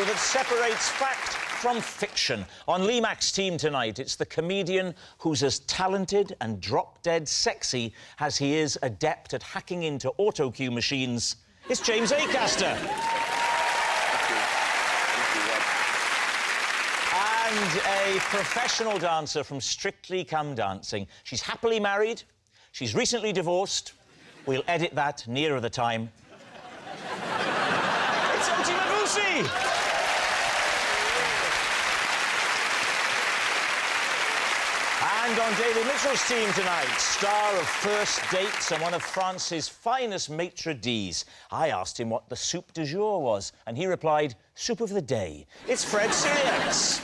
show that separates fact from fiction. On Lee Mack's team tonight, it's the comedian who's as talented and drop-dead sexy as he is adept at hacking into auto-cue machines. It's James Acaster. And a professional dancer from Strictly Come Dancing. She's happily married. She's recently divorced. We'll edit that nearer the time. It's Oti Mabuse! And on Daly Mitchell's team tonight, star of First Dates and one of France's finest maitre d's. I asked him what the soup du jour was, and he replied, soup of the day. It's Fred Sirieix.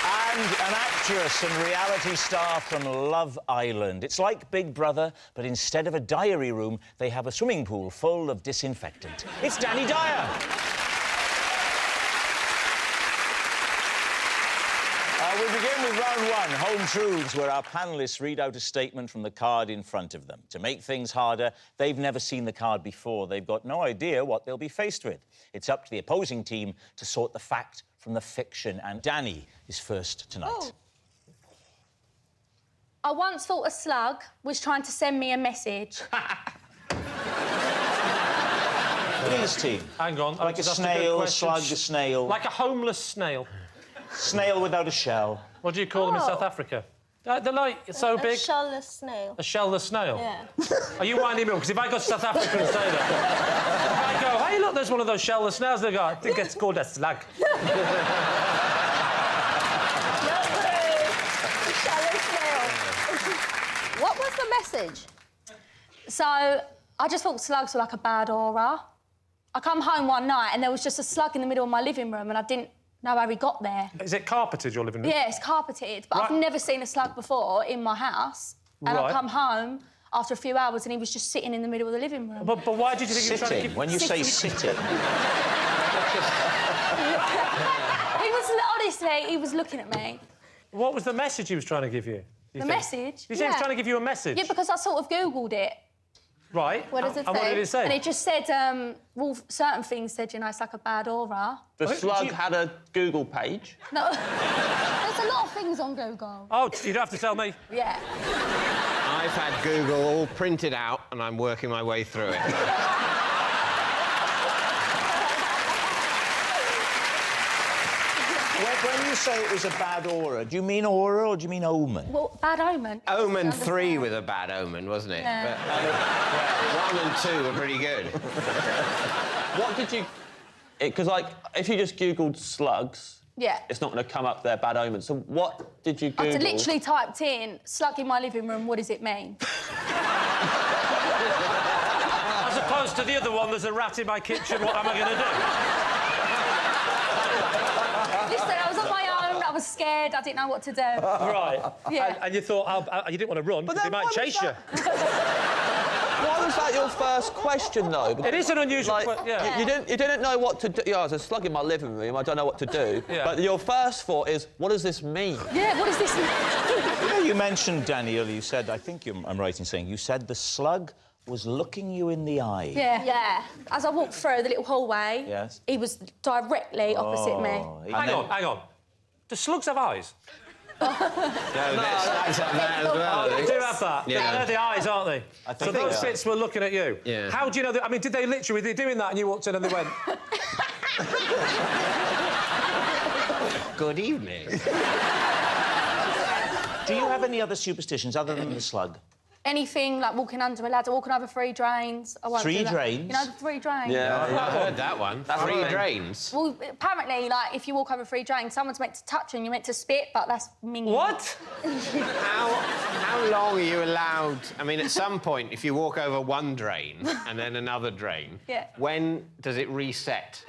And an actress and reality star from Love Island. It's like Big Brother, but instead of a diary room, they have a swimming pool full of disinfectant. It's Dani Dyer. We begin with round one, Home Truths, where our panellists read out a statement from the card in front of them. To make things harder, they've never seen the card before. They've got no idea what they'll be faced with. It's up to the opposing team to sort the fact from the fiction, and Dani is first tonight. Oh. I once thought a slug was trying to send me a message. Lee's team. Hang on. Like a snail, a slug, a snail. Like a homeless snail. Snail without a shell. What do you call them in South Africa? They're like so big. A shellless snail. A shellless snail? Yeah. Are you winding me up? Because if I go to South Africa and say that, if I go, hey, look, there's one of those shellless snails, they go, I think it's called a slug. What was the message? So, I just thought slugs were like a bad aura. I come home one night and there was just a slug in the middle of my living room and I didn't know how he got there. Is it carpeted, your living room? Yeah, it's carpeted, but I've never seen a slug before in my house. And I come home after a few hours and he was just sitting in the middle of the living room. But why did you think he was trying to keep... When you say sitting... He was, honestly, he was looking at me. What was the message he was trying to give you? The message? You said he was trying to give you a message? Yeah, because I sort of Googled it. Right. What does it say? And what did it say? And it just said, well, certain things said, you know, it's like a bad aura. The slug had a Google page? No. There's a lot of things on Google. Oh, you don't have to tell me. Yeah. I've had Google all printed out and I'm working my way through it. When you say it was a bad aura, do you mean aura or do you mean omen? Well, bad omen. Omen 3 was a bad omen, wasn't it? Yeah. But 1 and 2 were pretty good. What did you... Because, like, if you just Googled slugs... Yeah. It's not going to come up there, bad omen. So what did you Google? I literally typed in, slug in my living room, what does it mean? As opposed to the other one, there's a rat in my kitchen, what am I going to do? Listen, I was on my own, I was scared, I didn't know what to do. Right. Yeah. And you thought, you didn't want to run, because he might chase you. Why was that your first question, though? Because, it is an unusual question, yeah. You didn't know what to do. Yeah, there's a slug in my living room, I don't know what to do. Yeah. But your first thought is, what does this mean? Yeah, what does this mean? You know, you mentioned, Dani, earlier, you said, I think I'm right in saying, you said the slug was looking you in the eye. Yeah. Yeah. As I walked through the little hallway, yes, he was directly opposite me. Hang on. Do slugs have eyes? No, that's have that as well. They do have that. Yeah. They're the eyes, aren't they? So those bits were looking at you. Yeah. How do you know that? I mean, did they literally, were they doing that and you walked in and they went... Good evening. Do you have any other superstitions other than the slug? Anything like walking under a ladder, walking over 3 drains. I won't do that. 3 drains? You know, the 3 drains? Yeah. I heard that one. 3 drains. Well, apparently, like, if you walk over 3 drains, someone's meant to touch you and you're meant to spit, but that's minging. What? How long are you allowed... I mean, at some point, if you walk over 1 drain and then another drain, yeah, when does it reset?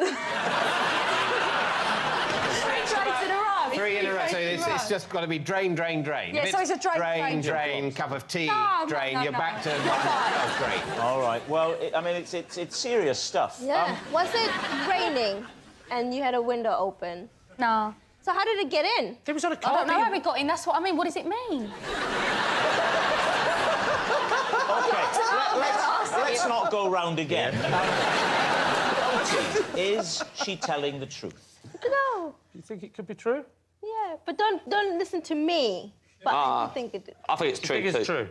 3 in a row, so it's just got to be drain, drain, drain. Yeah, so it's a drain, drain, cup of tea, drain, you're back to... Oh, great. All right, well, I mean, it's serious stuff. Yeah. Was it raining and you had a window open? No. So how did it get in? It was on a I carpet. don't know how we got in, that's what I mean. What does it mean? OK, let's not go round again. Oti, is she telling the truth? No. Do you think it could be true? Yeah, but don't listen to me. But I think it. I think it's true. I think it's true.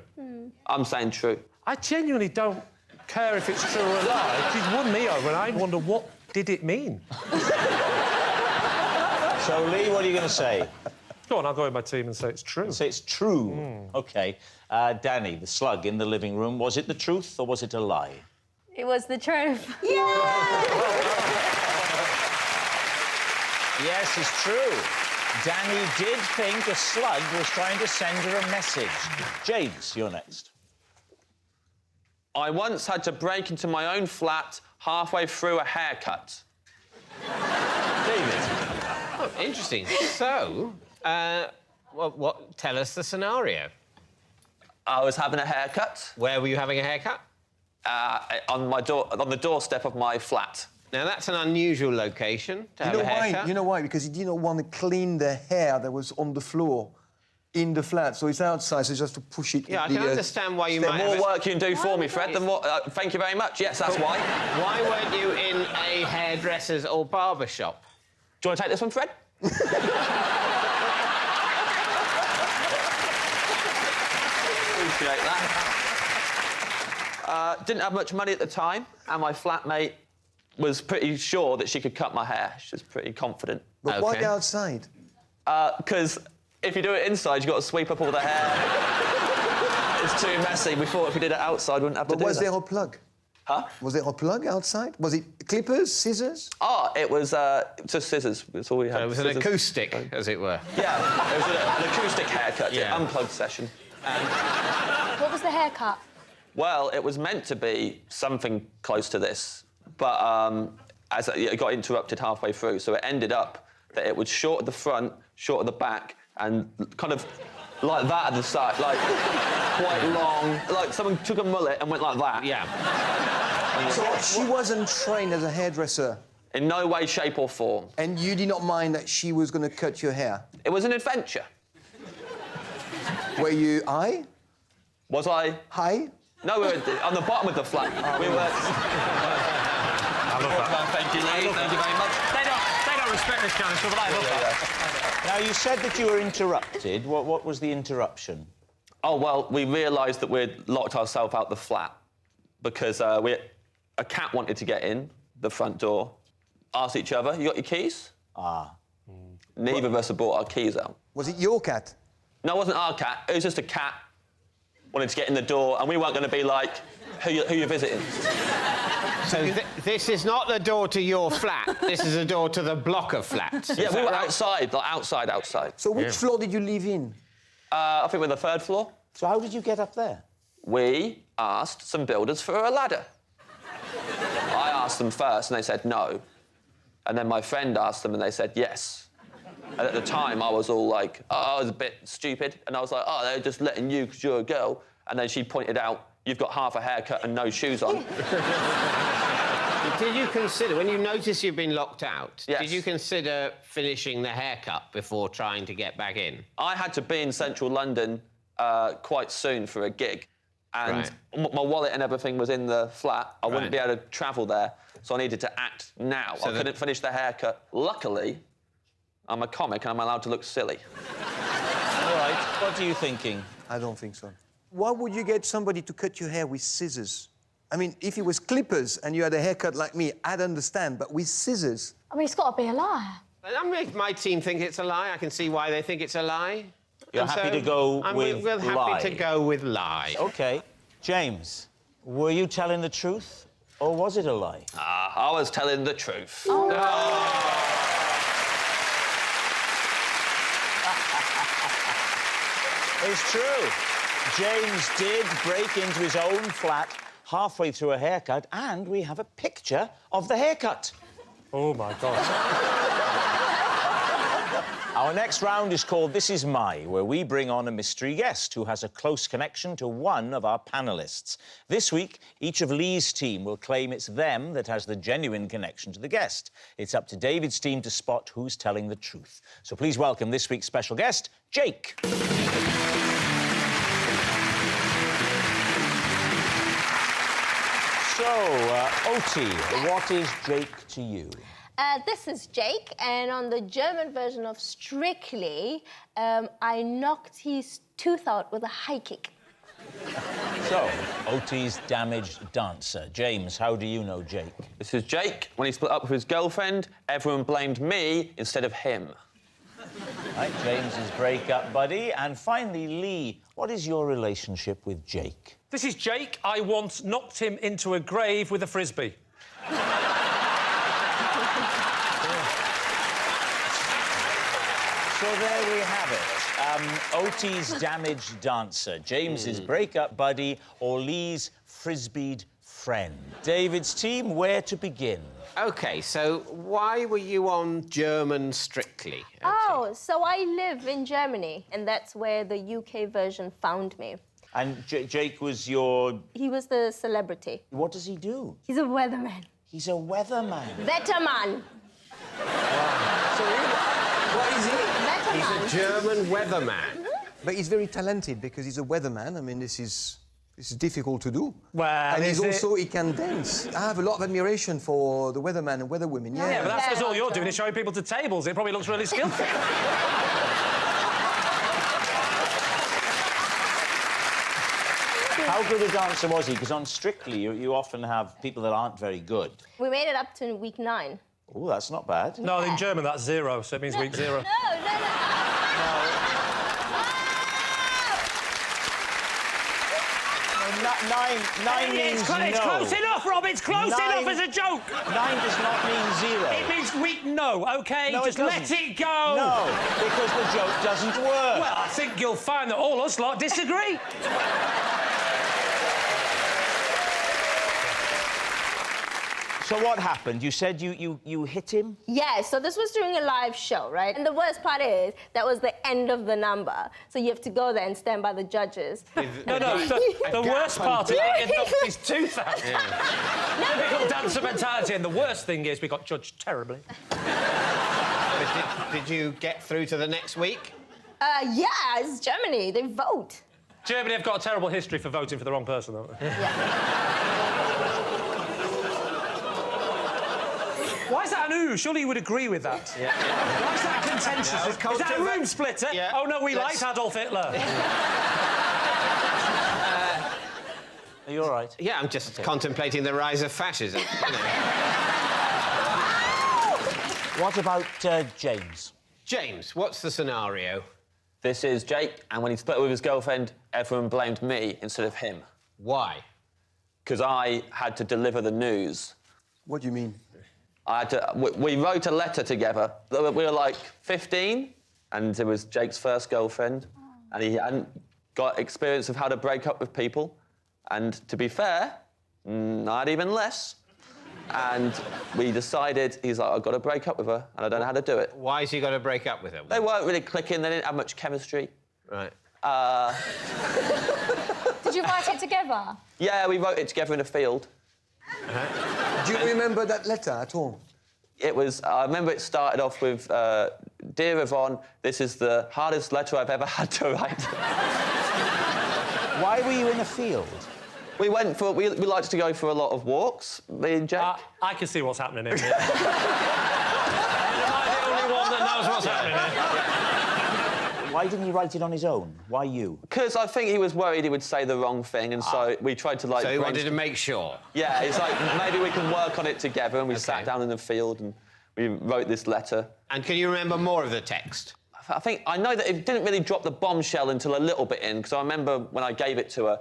I'm saying true. I genuinely don't care if it's true or a lie. She's won me over, and I wonder what did it mean. So, Lee, what are you going to say? Go on, I'll go with my team and say it's true. Say it's true. OK. Danny, the slug in the living room, was it the truth or was it a lie? It was the truth. Yes, it's true. Danny did think a slug was trying to send her a message. James, you're next. I once had to break into my own flat halfway through a haircut. David. Oh, interesting. So, tell us the scenario. I was having a haircut Where were you having a haircut? on the doorstep of my flat. Now, that's an unusual location to have a haircut. You know why? Because he didn't want to clean the hair that was on the floor in the flat, so it's outside, so just to push it. Yeah, I can understand why you The might more have work you can do for me, Fred, the more... thank you very much. Yes, that's why. Why weren't you in a hairdresser's or barber shop? Do you want to take this one, Fred? Appreciate that. Didn't have much money at the time, and my flatmate was pretty sure that she could cut my hair. She was pretty confident. But why outside? Because if you do it inside, you've got to sweep up all the hair. It's too messy. We thought if we did it outside, we wouldn't have to do that. But was there a plug? Huh? Was there a plug outside? Was it clippers, scissors? Oh, it was just scissors. That's all we had. So it was an acoustic, as it were. Yeah, it was an acoustic haircut, Yeah. unplugged session. What was the haircut? Well, it was meant to be something close to this, but as it got interrupted halfway through, so it ended up that it was short at the front, short at the back, and kind of like that at the side, like quite long. Like someone took a mullet and went like that. Yeah. So she wasn't trained as a hairdresser, In no way, shape, or form. and you did not mind that she was going to cut your hair. It was an adventure. Were you high? Was I? High? No, we were on the bottom of the flat. We were. I love that. Thank you, Lee. Thank you very much. They don't respect this kind of stuff, but I love that. Now, you said that you were interrupted. What was the interruption? Oh, well, we realised that we'd locked ourselves out the flat because a cat wanted to get in the front door. Asked each other, you got your keys? Neither of us had brought our keys out. Was it your cat? No, it wasn't our cat. It was just a cat wanted to get in the door, and we weren't going to be like, who you visiting? So this is not the door to your flat. This is the door to the block of flats. Yeah, we were outside, like outside. So which floor did you live in? I think we're the third floor. So how did you get up there? We asked some builders for a ladder. I asked them first, and they said no. And then my friend asked them, and they said yes. And at the time, I was all like, I was a bit stupid. And I was like, oh, they're just letting you because you're a girl. And then she pointed out, you've got half a haircut and no shoes on. Did you consider, when you noticed you've been locked out, Yes. did you consider finishing the haircut before trying to get back in? I had to be in central London quite soon for a gig. And my wallet and everything was in the flat. I wouldn't be able to travel there, so I needed to act now. I couldn't finish the haircut. Luckily, I'm a comic and I'm allowed to look silly. All right, what are you thinking? I don't think so. Why would you get somebody to cut your hair with scissors? I mean, if it was clippers and you had a haircut like me, I'd understand, but with scissors... I mean, it's got to be a lie. My team think it's a lie. I can see why they think it's a lie. You're And happy so to go with we're lie? happy to go with lie. OK. James, were you telling the truth or was it a lie? I was telling the truth. It's true. James did break into his own flat halfway through a haircut, and we have a picture of the haircut. Oh, my God. Our next round is called This Is My, where we bring on a mystery guest who has a close connection to one of our panellists. This week, each of Lee's team will claim it's them that has the genuine connection to the guest. It's up to David's team to spot who's telling the truth. So please welcome this week's special guest, Jake. So, Oti, what is Jake to you? This is Jake, and on the German version of Strictly, I knocked his tooth out with a high kick. So, Oti's damaged dancer. James, how do you know Jake? This is Jake. When he split up with his girlfriend, everyone blamed me instead of him. Right, James's breakup buddy. And finally, Lee, what is your relationship with Jake? This is Jake. I once knocked him into a grave with a frisbee. So there we have it. Oti's damaged dancer, James's breakup buddy, or Lee's frisbeed friend. David's team, where to begin? OK, so why were you on German Strictly? Oh, so I live in Germany, and that's where the UK version found me. And Jake was your... He was the celebrity. What does he do? He's a weatherman. He's a weatherman. Wetterman. What is he? Wetterman. He's a German weatherman. But he's very talented because he's a weatherman. I mean, this is difficult to do. Well, and is he can dance. I have a lot of admiration for the weatherman and weatherwomen. Yeah. Yeah, but that's because all you're doing is showing people to tables. It probably looks really skillful. How good a dancer was he? Because on Strictly, you often have people that aren't very good. We made it up to week 9. Oh, that's not bad. No, in German, that's 0, so it means week 0. No. Nine means It's no. close enough, Rob. It's close enough as a joke. 9 does not mean 0. It means week no, OK? No, Just it let doesn't. it go. No, because the joke doesn't work. Well, I think you'll find that all us lot disagree. So what happened? You said you hit him? Yeah, so this was during a live show, right? And the worst part is that was the end of the number. So you have to go there and stand by the judges. No, the worst part is he knocked his tooth out. Typical dancer mentality, and the worst thing is we got judged terribly. But did you get through to the next week? Yeah, it's Germany. They vote. Germany have got a terrible history for voting for the wrong person, don't they? Why is that an ooh? Surely you would agree with that. Yeah. Why is that contentious? No, Is that a room splitter? Yeah. Oh, no, we liked Adolf Hitler. Are you all right? Yeah, I'm just contemplating the rise of fascism. You know. What about James? James, what's the scenario? This is Jake, and when he split up with his girlfriend, everyone blamed me instead of him. Why? Because I had to deliver the news. What do you mean? We wrote a letter together. We were like 15, and it was Jake's first girlfriend, and he hadn't got experience of how to break up with people. And to be fair, not even less. And we decided, he's like, I've got to break up with her, and I don't know how to do it. Why has he got to break up with her? They weren't really clicking, they didn't have much chemistry. Right. Did you write it together? Yeah, we wrote it together in a field. Do you remember that letter at all? It was, I remember it started off with, Dear Yvonne, this is the hardest letter I've ever had to write. Why were you in a field? We liked to go for a lot of walks, me and Jake. I can see what's happening here. Am I the only one that knows what's happening here? Why didn't he write it on his own? Why you? Because I think he was worried he would say the wrong thing, and so we tried to, like... So he wanted to make sure? Yeah, it's like, maybe we can work on it together, and we sat down in the field and we wrote this letter. And can you remember more of the text? I know that it didn't really drop the bombshell until a little bit in, because I remember when I gave it to her,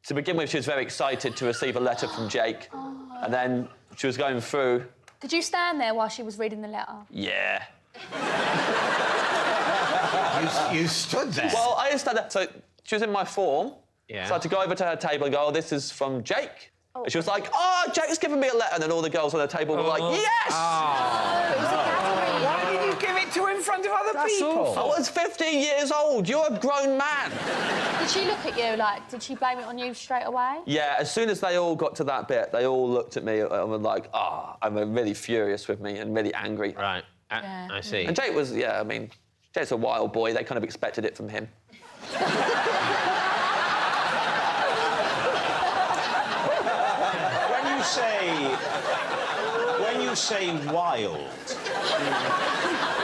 to begin with, she was very excited to receive a letter from Jake, and then she was going through... Did you stand there while she was reading the letter? Yeah. You stood there? Well, I just had that. So she was in my form. Yeah. So I had to go over to her table and go, oh, this is from Jake. And she was like, oh, Jake's given me a letter. And then all the girls on the table were like, yes! Why did you give it to in front of other people? I was 15 years old. You're a grown man. Did she look at you, like, did she blame it on you straight away? Yeah, as soon as they all got to that bit, they all looked at me and were like, I'm really furious with me and really angry. Right. Yeah. I see. And Jake was, yeah, I mean, Jake's a wild boy. They kind of expected it from him. say wild,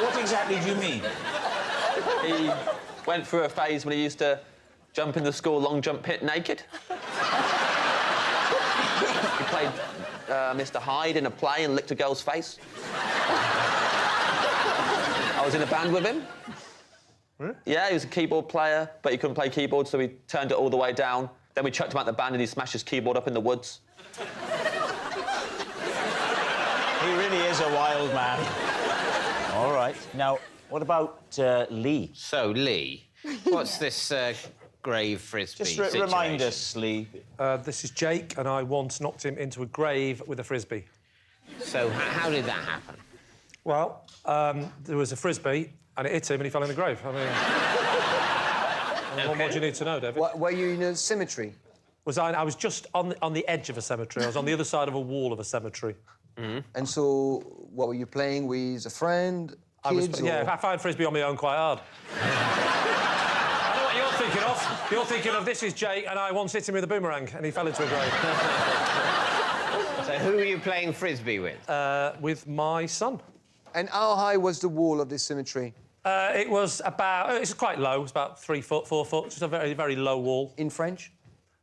what exactly do you mean? He went through a phase when he used to jump in the school long jump pit naked. He played Mr. Hyde in a play and licked a girl's face. I was in a band with him. Really? Yeah, he was a keyboard player, but he couldn't play keyboard, so we turned it all the way down. Then we chucked him out the band and he smashed his keyboard up in the woods. He really is a wild man. All right. Now, what about Lee? So, Lee, what's this grave frisbee Just situation? remind us, Lee. This is Jake, and I once knocked him into a grave with a frisbee. So, how did that happen? Well, there was a frisbee, and it hit him, and he fell in the grave. I mean, what more do you need to know, David? Were you in a cemetery? I was just on the edge of a cemetery. I was on the other side of a wall of a cemetery. Mm-hmm. And so, what were you playing with? A friend? Kids? Yeah, I find frisbee on my own quite hard. I know what you're thinking of. You're thinking of this is Jake, and I once hit him with a boomerang, and he fell into a grave. So, who were you playing frisbee with? With my son. And how high was the wall of this cemetery? It was about... it's quite low. It was about 3 foot, 4 foot. Just a very, very low wall. In French?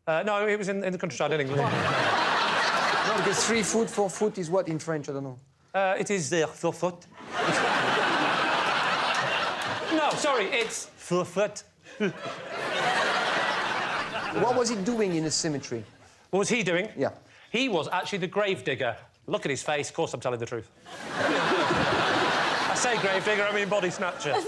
No, it was in the countryside in England. No, because 3 foot, 4 foot is what in French? I don't know. It is 4 foot. No, sorry, it's 4 foot. What was he doing in the cemetery? What was he doing? Yeah. He was actually the grave digger. Look at his face. Of course I'm telling the truth. I say grave digger, I mean body snatcher. Right.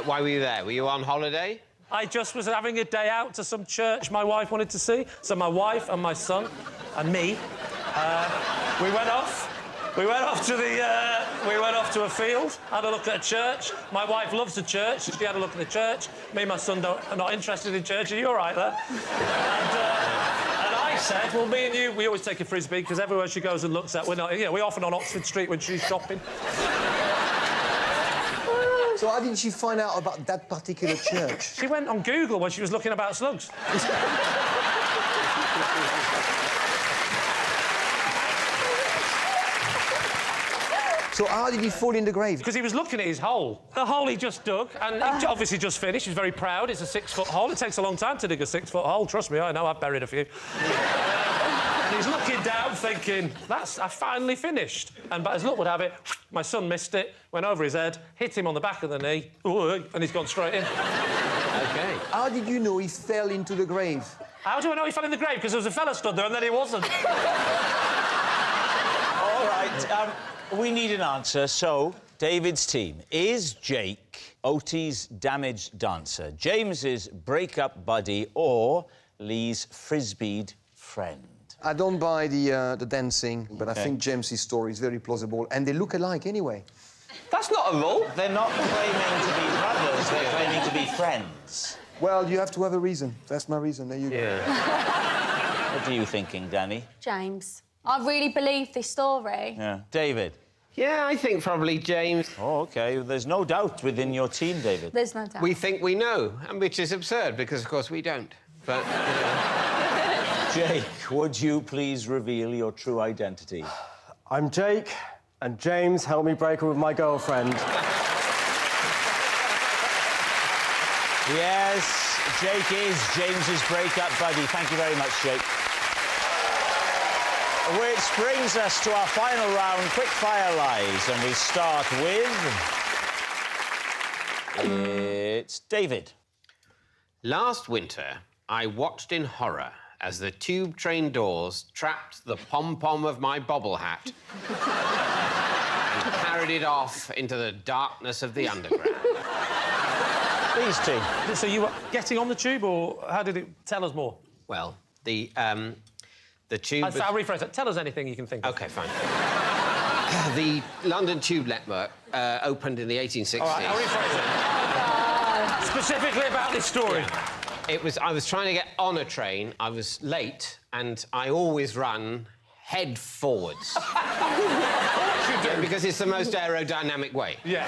Why were you there? Were you on holiday? I just was having a day out to some church my wife wanted to see. So my wife and my son and me, we went off. We went off to a field, had a look at a church. My wife loves the church. She had a look at the church. Me and my son are not interested in church. Are you all right there? And I said, well, me and you, we always take a frisbee because everywhere she goes and looks at, we're often on Oxford Street when she's shopping. So how did she find out about that particular church? She went on Google when she was looking about slugs. So how did he fall in the grave? Because he was looking at his hole. The hole he just dug, and he obviously just finished. He was very proud. It's a 6-foot hole. It takes a long time to dig a 6-foot hole. Trust me, I know. I've buried a few. And he's looking down, thinking, I finally finished. And but as luck would have it, my son missed it, went over his head, hit him on the back of the knee, and he's gone straight in. OK. How did you know he fell into the grave? How do I know he fell in the grave? Because there was a fella stood there and then he wasn't. All right, we need an answer. So, David's team. Is Jake Oti's damaged dancer, James's break-up buddy, or Lee's frisbeed friend? I don't buy the dancing, but Okay. I think James's story is very plausible, and they look alike anyway. That's not a rule. They're not claiming to be brothers, they're claiming to be friends. Well, you have to have a reason. That's my reason. There you go. What are you thinking, Dani? James. I really believe this story. Yeah. David? Yeah, I think probably James. Oh, OK. There's no doubt within your team, David. There's no doubt. We think we know, and which is absurd, because, of course, we don't. But, Jake, would you please reveal your true identity? I'm Jake, and James helped me break up with my girlfriend. Yes, Jake is James's break-up buddy. Thank you very much, Jake. Which brings us to our final round, quick-fire lies, and we start with... It's David. last winter, I watched in horror as the tube train doors trapped the pom-pom of my bobble hat and carried it off into the darkness of the underground. These two. So you were getting on the tube, or how did it... Tell us more. Well, the tube... I'll rephrase that. Tell us anything you can think of. OK, fine. The London Tube Network opened in the 1860s. All right, I'll rephrase it. Specifically about this story. I was trying to get on a train. I was late, and I always run head forwards. Yeah, because it's the most aerodynamic way. Yes.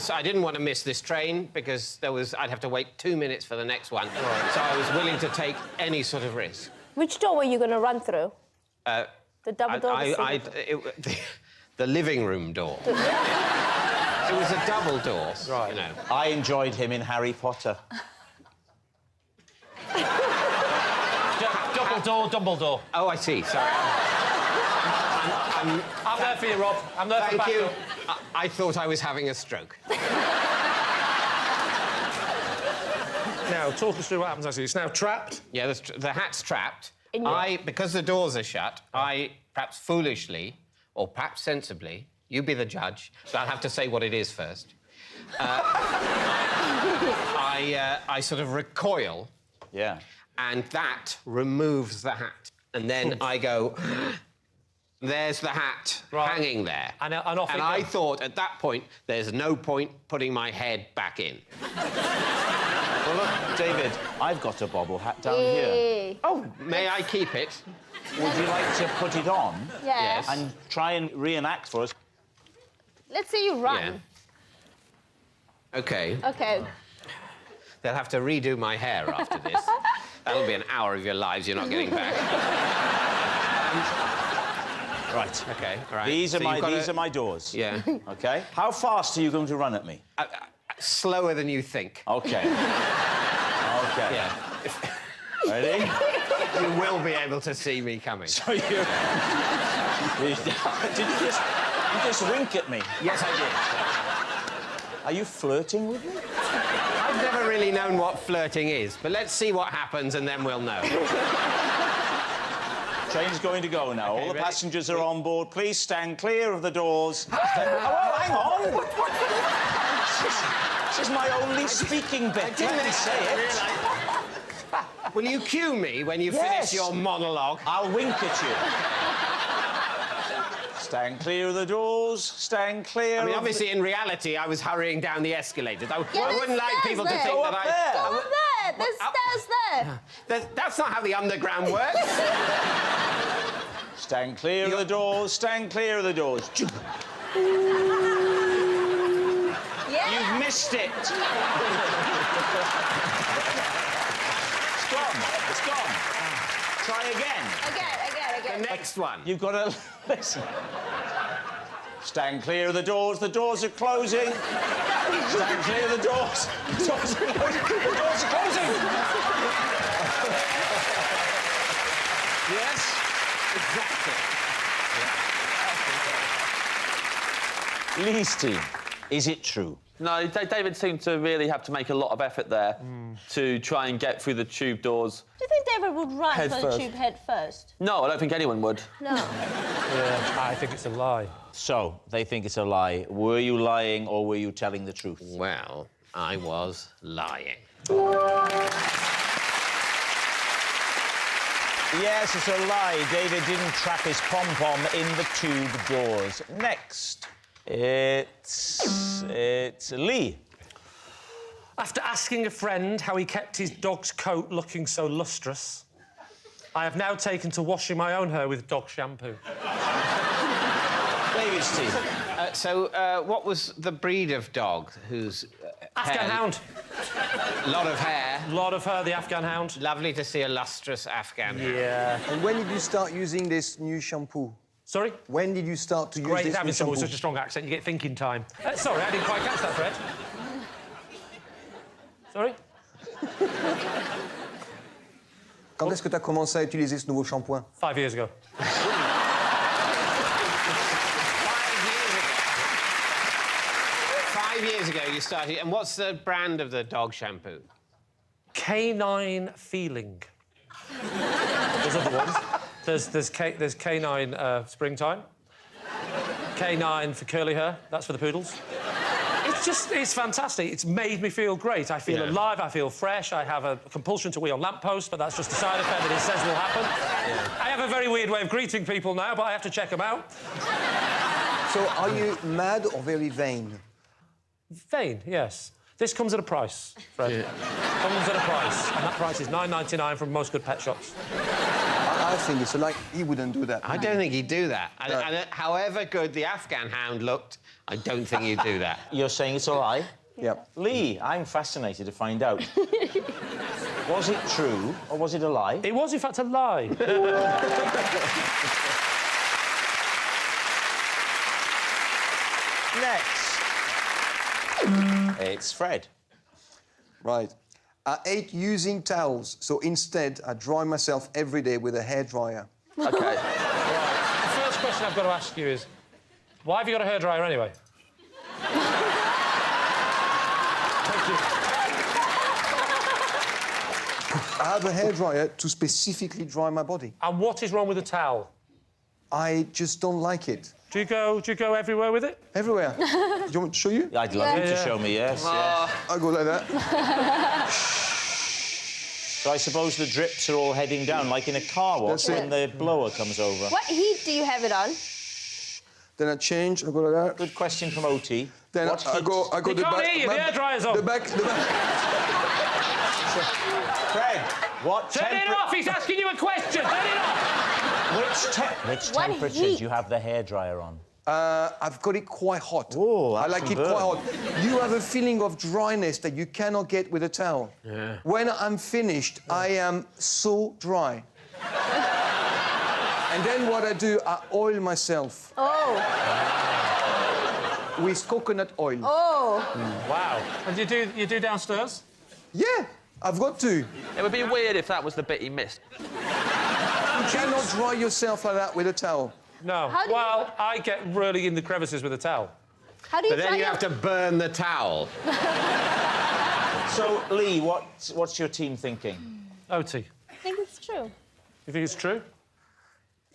I didn't want to miss this train because I'd have to wait 2 minutes for the next one. Right. So I was willing to take any sort of risk. Which door were you going to run through? The double door? The living room door. It was a double door, right. You know. I enjoyed him in Harry Potter. Double door. Oh, I see. Sorry. I'm there for you, Rob. I'm there for Thank you. backup. I thought I was having a stroke. Now, talk us through what happens, actually. It's now trapped. Yeah, the hat's trapped. In Because the doors are shut, I, perhaps foolishly, or perhaps sensibly, you be the judge, but I'll have to say what it is first. I sort of recoil. Yeah. And that removes the hat. And then I go, there's the hat hanging there. And off it I goes. thought, at that point, there's no point putting my head back in. Well, look, David, I've got a bobble hat down here. Oh, may I keep it? Would you like to put it on? Yes. And try and reenact for us? Let's say you run. Yeah. OK. OK. They'll have to redo my hair after this. That'll be an hour of your lives you're not getting back. Right. OK, all right. These are So my doors. Yeah. OK? How fast are you going to run at me? Slower than you think. OK. OK. Yeah. Ready? You will be able to see me coming. So you... Did you just wink at me? Yes, I did. Are you flirting with me? I've never really known what flirting is, but let's see what happens and then we'll know. Train's going to go now. Okay, All the ready? passengers are on board. Please stand clear of the doors. Oh, hang on! This is my only speaking bit. Let me say it. Will you cue me when you finish your monologue? I'll wink at you. Stand clear of the doors. Stand clear. I mean, obviously, in reality, I was hurrying down the escalators. I wouldn't like people to think Go that up I... there. Go up there. There's stairs there. That's not how the underground works. Stand clear of the doors. Stand clear of the doors. Yeah. You've missed it. It's gone. It's gone. Try again. Again. The next one. You've got to listen. Stand clear of the doors. The doors are closing. Stand clear of the doors. The doors are closing. The doors are closing. Yes? Exactly. Lee's team, is it true? No, David seemed to really have to make a lot of effort there to try and get through the tube doors. Do you think David would run Head for first. the tube head first? No, I don't think anyone would. No. Yeah, I think it's a lie. So, they think it's a lie. Were you lying or were you telling the truth? Well, I was lying. Yes, it's a lie. David didn't trap his pom-pom in the tube doors. Next, it's Lee. After asking a friend how he kept his dog's coat looking so lustrous, I have now taken to washing my own hair with dog shampoo. David's team. What was the breed of dog whose... Afghan hound. Lot of hair. Lot of hair, the Afghan hound. Lovely to see a lustrous Afghan hound. Yeah. And when did you start using this new shampoo? Sorry? When did you start to use Great this new having someone shampoo? with such a strong accent, you get thinking time. Sorry, I didn't quite catch that, Fred. Sorry? Quand est-ce que tu as commencé à utiliser ce nouveau shampoing? 5 years ago. 5 years ago you started. And what's the brand of the dog shampoo? Canine feeling. There's other ones. There's canine springtime. Canine for curly hair. That's for the poodles. It's fantastic. It's made me feel great. I feel alive, I feel fresh, I have a compulsion to wee on lampposts, but that's just a side effect that it says will happen. Yeah. I have a very weird way of greeting people now, but I have to check them out. So, are you mad or very vain? Vain, yes. This comes at a price, Fred. Comes at a price, and that price is $9.99 from most good pet shops. I think it's like he wouldn't do that. I don't think he'd do that. And however good the Afghan hound looked, I don't think he'd do that. You're saying it's a lie? Yep. Lee, I'm fascinated to find out. Was it true or was it a lie? It was, in fact, a lie. Next. It's Fred. Right. I hate using towels, so instead I dry myself every day with a hairdryer. OK. The first question I've got to ask you is, why have you got a hairdryer anyway? I have a hairdryer to specifically dry my body. And what is wrong with a towel? I just don't like it. Do you go everywhere with it? Everywhere. Do you want me to show you? I'd love you to show me, yes, yes. I go like that. So I suppose the drips are all heading down, like in a car wash That's when the blower comes over. What heat do you have it on? Then I change, I go like that. Good question from Oti. Then What I heat? go You the can't back. hear you, the hairdryer's on. The back. Fred, what Turn it off! He's asking you a question! Turn it off! Which What temperature heat? do you have the hairdryer on? I've got it quite hot. Oh, I that's like it some quite burn. hot. You have a feeling of dryness that you cannot get with a towel. Yeah. When I'm finished, I am so dry. And then what I do, I oil myself Oh. with coconut oil. Oh. Wow. And you do downstairs? Yeah, I've got to. It would be weird if that was the bit he missed. You cannot dry yourself like that with a towel. No. How do you- Well, I get really in the crevices with a towel. How do you But then dry you your... have to burn the towel. So, Lee, what's your team thinking? Oti, I think it's true. you think it's true?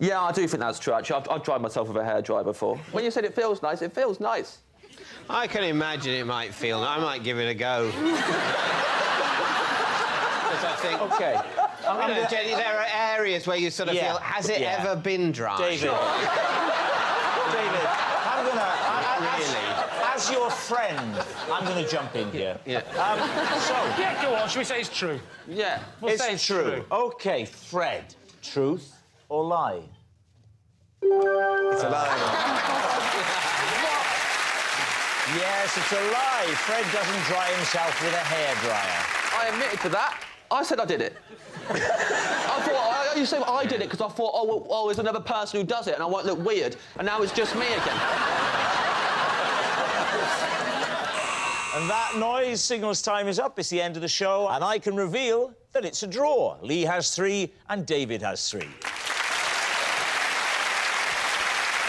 Yeah, I do think that's true, actually. I've dried myself with a hairdryer before. When you said it feels nice, it feels nice. I can imagine it might feel... I might give it a go. Because I think... OK. Jenny, there are areas where you sort of Yeah. feel, has it Yeah. ever been dry? David. David, I'm gonna... Really? As your friend, I'm gonna jump in here. Yeah. Yeah, go on. Should we say it's true? Yeah. We'll say It's true. OK, Fred, truth or lie? It's a lie. Yes, it's a lie. Fred doesn't dry himself with a hairdryer. I admitted to that. I said I did it. I thought, you said I did it because I thought, oh, there's another person who does it and I won't look weird. And now it's just me again. And that noise signals time is up. It's the end of the show. And I can reveal that it's a draw. Lee has 3 and David has 3.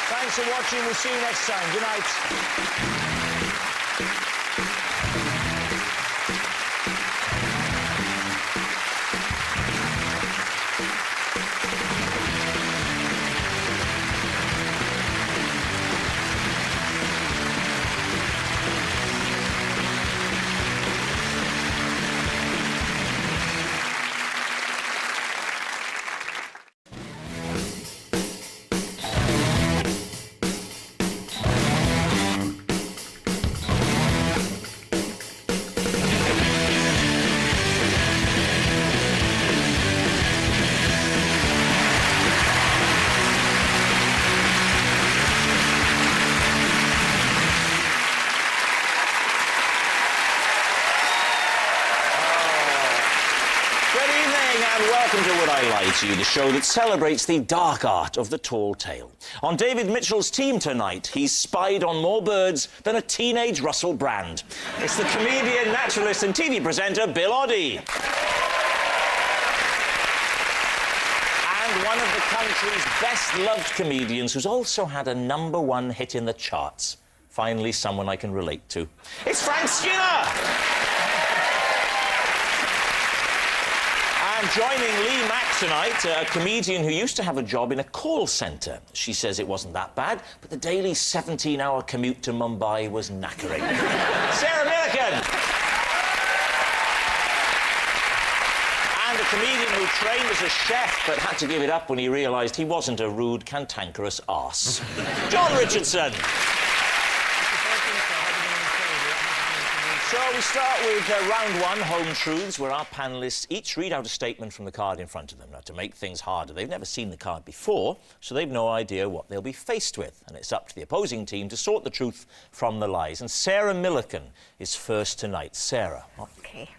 Thanks for watching. We'll see you next time. Good night. Welcome to Would I Lie to You, the show that celebrates the dark art of the tall tale. On David Mitchell's team tonight, he's spied on more birds than a teenage Russell Brand. It's the comedian, naturalist and TV presenter Bill Oddie. And one of the country's best-loved comedians who's also had a #1 hit in the charts. Finally, someone I can relate to. It's Frank Skinner! And joining Lee Mack tonight, a comedian who used to have a job in a call centre. She says it wasn't that bad, but the daily 17-hour commute to Mumbai was knackering. Sarah Millican! And a comedian who trained as a chef but had to give it up when he realised he wasn't a rude, cantankerous arse. John Richardson! So we start with round one, Home Truths, where our panellists each read out a statement from the card in front of them. Now, to make things harder, they've never seen the card before, so they've no idea what they'll be faced with. And it's up to the opposing team to sort the truth from the lies. And Sarah Millican is first tonight. Sarah. OK.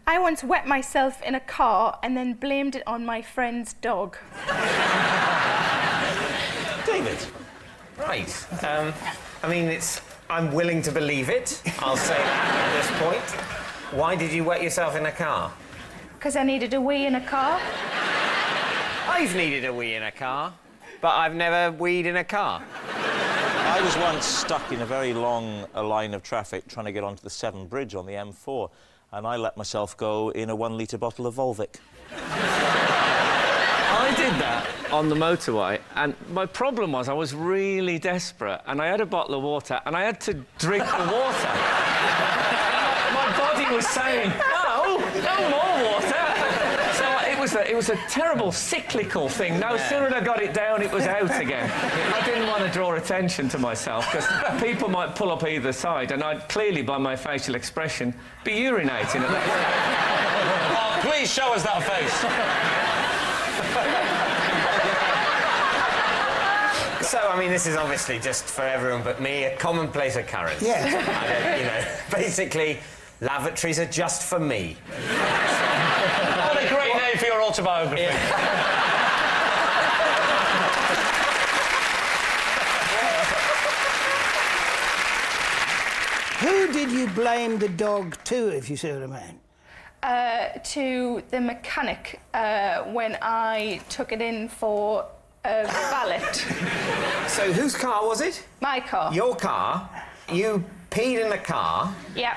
I once wet myself in a car and then blamed it on my friend's dog. David. Right. I mean, I'm willing to believe it. I'll say that at this point. Why did you wet yourself in a car? Because I needed a wee in a car. I've needed a wee in a car, but I've never weed in a car. I was once stuck in a very long line of traffic trying to get onto the Severn Bridge on the M4, and I let myself go in a 1-litre bottle of Volvic. I did that on the motorway, and my problem was I was really desperate, and I had a bottle of water, and I had to drink the water. My body was saying, no more water. So it was a terrible cyclical thing. No sooner I got it down, it was out again. I didn't want to draw attention to myself, because people might pull up either side, and I'd clearly, by my facial expression, be urinating at that. Oh, please show us that face. So, I mean, this is obviously just for everyone but me, a commonplace occurrence. Yes. Basically, lavatories are just for me. What a great name for your autobiography. Who did you blame the dog to, if you see what I mean? To the mechanic when I took it in for a valet. So, whose car was it? My car. Your car. You peed in the car. Yeah.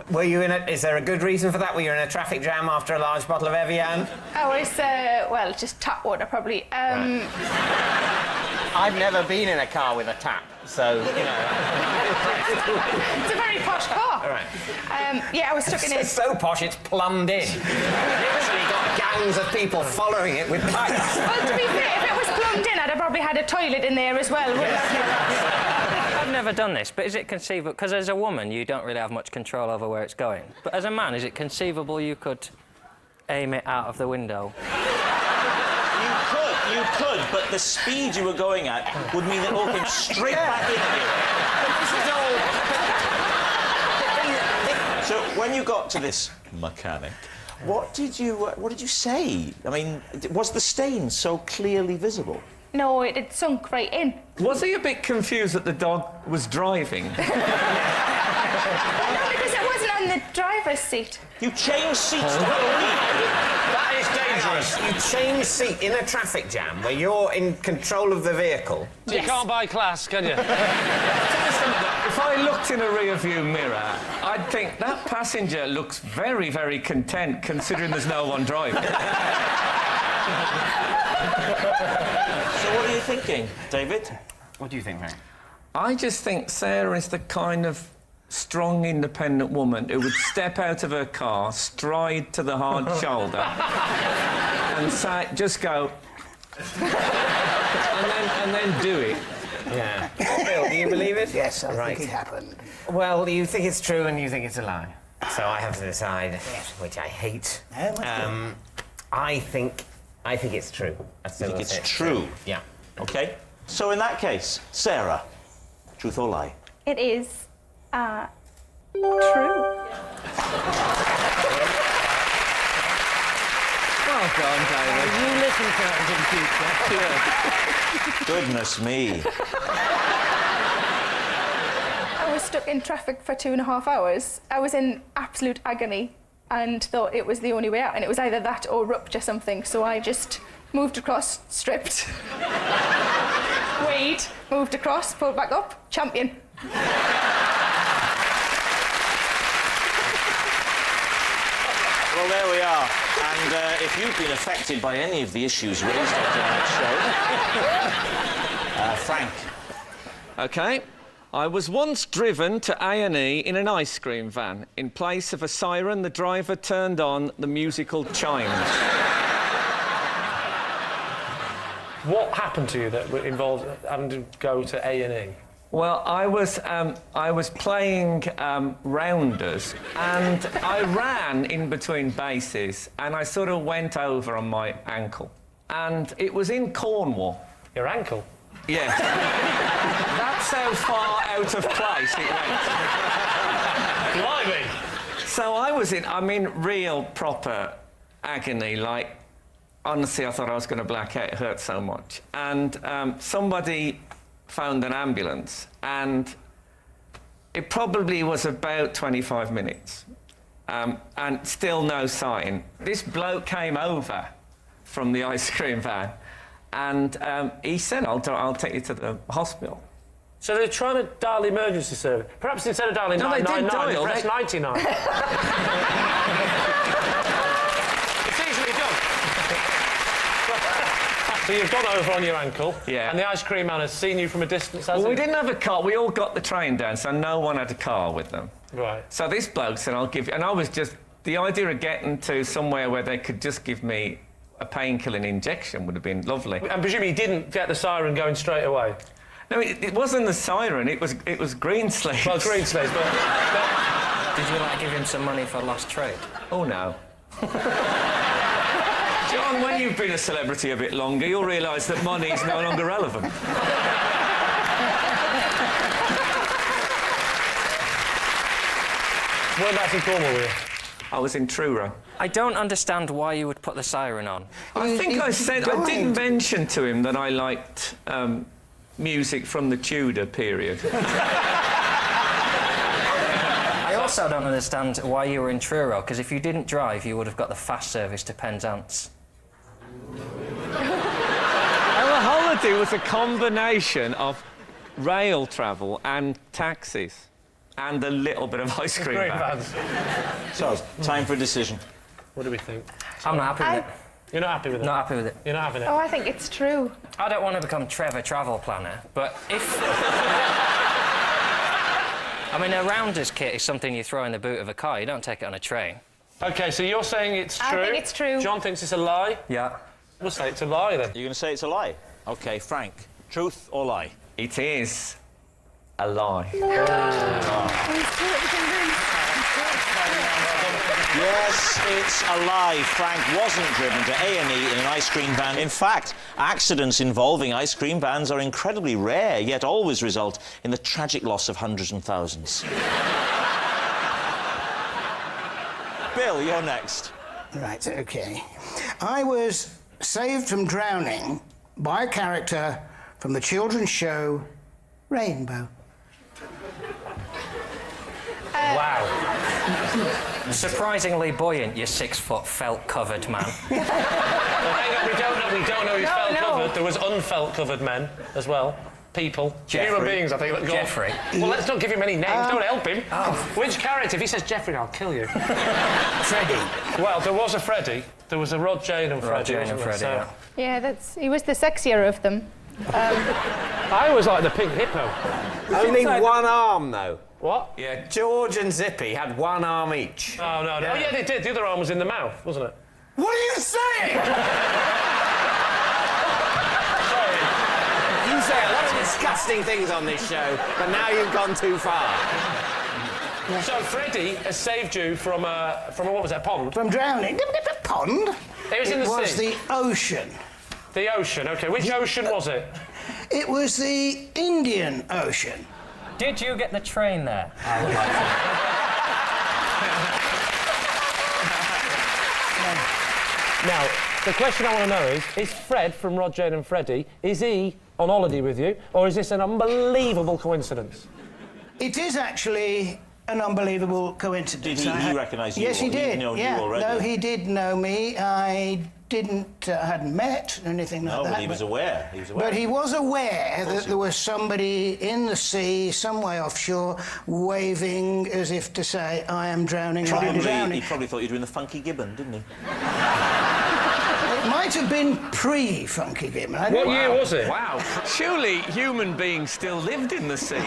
Were you in is there a good reason for that? Were you in a traffic jam after a large bottle of Evian? I was, well, just tap water, probably. Right. I've never been in a car with a tap, so, you know... It's a very posh car. All right. Yeah, I was stuck in it. It's so posh, it's plumbed in. Literally got gangs of people following it with pipes. Well, to be fair, if it was plumbed in, I'd have probably had a toilet in there as well. I've never done this, but is it conceivable... Because as a woman, you don't really have much control over where it's going. But as a man, is it conceivable you could aim it out of the window? You could, but the speed you were going at would mean it all came straight back into you. So when you got to this mechanic, what did you say? I mean, was the stain so clearly visible? No, it had sunk right in. Was he a bit confused that the dog was driving? No, because it wasn't on the driver's seat. You changed seats to Halloween. That is dangerous. You change seat in a traffic jam where you're in control of the vehicle. Yes. You can't buy class, can you? If I looked in a rear-view mirror, I'd think that passenger looks very, very content considering there's no one driving. So what are you thinking, David? What do you think, Frank? I just think Sarah is the kind of strong, independent woman who would step out of her car, stride to the hard shoulder, and just go, and then do it. Yeah. Bill, do you believe it? Yes, I think it happened. Well, you think it's true and you think it's a lie. So I have to decide, which I hate. I think it's true. I think it's true? Yeah. OK. So in that case, Sarah, truth or lie? It is, true. Well done, David. You listen to it in future. Goodness me. I was stuck in traffic for 2.5 hours. I was in absolute agony and thought it was the only way out, and it was either that or rupture something, so I just moved across, stripped, weighed, moved across, pulled back up, champion. Well, there we are. And if you've been affected by any of the issues raised on tonight's show... Frank. OK. I was once driven to A&E in an ice cream van. In place of a siren, the driver turned on the musical chimes. What happened to you that involved having to go to A&E? Well, I was playing rounders, and I ran in between bases, and I sort of went over on my ankle. And it was in Cornwall. Your ankle? Yes. That's how far out of place it went. Blimey! So I was in real proper agony, like, honestly, I thought I was going to black out, it hurt so much. And somebody phoned an ambulance, and it probably was about 25 minutes, and still no sign. This bloke came over from the ice cream van, and he said, I'll take you to the hospital. So they're trying to dial the emergency service. Perhaps instead of dialing 999, they press 99. It's easily done. So you've gone over on your ankle, yeah, and the ice cream man has seen you from a distance, hasn't Well, we he? didn't have a car. We all got the train down, so no one had a car with them. Right. So this bloke said, I'll give you... And I was just... The idea of getting to somewhere where they could just give me a painkilling injection would have been lovely. And presumably you didn't get the siren going straight away? No, it wasn't the siren. It was green sleeves. Well, green sleeves, but... Did you, like, give him some money for lost trade? Oh, no. John, when you've been a celebrity a bit longer, you'll realise that money is no longer relevant. Whereabouts in Cornwall were you? I was in Truro. I don't understand why you would put the siren on. I think I said... I did mention to him that I liked music from the Tudor period. I also don't understand why you were in Truro, because if you didn't drive, you would have got the fast service to Penzance. Our holiday was a combination of rail travel and taxis, and a little bit of ice cream vans. So, time for a decision. What do we think? I'm not happy with it. You're not happy with it? Not happy with it. You're not having it? Oh, I think it's true. I don't want to become Trevor Travel Planner, but if... I mean, a rounders kit is something you throw in the boot of a car. You don't take it on a train. OK, so you're saying it's true? I think it's true. John thinks it's a lie? Yeah. We'll say it's a lie, then. You're going to say it's a lie? OK, Frank, truth or lie? It is a lie. Yes, it's a lie. Frank wasn't driven to A&E in an ice cream van. In fact, accidents involving ice cream vans are incredibly rare, yet always result in the tragic loss of hundreds and thousands. Bill, you're next. Right, OK. I was saved from drowning by a character from the children's show Rainbow. Wow. Surprisingly buoyant, you 6-foot felt-covered man. Well, hang on, we don't know he's felt-covered. There was unfelt-covered men as well. People. Jeffrey. Human beings, I think. That Jeffrey. Well, let's not give him any names. Don't help him. Oh. Which character? If he says Jeffrey, I'll kill you. Freddie. Well, there was a Freddie. There was a Rod, Jane and Freddie. Rod, Jane and Freddie, yeah. Yeah, he was the sexier of them. I always like the pink hippo. Only one arm, though. What? Yeah, George and Zippy had one arm each. Oh, no, no. Yeah. Oh, yeah, they did. The other arm was in the mouth, wasn't it? What are you saying? Sorry. You say a lot of disgusting things on this show, but now you've gone too far. So Freddie has saved you from a what was that, pond? From drowning. Pond? It was in the sea. It was the ocean. The ocean, OK. Which ocean was it? It was the Indian Ocean. Did you get the train there? Now, the question I want to know is Fred from Rhod, Jane and Freddie, is he on holiday with you, or is this an unbelievable coincidence? It is actually an unbelievable coincidence. Did he recognise you? Yes, he did. He'd known you already? No, he did know me. I hadn't met or anything like that. No, but he was aware. He was aware. But he was aware that there was somebody in the sea, some way offshore, waving as if to say, I am drowning, I am drowning. He probably thought you were doing the Funky Gibbon, didn't he? It might have been pre-Funky Gibbon. What year was it? Wow. Surely human beings still lived in the sea.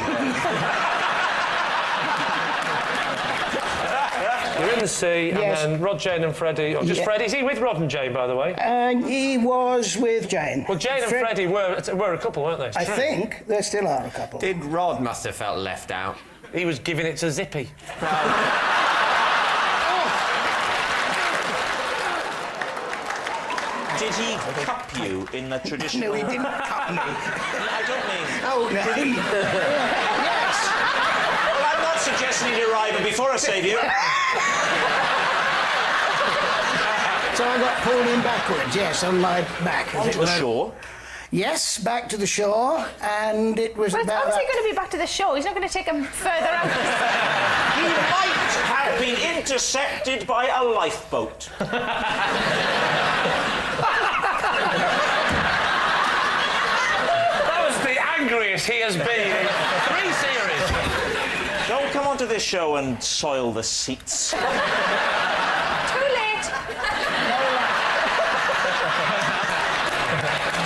You're in and C, and Yes. then Rhod, Jane and Freddie. Or just Yeah. Freddie. Is he with Rhod and Jane, by the way? He was with Jane. Well, Jane and Freddie were a couple, weren't they? I think there still are a couple. Did Rhod must have felt left out? He was giving it to Zippy. Did he cup you in the traditional... No, he didn't cut me. I don't mean... Oh, no. Yes. Well, I'm not suggesting he'd arrive before I save you. So I got pulled in backwards, yes, on my back. Onto the shore. Yes, back to the shore, and it was Well, about... how's he going to be back to the shore? He's not going to take him further out. He might have been intercepted by a lifeboat. That was the angriest he has been in 3 series. Don't come onto this show and soil the seats. Too late.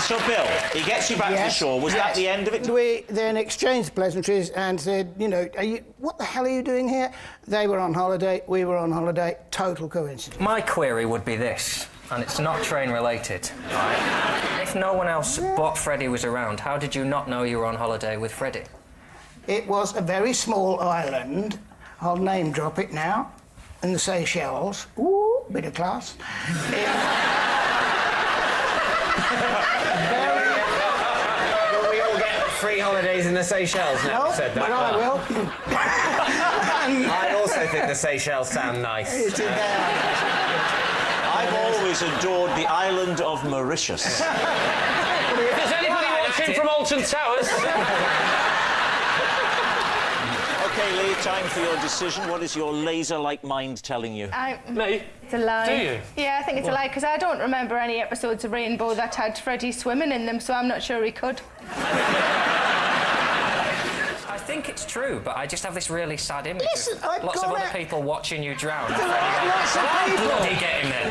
So, Bill, he gets you back to the shore. Was that the end of it? We then exchanged pleasantries and said, you know, what the hell are you doing here? They were on holiday, we were on holiday. Total coincidence. My query would be this, and it's not train-related, right? If no one else but Freddie was around, how did you not know you were on holiday with Freddie? It was a very small island. I'll name drop it now. In the Seychelles. Ooh, bit of class. Will we all get free holidays in the Seychelles now? No, You said that. but I will. I also think the Seychelles sound nice. I've always adored the island of Mauritius. Does anybody watching from Alton Towers? OK, Lee, time for your decision. What is your laser-like mind telling you? Me? It's a lie. Do you? Yeah, I think it's a lie, because I don't remember any episodes of Rainbow that had Freddie swimming in them, so I'm not sure he could. I think it's true, but I just have this really sad image Listen, of I've lots of got other it. people watching you drown. Lots of people. Bloody get him in.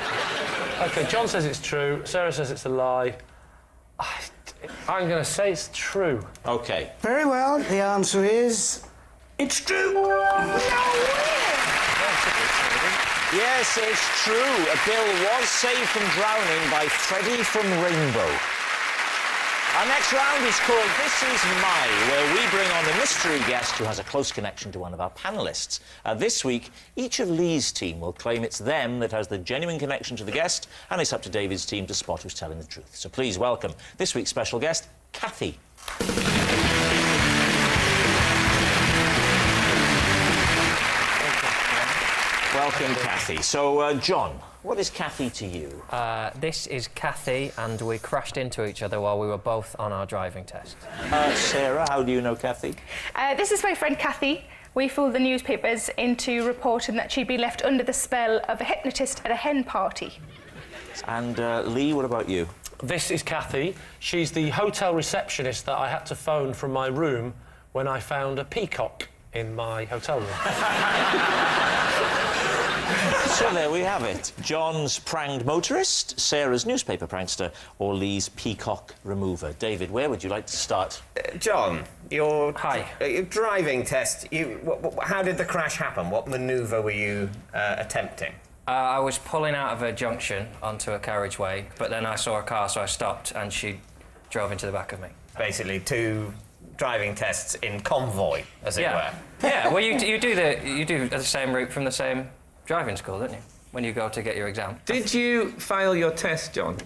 OK, John says it's true. Sarah says it's a lie. I'm going to say it's true. OK. Very well, the answer is... It's true. No way. Yes, it's true. Bill was saved from drowning by Freddie from Rainbow. Our next round is called This Is My, where we bring on a mystery guest who has a close connection to one of our panellists. This week, each of Lee's team will claim it's them that has the genuine connection to the guest, and it's up to David's team to spot who's telling the truth. So please welcome this week's special guest, Kathy. Welcome, Kathy. So, John, what is Kathy to you? This is Kathy, and we crashed into each other while we were both on our driving test. Sarah, how do you know Kathy? This is my friend Kathy. We fooled the newspapers into reporting that she'd been left under the spell of a hypnotist at a hen party. And, Lee, what about you? This is Kathy. She's the hotel receptionist that I had to phone from my room when I found a peacock in my hotel room. So there we have it. John's pranged motorist, Sarah's newspaper prankster, or Lee's peacock remover. David, where would you like to start? John, your Hi. Your driving test. How did the crash happen? What manoeuvre were you attempting? I was pulling out of a junction onto a carriageway, but then I saw a car, so I stopped, and she drove into the back of me. Basically, 2 driving tests in convoy, as it were. Yeah. Well, you do the same route from the same driving school, don't you? When you go to get your exam. Did you fail your test, John?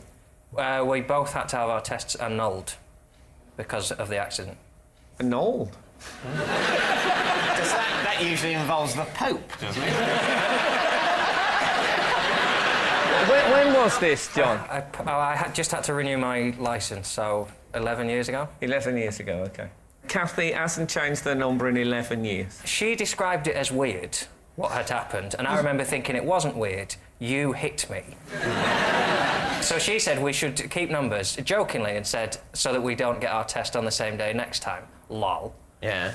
We both had to have our tests annulled because of the accident. Annulled? That usually involves the Pope, doesn't it? When was this, John? I just had to renew my licence, so 11 years ago. 11 years ago, OK. Kathy hasn't changed the number in 11 years. She described it as weird, what had happened, and I remember thinking it wasn't weird. You hit me. So she said we should keep numbers, jokingly, and said, so that we don't get our test on the same day next time. Lol. Yeah.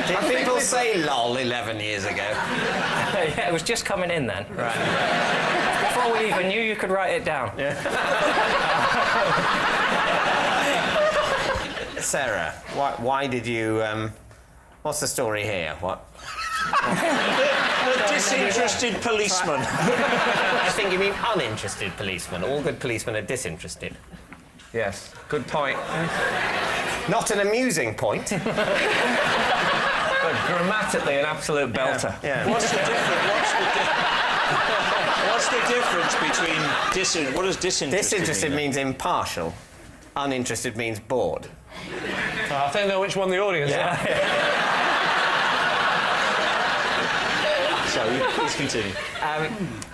Did people say lol 11 years ago? Yeah, it was just coming in then. Right. Before we even knew you could write it down. Yeah. Sarah, why did you... what's the story here? What? Disinterested policeman. I think you mean uninterested policeman. All good policemen are disinterested. Yes, good point. Not an amusing point. But grammatically, an absolute belter. Yeah. What's the difference between what does disinterested Disinterested mean? means impartial. Uninterested means bored. I think I know which one the audience are. Sorry, please continue.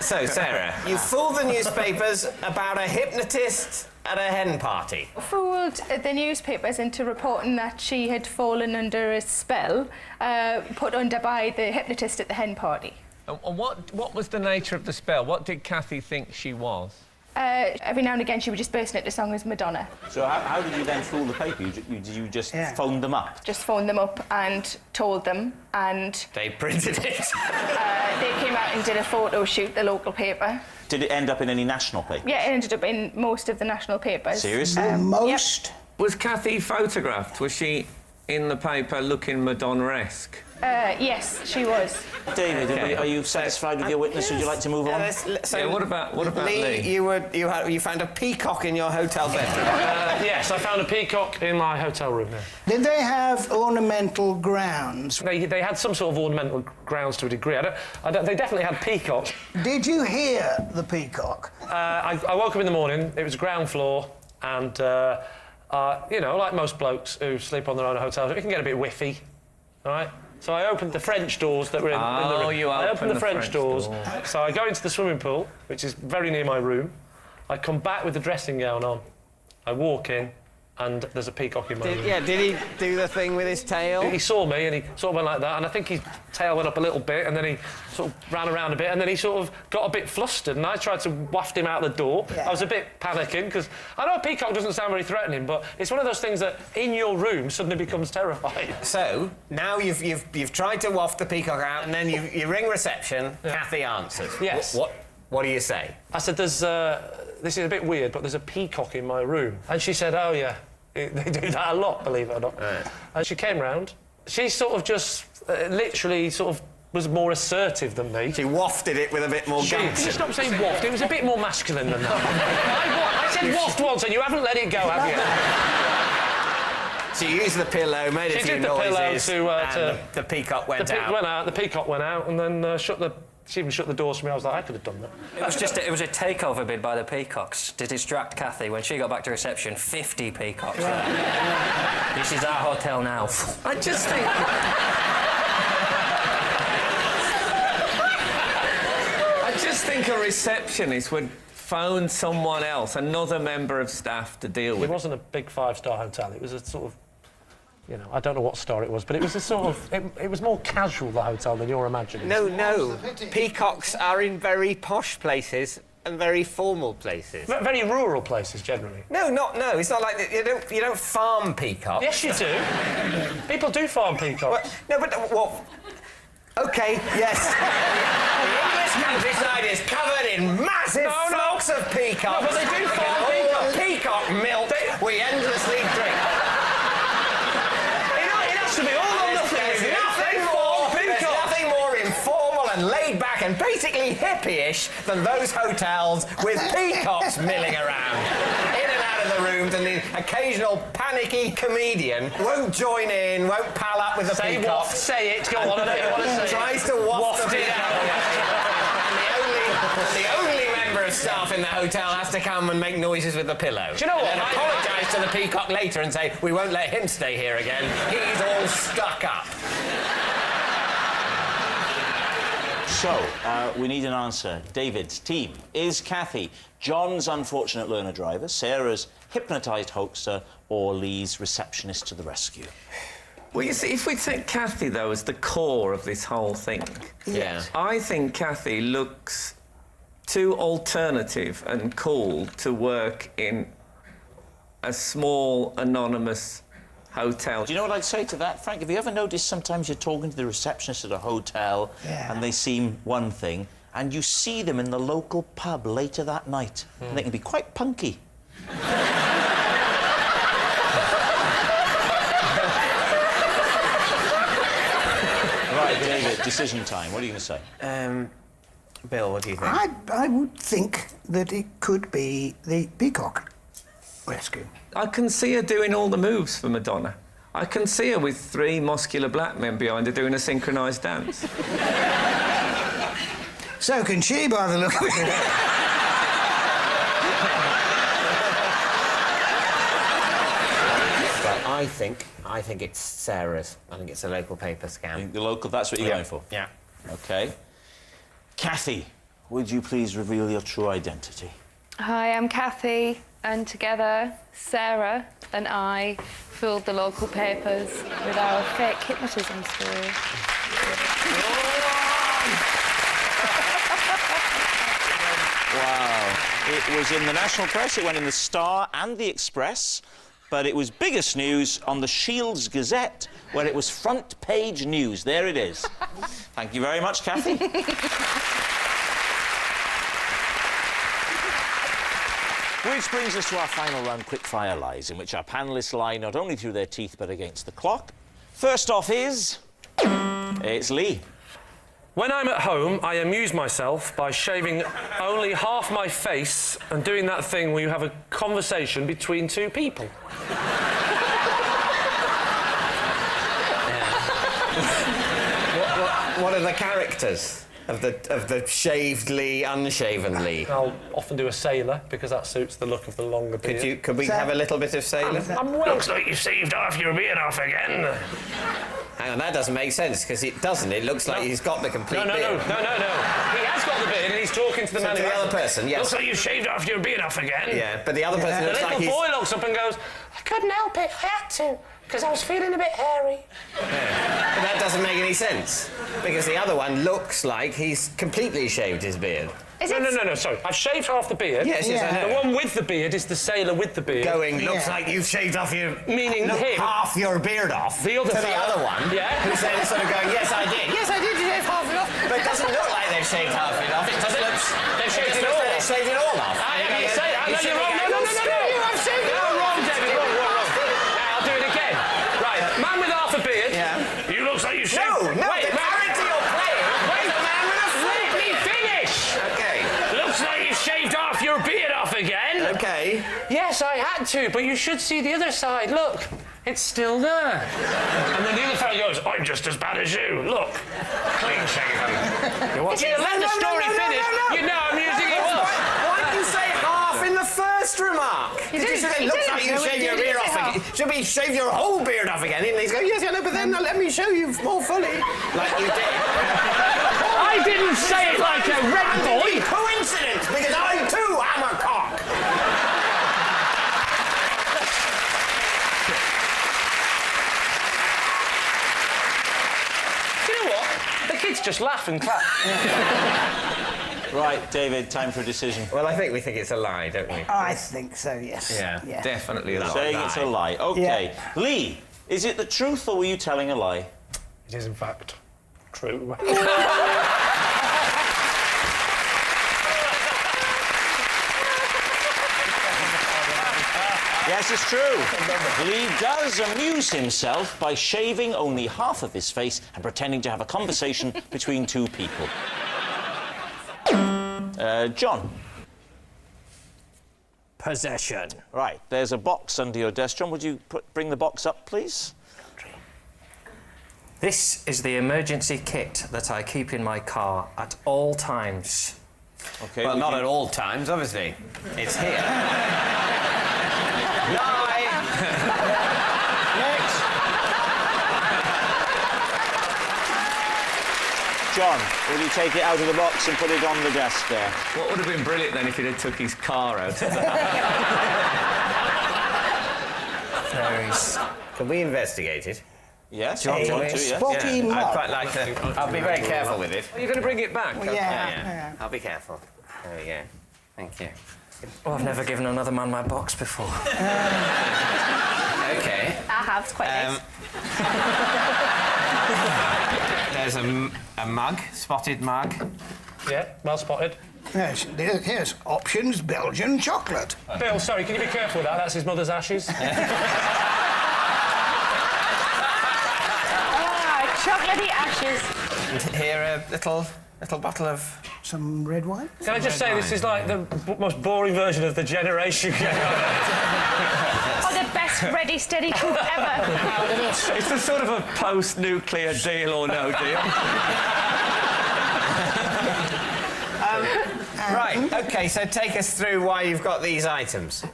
So, Sarah, you fooled the newspapers about a hypnotist at a hen party. Fooled the newspapers into reporting that she had fallen under a spell put under by the hypnotist at the hen party. And what was the nature of the spell? What did Kathy think she was? Every now and again she would just burst into song as Madonna. So how did you then fool the paper? Did you just phone them up? Just phoned them up and told them, and... They printed it. they came out and did a photo shoot, the local paper. Did it end up in any national papers? Yeah, it ended up in most of the national papers. Seriously? Most? Yep. Was Kathy photographed? Was she in the paper looking Madonna-esque? Yes, she was. David, are you satisfied with your witness? Would you like to move on? So what about Lee? You found a peacock in your hotel bedroom. Yes, I found a peacock in my hotel room. Yeah. Did they have ornamental grounds? They had some sort of ornamental grounds to a degree. They definitely had peacocks. Did you hear the peacock? I woke up in the morning. It was ground floor, and you know, like most blokes who sleep on their own hotels, it can get a bit whiffy, all right? So I opened the French doors that were in the room. I opened the French doors. So I go into the swimming pool, which is very near my room. I come back with the dressing gown on. I walk in, and there's a peacock in my room. Yeah, did he do the thing with his tail? He saw me, and he sort of went like that, and I think his tail went up a little bit, and then he sort of ran around a bit, and then he sort of got a bit flustered, and I tried to waft him out the door. Yeah. I was a bit panicking, because I know a peacock doesn't sound very threatening, but it's one of those things that in your room suddenly becomes terrifying. So, now you've tried to waft the peacock out, and then you ring reception, Kathy answers. Yes. What do you say? I said, this is a bit weird, but there's a peacock in my room. And she said, oh, yeah. They do that a lot, believe it or not. Right. And she came round. She sort of just literally sort of was more assertive than me. She wafted it with a bit more gumption. Can you stop saying waft? It was a bit more masculine than that. I said waft once and you haven't let it go, have you? She used the pillow, made a few noises, and the peacock went out. The peacock went out and then she even shut the doors for me. I was like, I could have done that. It was a takeover bid by the peacocks to distract Kathy. When she got back to reception, 50 peacocks there. This is our hotel now. I just think... I just think a receptionist would phone someone else, another member of staff, to deal with it. It wasn't a big five-star hotel. It was a sort of... You know, I don't know what star it was, but it was a sort of... It was more casual, the hotel, than you're imagining. No. Peacocks are in very posh places and very formal places. Very rural places, generally. No. It's not like you don't farm peacocks. Yes, you do. People do farm peacocks. OK, yes. The English countryside is covered in massive flocks of peacocks. No, but they do farm peacocks. Peacock milk we endlessly drink. And laid back and basically hippie-ish than those hotels with peacocks milling around in and out of the rooms, and the occasional panicky comedian won't join in, won't pal up with the peacock. Say it, go on, I know you want to say it. Tries to waft the peacock. And the only member of staff in the hotel has to come and make noises with the pillow. Do you know what? And apologise to the peacock later and say, we won't let him stay here again. He's all stuck up. So, we need an answer. David's team. Is Kathy John's unfortunate learner driver, Sarah's hypnotised hoaxer, or Lee's receptionist to the rescue? Well, you see, if we take Kathy, though, as the core of this whole thing... Yeah. I think Kathy looks too alternative and cool to work in a small, anonymous hotel. Do you know what I'd say to that, Frank? Have you ever noticed sometimes you're talking to the receptionist at a hotel and they seem one thing, and you see them in the local pub later that night, and they can be quite punky. Right, David, David, decision time. What are you going to say? Bill, what do you think? I would think that it could be the Peacock rescue. I can see her doing all the moves for Madonna. I can see her with 3 muscular black men behind her doing a synchronised dance. So can she, by the look of it. I think it's Sarah's. I think it's a local paper scam. The local, that's what you're going for? Yeah. OK. Kathy, would you please reveal your true identity? Hi, I'm Kathy, and together, Sarah and I fooled the local papers with our fake hypnotism story. Wow. It was in the national press, it went in the Star and the Express, but it was biggest news on the Shields Gazette, where it was front page news. There it is. Thank you very much, Kathy. Which brings us to our final round, Quickfire Lies, in which our panellists lie not only through their teeth but against the clock. First off is... it's Lee. When I'm at home, I amuse myself by shaving only half my face and doing that thing where you have a conversation between 2 people. What are the characters of the shaved Lee, unshaven Lee? I'll often do a sailor because that suits the look of the longer beard. Could we have a little bit of sailor? Looks like you shaved half your beard off again. Hang on, that doesn't make sense because it doesn't. It looks like he's got the complete No. beard. He has got the beard and he's talking to the man. To the other person, yes. Looks like you shaved off your beard off again. Yeah, but the other person looks like The he's... little boy looks up and goes, I couldn't help it, I had to, because I was feeling a bit hairy. Yeah. But that doesn't make any sense because the other one looks like he's completely shaved his beard. No, sorry. I've shaved half the beard. Yes, I know. The one with the beard is the sailor with the beard. Looks like you've shaved off your... Meaning him. half your beard off. The other to the fella. other one. Yeah. Who's then sort of going, yes, I did. Yes, I did shave half it off. But it doesn't look like they've shaved half it off. It just looks... They've shaved it looks all like off. they've shaved it all off. You say that. No, you're wrong. No. I've shaved it all Wrong, David. Wrong. Now, I'll do it again. Right. Man with half a beard. Yeah. You looks like you shaved... No, Wait, the character you're playing is a man with a let me finish. Okay. Looks like you shaved half your beard off again. Okay. Yes, I had to, but you should see the other side. Look, it's still there. And then the other fellow goes, I'm just as bad as you. Look, clean shaven. If you let the story finish, you know I'm using it up. Why did you say half in the first remark? Did you say it looks like you shaved your beard off again? Should we shave your whole beard off again? And he's going, yes, I know, but then let me show you more fully. Like you did. I didn't say it like a red boy. Coincidence, because I too am a cock. Do you know what? The kids just laugh and clap. Right, David, time for a decision. Well, we think it's a lie, don't we? I think so, yes. Yeah. Definitely a lie. Saying it's a lie. OK. Lee, is it the truth or were you telling a lie? It is, in fact, true. Yes, it's true. Lee does amuse himself by shaving only half of his face and pretending to have a conversation between 2 people. John. Possession. Right, there's a box under your desk. John, would you bring the box up, please? This is the emergency kit that I keep in my car at all times. OK. Well, not at all times, obviously. It's here. Lie! Next. John, will you take it out of the box and put it on the desk there? What would have been brilliant then if he'd have took his car out? Can we investigate it? Yes, A I want to, yes. spotty mug. I'd quite like to. I'll be very careful with it. Are you going to bring it back? Yeah. I'll be careful. There we go. Thank you. Oh, I've never given another man my box before. Okay. I have, it's quite nice. There's a mug, spotted mug. Yeah, well spotted. Yes, here's options Belgian chocolate. Bill, sorry, can you be careful with that? That's his mother's ashes. Chocolatey ashes. And here, a little bottle of... Some red wine? Can I just say, this is like the most boring version of the Generation game. Oh, the best ready, steady cook ever. It's a sort of a post-nuclear deal or no deal. Right, OK, so take us through why you've got these items.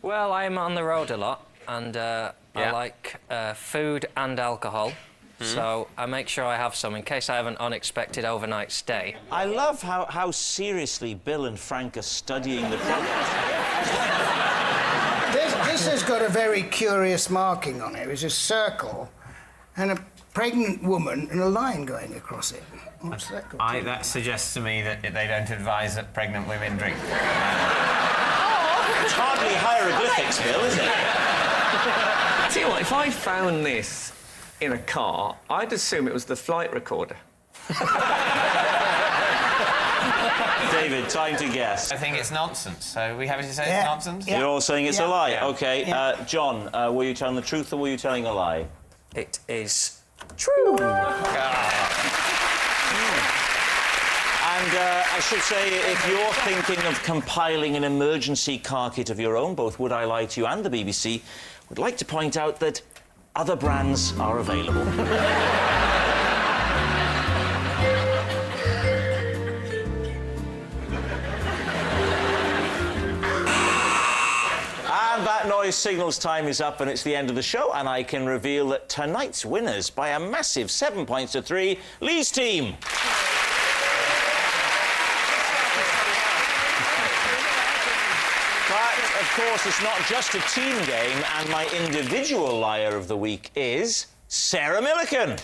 Well, I'm on the road a lot, and I like food and alcohol. So I make sure I have some in case I have an unexpected overnight stay. I love how seriously Bill and Frank are studying the product. This has got a very curious marking on it. It's a circle and a pregnant woman and a line going across it. What's that got? That suggests to me that they don't advise that pregnant women drink. It's hardly hieroglyphics, Bill, is it? Tell you what, if I found this in a car, I'd assume it was the flight recorder. David, time to guess. I think it's nonsense, so we have to say it's nonsense? You're all saying it's a lie? Yeah. OK. John, were you telling the truth or were you telling a lie? It is true. And I should say, if you're thinking of compiling an emergency car kit of your own, both Would I Lie to You and the BBC would like to point out that other brands are available. And that noise signals time is up and it's the end of the show, and I can reveal that tonight's winners by a massive 7 points to 3, Lee's team. Of course, it's not just a team game, and my individual liar of the week is Sarah Millican.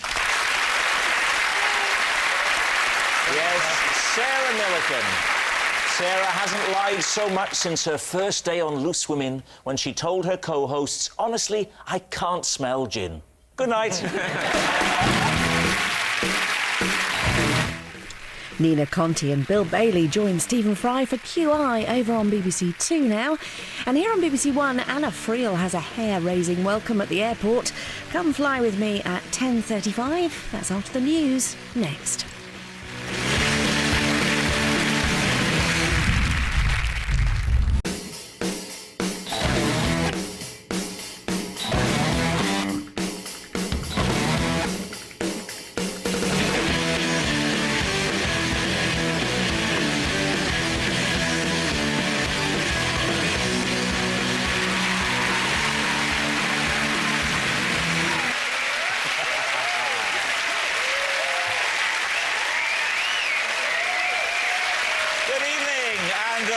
Yes, Sarah Millican. Sarah hasn't lied so much since her first day on Loose Women when she told her co-hosts, honestly, I can't smell gin. Good night. Nina Conti and Bill Bailey join Stephen Fry for QI over on BBC Two now. And here on BBC One, Anna Friel has a hair-raising welcome at the airport. Come fly with me at 10:35. That's after the news. Next.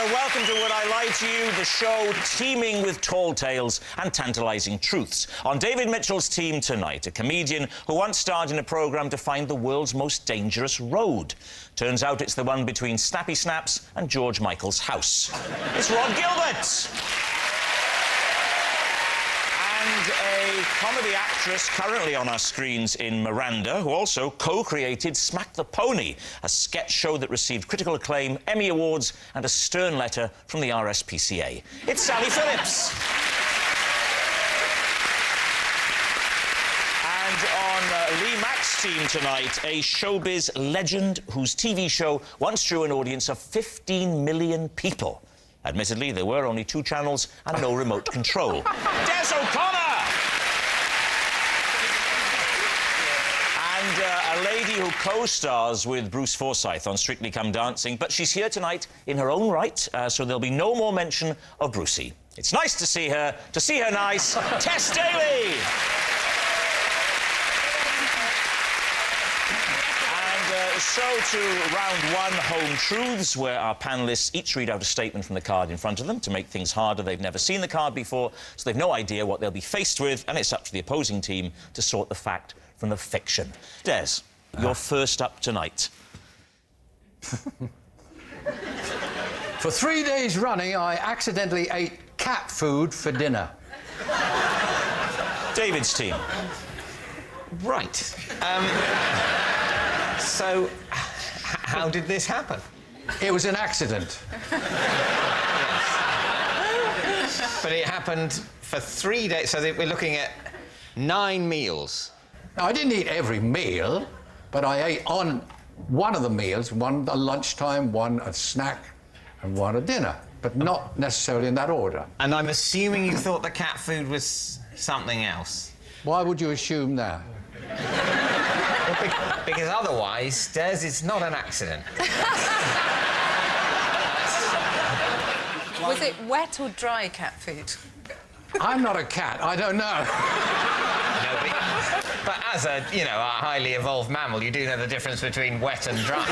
Welcome to Would I Lie to You, the show teeming with tall tales and tantalising truths. On David Mitchell's team tonight, a comedian who once starred in a programme to find the world's most dangerous road. Turns out it's the one between Snappy Snaps and George Michael's house. It's Rhod Gilbert! And a comedy actress currently on our screens in Miranda, who also co-created Smack the Pony, a sketch show that received critical acclaim, Emmy Awards and a stern letter from the RSPCA. It's Sally Phillips. And on Lee Mack's team tonight, a showbiz legend whose TV show once drew an audience of 15 million people. Admittedly, there were only 2 channels and no remote control. Des O'Connor! And a lady who co-stars with Bruce Forsyth on Strictly Come Dancing, but she's here tonight in her own right, so there'll be no more mention of Brucey. It's nice to see her nice, Tess Daly! So to round 1, Home Truths, where our panellists each read out a statement from the card in front of them. To make things harder, they've never seen the card before, so they've no idea what they'll be faced with, and it's up to the opposing team to sort the fact from the fiction. Des, you're first up tonight. For 3 days running, I accidentally ate cat food for dinner. David's team. Right. So, how did this happen? It was an accident. Yes. But it happened for 3 days, so we're looking at 9 meals. I didn't eat every meal. but I ate on one of the meals, one at lunchtime, one at snack, and one at dinner, but not necessarily in that order. And I'm assuming you thought the cat food was something else. Why would you assume that? Well, because otherwise, Des, it's not an accident. Was it wet or dry cat food? I'm not a cat, I don't know. No, but as a, you know, a highly evolved mammal, you do know the difference between wet and dry.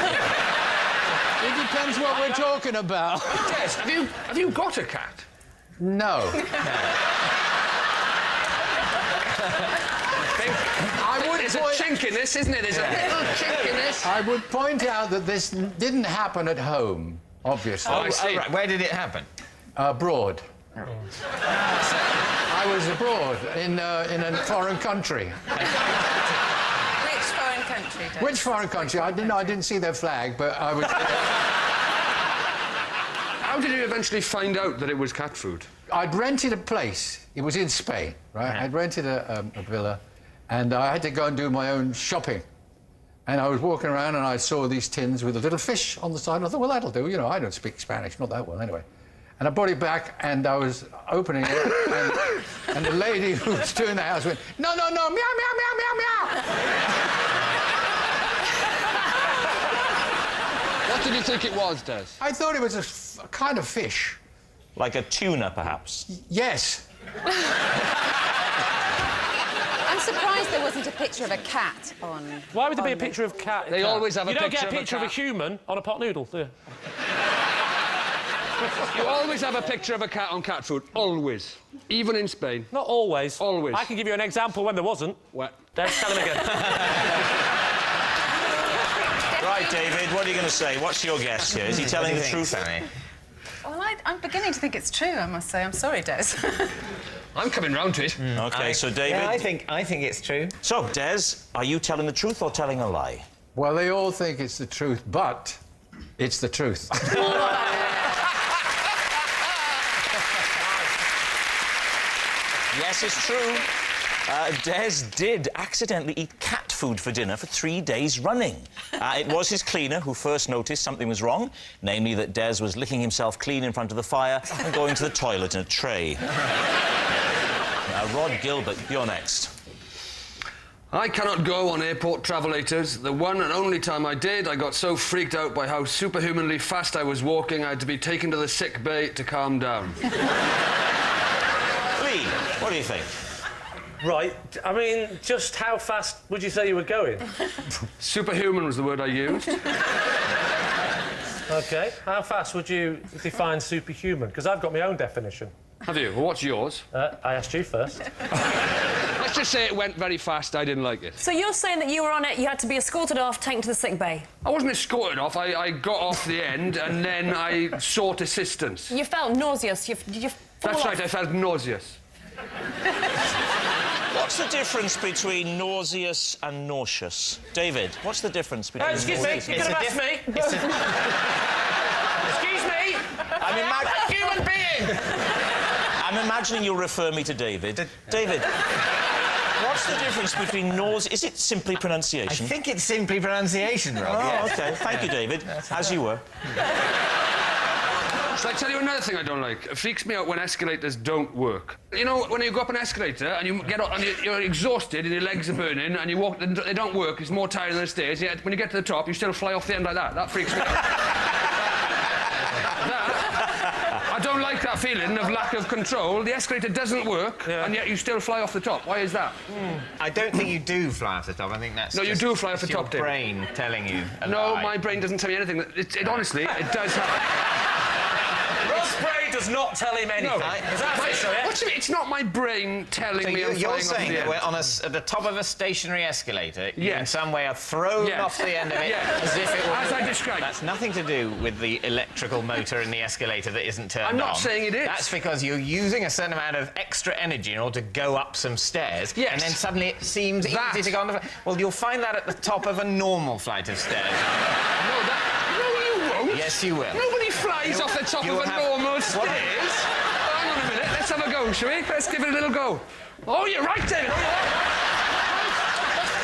It depends what we're talking about. Yes, have you got a cat? No. There's a chink in this, isn't it? There's a little chink in this. I would point out that this didn't happen at home, obviously. Oh, I see. Right. Where did it happen? Abroad. Oh. I was abroad in a foreign country. Which foreign country, Des? Which foreign country? I didn't see their flag, but I was... How did you eventually find out that it was cat food? I'd rented a place. It was in Spain, right? I'd rented a villa, and I had to go and do my own shopping. And I was walking around, and I saw these tins with a little fish on the side, and I thought, well, that'll do. You know, I don't speak Spanish, not that well, anyway. And I brought it back, and I was opening it, and the lady who was doing the house went, no, no, no, meow, meow, meow, meow, meow. What did you think it was, Des? I thought it was a kind of fish. Like a tuna, perhaps? Yes. I'm surprised there wasn't a picture of a cat on... Why would there be a picture of cat? They always have a picture of a cat. You don't get a picture of a human on a pot noodle, do you? You always have a picture of a cat on cat food. Always. Even in Spain. Not always. Always. I can give you an example when there wasn't. What? Des, tell him again. Right, David, what are you going to say? What's your guess here? Is he telling the truth? Well, I'm beginning to think it's true, I must say. I'm sorry, Des. I'm coming round to it. OK, so, David... Yeah, I think it's true. So, Des, are you telling the truth or telling a lie? Well, they all think it's the truth, but it's the truth. Yes, it's true. Des did accidentally eat cat food for dinner for 3 days running. It was his cleaner who first noticed something was wrong, namely that Des was licking himself clean in front of the fire and going to the toilet in a tray. Now, Rhod Gilbert, you're next. I cannot go on airport travellators. The one and only time I did, I got so freaked out by how superhumanly fast I was walking, I had to be taken to the sick bay to calm down. Lee, what do you think? Right, I mean, just how fast would you say you were going? Superhuman was the word I used. OK, how fast would you define superhuman? Because I've got my own definition. Have you? Well, what's yours? I asked you first. Let's just say it went very fast, I didn't like it. So you're saying that you were on it, you had to be escorted off, taken to the sick bay? I wasn't escorted off, I got off the end and then I sought assistance. You felt nauseous, did you fall That's off? right, I felt nauseous. What's the difference between nauseous and nauseous? David, what's the difference between... Excuse me, you could have asked me. Excuse me! I'm a human being! I'm imagining you'll refer me to David. David, what's the difference between nausea... Is it simply pronunciation? I think it's simply pronunciation, Rob. Oh, OK. Thank you, David. As you were. Shall I tell you another thing I don't like? It freaks me out when escalators don't work. You know, when you go up an escalator and you get up and you're exhausted and your legs are burning and you walk, they don't work, it's more tiring than the stairs, yet when you get to the top, you still fly off the end like that. That freaks me out. I don't like that feeling of lack of control. The escalator doesn't work, and yet you still fly off the top. Why is that? I don't think you do fly off the top. I think that's No, you do fly off the top, your David. brain telling you a No, lie. my brain doesn't tell me anything. Honestly, it does happen. Rod's brain does not tell him anything. No. Is that official, yeah? What do you mean? It's not my brain telling So me I'm you're flying saying off that the we're end. on at the top of a stationary escalator, you Yes. in some way are thrown Yes. off the end of it Yes. as if it were... As I described. That's nothing to do with the electrical motor in the escalator that isn't turned on. I'm not saying it is. That's because you're using a certain amount of extra energy in order to go up some stairs. Yes. And then suddenly it seems easy to go on the... Well, you'll find that at the top of a normal flight of stairs. No, you won't. Yes, you will. Nobody flies off the top of a normal stairs. Hang on a minute. Let's have a go, shall we? Let's give it a little go. Oh, you're right, David.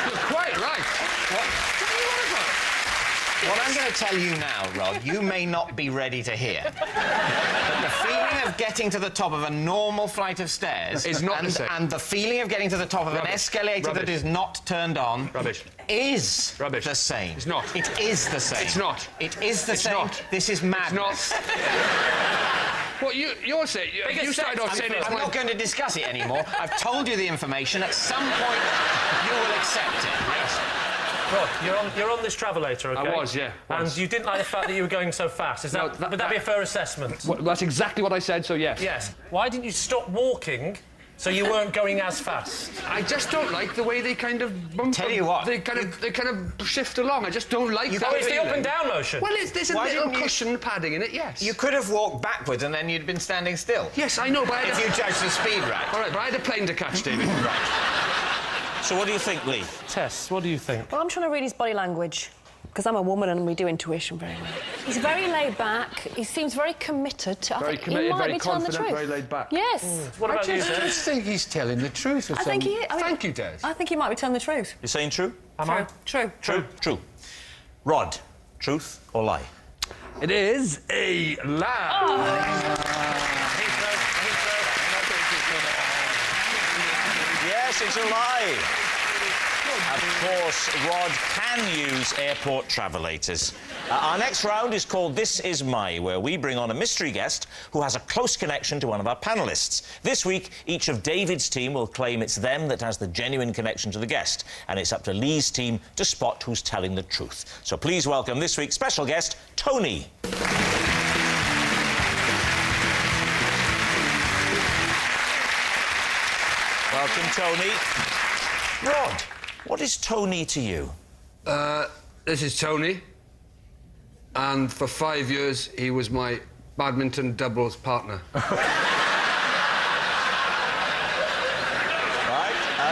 You're quite right. What? What I'm going to tell you now, Rhod, you may not be ready to hear. But the feeling of getting to the top of a normal flight of stairs is not the same. And the feeling of getting to the top of an escalator that is not turned on is the same. It's not. It is the same. It's not. It is the It's same. not. This is madness. It's not. What you're saying? You started off saying it's I'm not going to discuss it anymore. I've told you the information. At some point, you will accept it. Yes. Rhod, you're on this travelator, OK? I was, yeah. And you didn't like the fact that you were going so fast. Would that be a fair assessment? Well, that's exactly what I said, so yes. Yes. Why didn't you stop walking so you weren't going as fast? I just don't like the way they kind of bump. Tell you what. They kind of shift along. I just don't like that. Oh, it's the up and down motion. Well, there's a little cushion padding in it, yes. You could have walked backwards and then you'd been standing still. Yes, I know, but if you judge the speed right. All right, but I had a plane to catch, David. Right. So what do you think, Lee? Tess, what do you think? Well, I'm trying to read his body language, because I'm a woman and we do intuition very well. He's very laid back. He seems very committed. Very committed, he might very be telling the confident, truth. very laid back. Yes. What about you, I Des? just think he's telling the truth. I think he is. Thank you, Des. I think he might be telling the truth. You're saying true? Am I? True. True. Rhod, truth or lie? It is a lie. Yes, it's a lie. Of course, Rhod can use airport travelators. Our next round is called This Is My, where we bring on a mystery guest who has a close connection to one of our panellists. This week, each of David's team will claim it's them that has the genuine connection to the guest, and it's up to Lee's team to spot who's telling the truth. So please welcome this week's special guest, Tony. Welcome, Tony. Rhod, what is Tony to you? This is Tony, and for 5 years he was my badminton doubles partner. Right.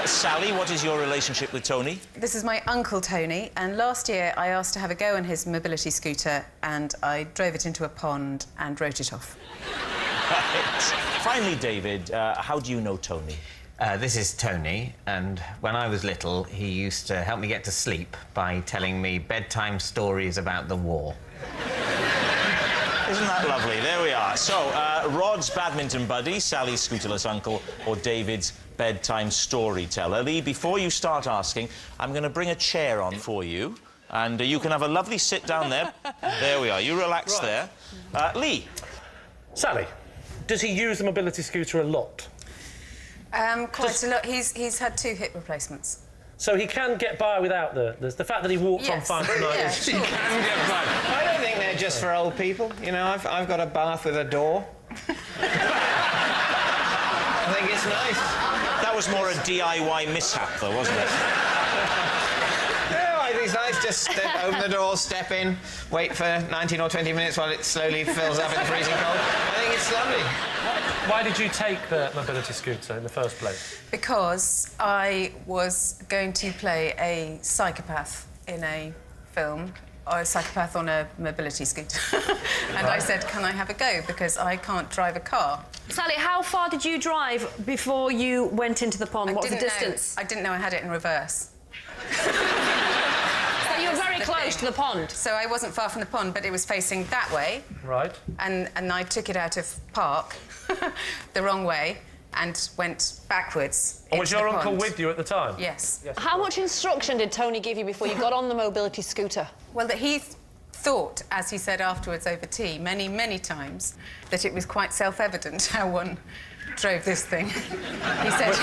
Sally, what is your relationship with Tony? This is my uncle Tony, and last year I asked to have a go on his mobility scooter, and I drove it into a pond and wrote it off. Right. Finally, David, how do you know Tony? This is Tony, and when I was little, he used to help me get to sleep by telling me bedtime stories about the war. Isn't that lovely? There we are. So, Rhod's badminton buddy, Sally's scooterless uncle, or David's bedtime storyteller. Lee, before you start asking, I'm going to bring a chair on for you, and you can have a lovely sit down there. There we are. You relax there. Lee. Sally, does he use the mobility scooter a lot? Quite a lot. He's had 2 hip replacements. So he can get by without the fact that he walked on fine tonight. Yeah, is... sure. He can get by. I don't think they're just for old people. You know, I've got a bath with a door. I think it's nice. That was more a DIY mishap, though, wasn't it? No, I think it's nice. Just open the door, step in, wait for 19 or 20 minutes while it slowly fills up in the freezing cold. I think it's lovely. Why did you take the mobility scooter in the first place? Because I was going to play a psychopath in a film, or a psychopath on a mobility scooter. And I said, can I have a go? Because I can't drive a car. Sally, how far did you drive before you went into the pond? What was the distance? I didn't know I had it in reverse. So you were very close to the pond. So I wasn't far from the pond, but it was facing that way. Right. And I took it out of park the wrong way and went backwards. And was your into the uncle pond. with you at the time? Yes. How much instruction did Tony give you before you got on the mobility scooter? Well, that he thought, as he said afterwards over tea, many, many times, that it was quite self-evident how one drove this thing. He said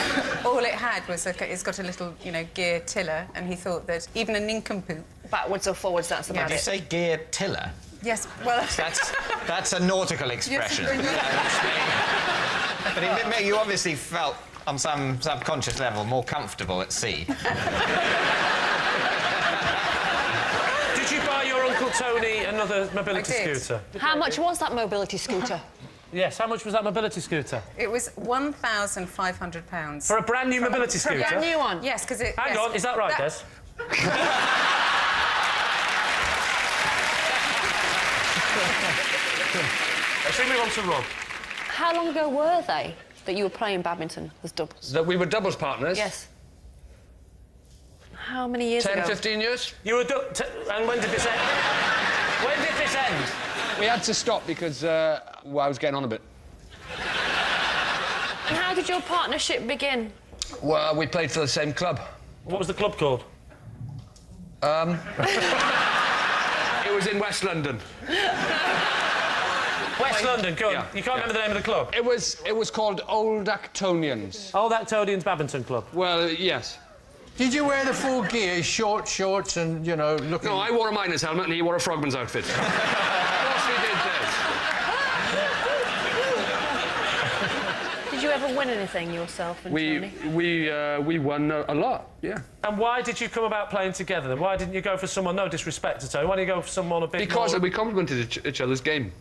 all it had was it's got a little, gear tiller, and he thought that even a nincompoop... Backwards or forwards, that's about Did you say gear tiller? Yes, well... That's a nautical expression. But you obviously felt, on some subconscious level, more comfortable at sea. Did you buy your Uncle Tony another mobility scooter? How much was that mobility scooter? Yes, how much was that mobility scooter? It was £1,500. For a brand new mobility scooter? For a brand new one? Yes, because it... Hang on, is that right, Des? Let's move on to Rhod. How long ago were they that you were playing badminton as doubles? That we were doubles partners? Yes. How many years 10, ago? 15 years. You were... And when did this end? When did this end? We had to stop because I was getting on a bit. And how did your partnership begin? Well, we played for the same club. What was the club called? It was in West London. West London, go on. Yeah, You can't remember the name of the club? It was called Old Actonians. Old Actonians Badminton Club? Well, yes. Did you wear the full gear, short shorts and, you know, looking... No, I wore a miner's helmet and he wore a frogman's outfit. Of course we did, Tess. Did you ever win anything yourself and Tony? We won a lot, yeah. And why did you come about playing together then? Why didn't you go for someone, no disrespect to Tony, why didn't you go for someone a bit Because more... we complimented each other's game.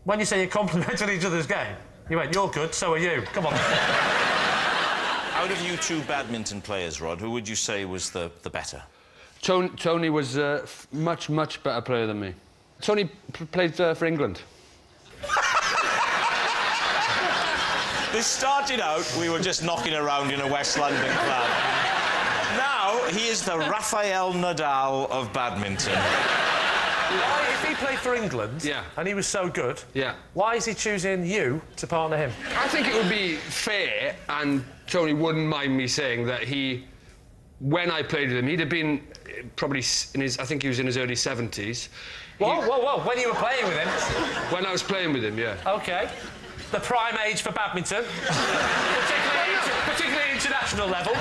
When you say you complimented each other's game, you went, you're good, so are you. Come on. Out of you two badminton players, Rhod, who would you say was the better? Tony was a much better player than me. Tony played for England. This started out, we were just knocking around in a West London club. Now, he is the Rafael Nadal of badminton. Why, if he played for England, and he was so good, why is he choosing you to partner him? I think it would be fair, and Tony wouldn't mind me saying that when I played with him, he'd have been probably in his, I think he was in his early 70s. Whoa, when you were playing with him? When I was playing with him, yeah. OK. The prime age for badminton, particularly international level.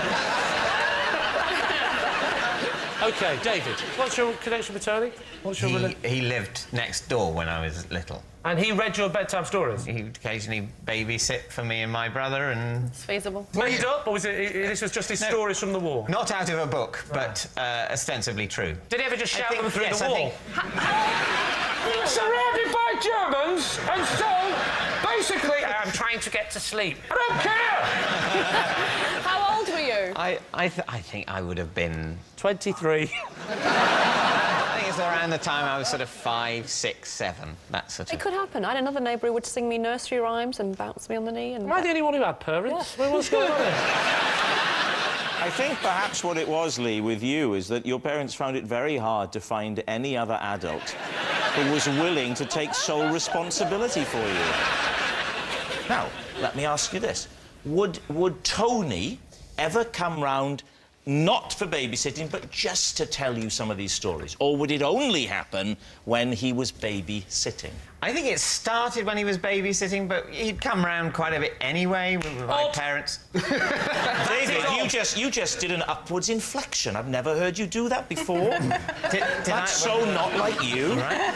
OK, David, what's your connection with Tony? What's your He lived next door when I was little. And he read your bedtime stories? He would occasionally babysit for me and my brother, and... It's feasible. Made up, or was this was just his stories from the war? Not out of a book, but ostensibly true. Did he ever just shout them through the wall? Surrounded by Germans, and so, basically... I'm trying to get to sleep. I don't care! How old were you? I think I would have been... 23. I think it's around the time I was sort of 5, 6, 7, that sort of... It could happen. I had another neighbour who would sing me nursery rhymes and bounce me on the knee and... Am I the only one who had parents? Yeah. What's going on here? I think perhaps what it was, Lee, with you, is that your parents found it very hard to find any other adult who was willing to take sole responsibility for you. Now, let me ask you this. Would Tony ever come round not for babysitting, but just to tell you some of these stories? Or would it only happen when he was babysitting? I think it started when he was babysitting, but he'd come round quite a bit anyway with my parents. David, you just did an upwards inflection. I've never heard you do that before. That's so not like you. Right.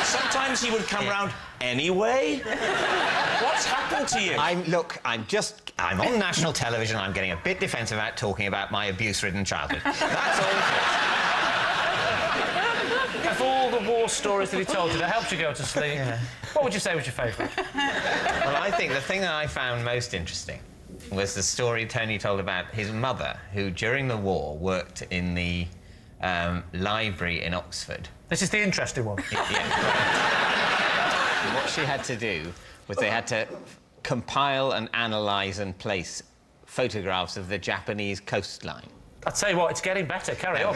Sometimes he would come round anyway. What's happened to you? I'm on national television. I'm getting a bit defensive about talking about my abuse-ridden childhood. That's all it is. Of all the war stories that he told you that helped you go to sleep, what would you say was your favourite? Well, I think the thing that I found most interesting was the story Tony told about his mother, who during the war worked in the library in Oxford. This is the interesting one. And what she had to do was they had to compile and analyse and place photographs of the Japanese coastline. I'd say what, it's getting better. Carry on.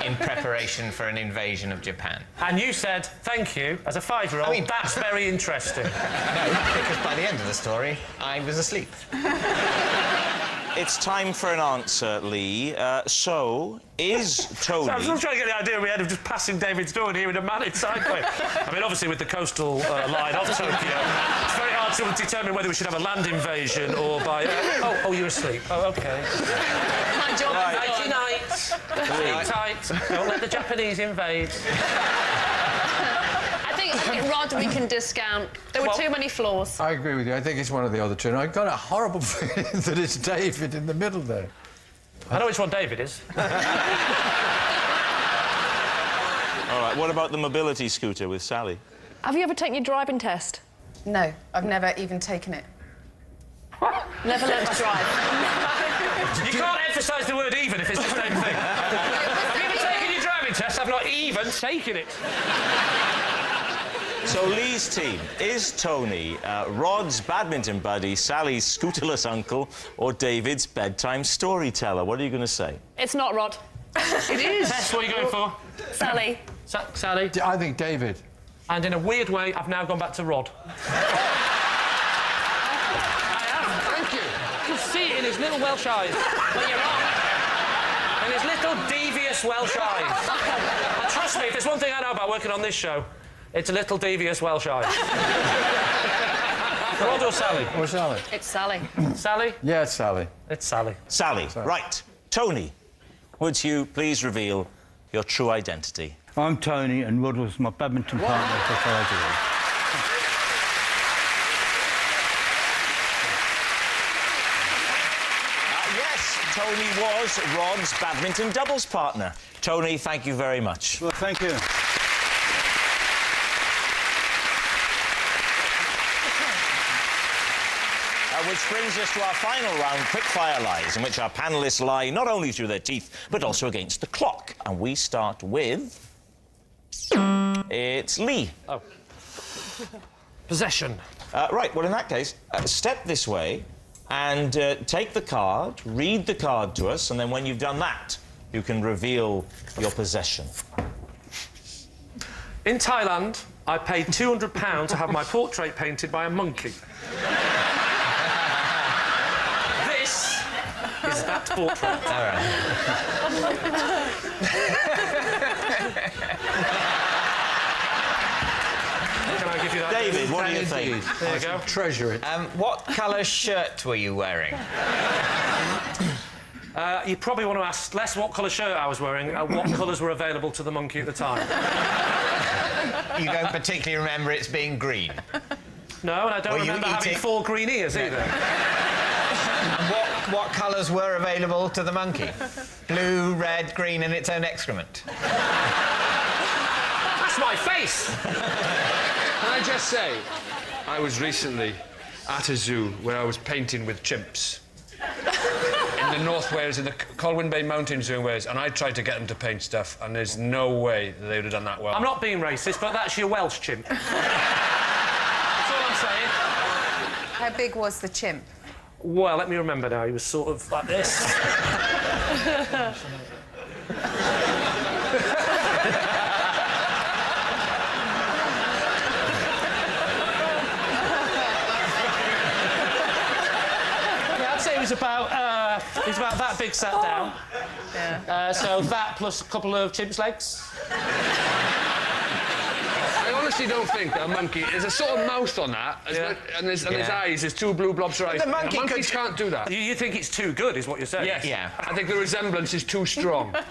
In preparation for an invasion of Japan. And you said, thank you, as a 5-year-old, I mean, that's very interesting. No, because by the end of the story, I was asleep. It's time for an answer, Lee. So, is Tony... I'm still trying to get the idea in my head of just passing David's door and hearing a man in cycling. I mean, obviously, with the coastal line off Tokyo, it's very hard to determine whether we should have a land invasion or by... oh, you're asleep. Oh, OK. Nighty-night. Sleep tight. Don't let the Japanese invade. I think, Rhod, we can discount. There were too many flaws. I agree with you. I think it's one of the other two. And I've got a horrible feeling that it's David in the middle there. I know which one David is. All right, what about the mobility scooter with Sally? Have you ever taken your driving test? No, I've never even taken it. What? Never learned to drive. You can't emphasise the word even if it's the same thing. Have you ever taken your driving test? I've not even taken it. So Lee's team, is Tony Rhod's badminton buddy, Sally's scooterless uncle, or David's bedtime storyteller? What are you going to say? It's not Rhod. It is! Tess, what are you going for? Sally. Sally? I think David. And in a weird way, I've now gone back to Rhod. Thank you. You can see it in his little Welsh eyes. But you're wrong. In his little devious Welsh eyes. And trust me, if there's one thing I know about working on this show, it's a little devious Welsh eyes. Rhod or Sally? Or Sally. It's Sally. Sally? Yeah, it's Sally. It's Sally. Sally, right. Tony, would you please reveal your true identity? I'm Tony, and Rhod was my badminton partner for 5 years. Yes, Tony was Rhod's badminton doubles partner. Tony, thank you very much. Well, thank you. Which brings us to our final round, Quickfire Lies, in which our panellists lie not only through their teeth, but also against the clock. And we start with... It's Lee. Oh. Possession. Right, well, in that case, step this way and take the card, read the card to us, and then when you've done that, you can reveal your possession. In Thailand, I paid £200 to have my portrait painted by a monkey. Is that portrait? All right. Can I give you that? David, what do you think? There you go. Treasure it. What colour shirt were you wearing? You probably want to ask less what colour shirt I was wearing and what colours were available to the monkey at the time. You don't particularly remember it being green? No, and I don't remember having 4 green ears either. What colours were available to the monkey? Blue, red, green, and its own excrement. That's my face! Can I just say, I was recently at a zoo where I was painting with chimps. In the North Wales, in the Colwyn Bay Mountain Zoo in Wales, and I tried to get them to paint stuff, and there's no way that they would have done that well. I'm not being racist, but that's your Welsh chimp. That's all I'm saying. How big was the chimp? Well, let me remember now. He was sort of like this. I'd say he was about that big sat down. Yeah. So that plus a couple of chimps' legs. I honestly don't think that a monkey... There's a sort of mouth on that, and his eyes, there's 2 blue blobs of eyes. The monkey monkeys can't do that. You think it's too good, is what you're saying? Yes. Yeah. I think the resemblance is too strong. You've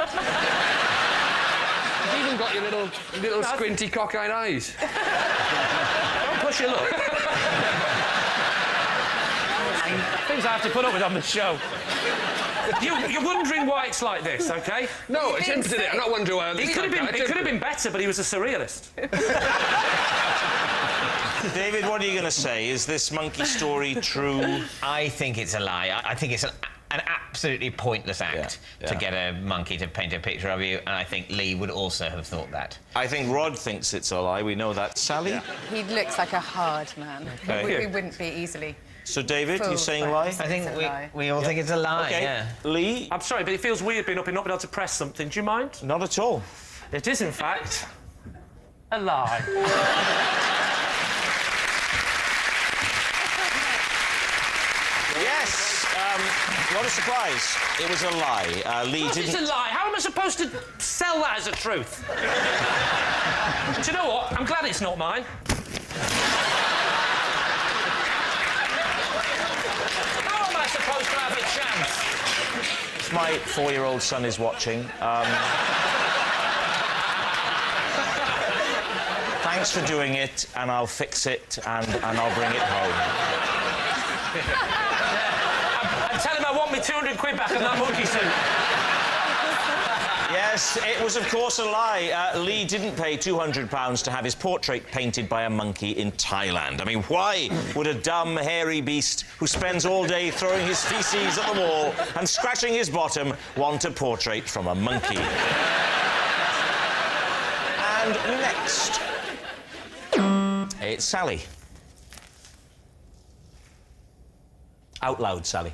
even got your little squinty cockeyed eyes. Don't push your luck. Things I have to put up with on the show. You're wondering why it's like this, OK? No, it's him today. I'm not wondering why It could have been better, but he was a surrealist. David, what are you going to say? Is this monkey story true? I think it's a lie. I think it's an absolutely pointless act to get a monkey to paint a picture of you, and I think Lee would also have thought that. I think Rhod thinks it's a lie. We know that. Sally? He looks like a hard man. Okay. We wouldn't be easily... So, David, you're saying lie? I think we all think it's a lie, Okay. Lee? I'm sorry, but it feels weird being up and not being able to press something. Do you mind? Not at all. It is, in fact, a lie. Yes. What a surprise. It was a lie. Lee didn't... It's a lie. How am I supposed to sell that as a truth? Do you know what? I'm glad it's not mine. How am I supposed to have a chance? My 4-year-old son is watching. Thanks for doing it, and I'll fix it, and I'll bring it home. And tell him I want me 200 quid back on that monkey suit. Yes, it was, of course, a lie. Lee didn't pay £200 to have his portrait painted by a monkey in Thailand. I mean, why would a dumb, hairy beast who spends all day throwing his feces at the wall and scratching his bottom want a portrait from a monkey? And next... It's Sally. Out loud, Sally.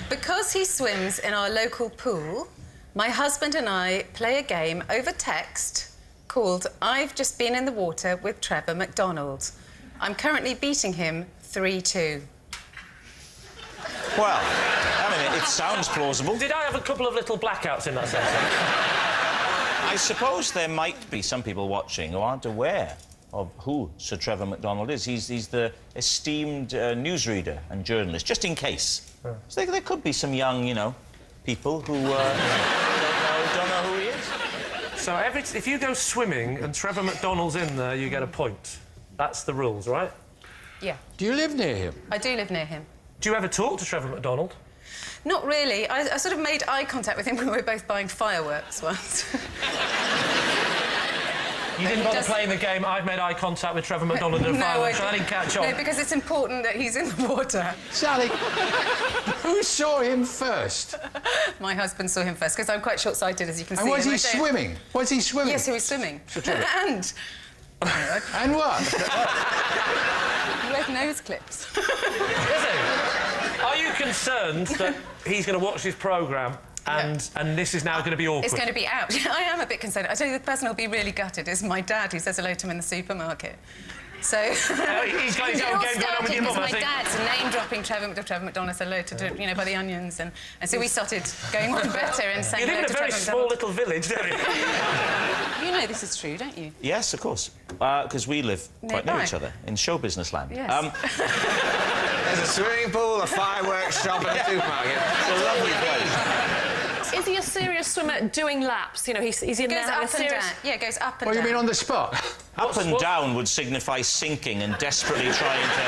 Because he swims in our local pool, my husband and I play a game over text called I've Just Been in the Water with Trevor McDonald. I'm currently beating him 3-2. Well, I mean, it sounds plausible. Did I have a couple of little blackouts in that sense? I suppose there might be some people watching who aren't aware of who Sir Trevor McDonald is. He's the esteemed newsreader and journalist, just in case. So there could be some young, you know, people who don't know who he is. So if you go swimming and Trevor McDonald's in there, you get a point. That's the rules, right? Yeah. Do you live near him? I do live near him. Do you ever talk to Trevor McDonald? Not really. I sort of made eye contact with him when we were both buying fireworks once. You didn't bother playing the game, I've made eye contact with Trevor McDonald and fireworks, so I didn't catch on. No, because it's important that he's in the water. Sally, who saw him first? My husband saw him first, because I'm quite short-sighted, as you can see. And was he swimming? Was he swimming? Yes, he was swimming. And... And what? He wears nose clips. Is he? Are you concerned that he's going to watch this programme and this is now going to be awkward? It's going to be out. I am a bit concerned. I tell you, the person who'll be really gutted is my dad, who says hello to him in the supermarket. So... he's got his own game going on with your mum, I think. My dad's name-dropping Trevor McDonald said hello to, you know, by the onions, and so we started going on better and saying You live in a very small little village, don't you? You know this is true, don't you? Yes, of course. Because we live quite near each other in show business land. Yes. There's a swimming pool, a fireworks shop and a supermarket. It's a lovely place. Is he a serious swimmer doing laps? You know, he's in Goes there up a and serious... down. Yeah, it goes up and What do down. you mean on the spot? Up and down would signify sinking and desperitely trying to...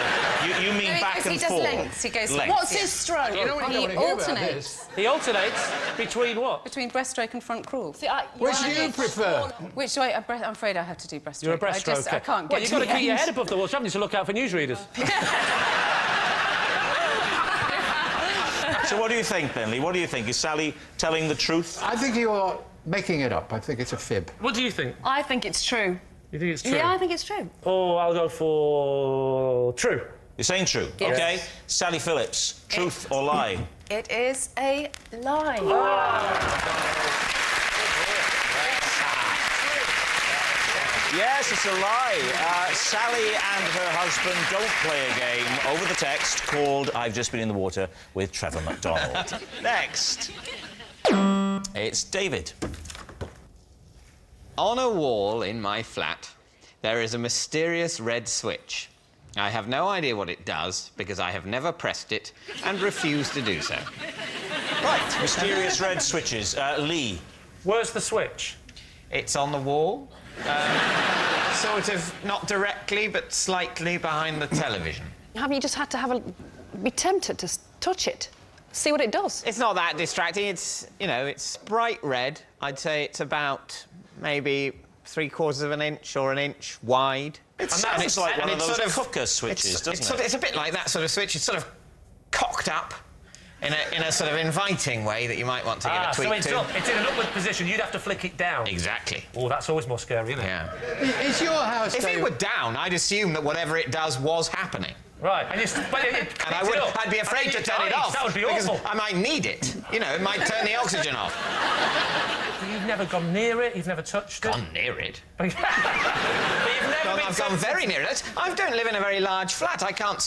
You mean No, back and he does forth? lengths. He goes... Lengths. What's his stroke? You don't want to He hear about alternates. this. He alternates between what? Between breaststroke and front crawl. See, Which do you prefer? Which way? I'm afraid I have to do breaststroke. You're a breaststroke. I can't get Well, you've got to the keep your end. head above the water, haven't you, to look out for newsreaders? So what do you think, then, Lee? What do you think? Is Sally telling the truth? I think you are making it up. I think it's a fib. What do you think? I think it's true. You think it's true? Yeah, I think it's true. Oh, I'll go for true. You're saying true? Yes. OK. Sally Phillips, truth or lie? It is a lie. Yes, it's a lie. Sally and her husband don't play a game over the text called I've Just Been in the Water with Trevor McDonald. Next. It's David. On a wall in my flat, there is a mysterious red switch. I have no idea what it does because I have never pressed it and refuse to do so. Right, mysterious red switches. Lee. Where's the switch? It's on the wall. Sort of, not directly, but slightly behind the television. Haven't you just had to be tempted to touch it? See what it does? It's not that distracting. It's, you know, it's bright red. I'd say it's about maybe 3/4 of an inch or an inch wide. It sounds like one of those cooker switches, doesn't it? It's a bit like that sort of switch. It's sort of cocked up in a sort of inviting way that you might want to give a tweak so to. it's in an upward position. You'd have to flick it down. Exactly. Oh, that's always more scary, isn't it? Yeah. Is your house... If it were down, I'd assume that whatever it does was happening. Right, and I'd be afraid to turn it off. That would be because awful. I might need it. You know, it might turn the oxygen off. You've never gone near it. You've never touched it. Gone near it. But you've never been I've gone very near it. I don't live in a very large flat. I can't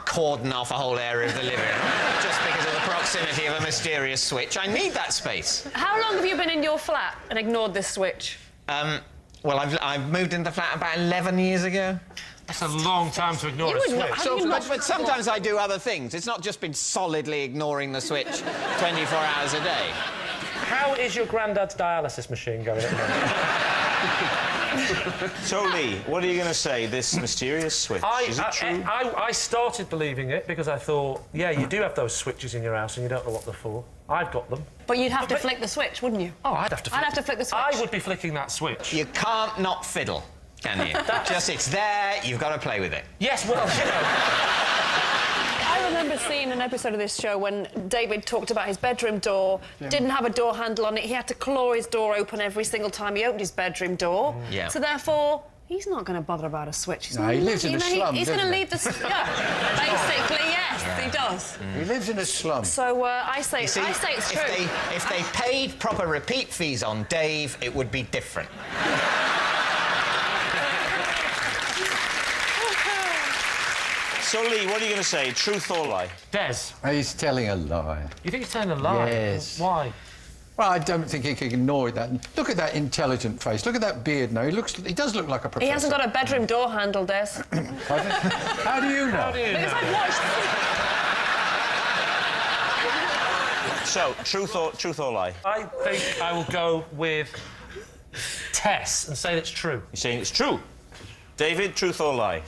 cordon off a whole area of the living room just because of the proximity of a mysterious switch. I need that space. How long have you been in your flat and ignored this switch? Well, I've moved into the flat about 11 years ago. That's a long time to ignore a switch. But sometimes I do other things. It's not just been solidly ignoring the switch 24 hours a day. How is your granddad's dialysis machine going at the moment? So, Lee, what are you going to say? This mysterious switch, is it true? I started believing it because I thought, yeah, you do have those switches in your house and you don't know what they're for. I've got them. But you'd have to flick the switch, wouldn't you? Oh, I'd have to flick the switch. I would be flicking that switch. You can't not fiddle, can you? Just, it's there, you've got to play with it. Yes, well, you know... I remember seeing an episode of this show when David talked about his bedroom door, didn't have a door handle on it. He had to claw his door open every single time he opened his bedroom door. Yeah. So therefore, he's not going to bother about a switch. He's No, he lives in a slum, He's going to doesn't he? leave the... Yeah, basically, yes, he does. He lives in a slum. So I say it's true. If they paid proper repeat fees on Dave, it would be different. So, Lee, what are you going to say? Truth or lie? Des. He's telling a lie. You think he's telling a lie? Yes. Why? Well, I don't think he can ignore that. Look at that intelligent face. Look at that beard now. He does look like a professor. He hasn't got a bedroom door handle, Des. How do you know? How do you Because know? I've watched... So, truth or lie? I think I will go with Tess and say that's true. You're saying it's true. David, truth or lie?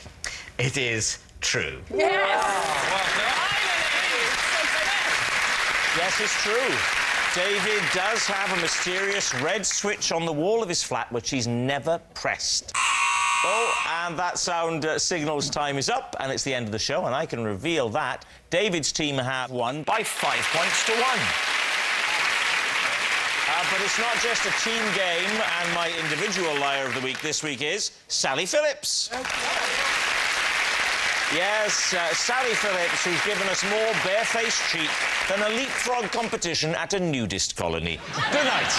It is true. Yes, it's true. David does have a mysterious red switch on the wall of his flat which he's never pressed. Oh, and that sound signals time is up, and it's the end of the show, and I can reveal that David's team have won by 5 points to 1. But it's not just a team game, and my individual liar of the week this week is Sally Phillips. Yes, Sally Phillips, who's given us more barefaced cheek than a leapfrog competition at a nudist colony. Good night.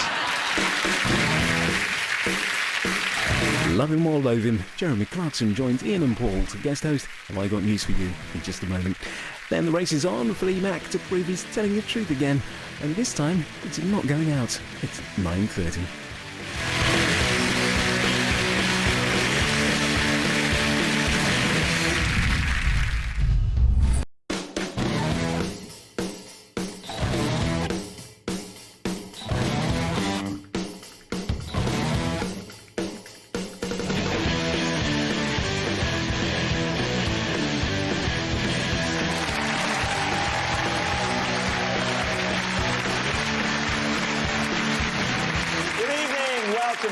Love him or loathe him, Jeremy Clarkson joins Ian and Paul to guest host Have I Got News For You in just a moment. Then the race is on for Lee Mack to prove he's telling the truth again. And this time, it's not going out. It's 9:30.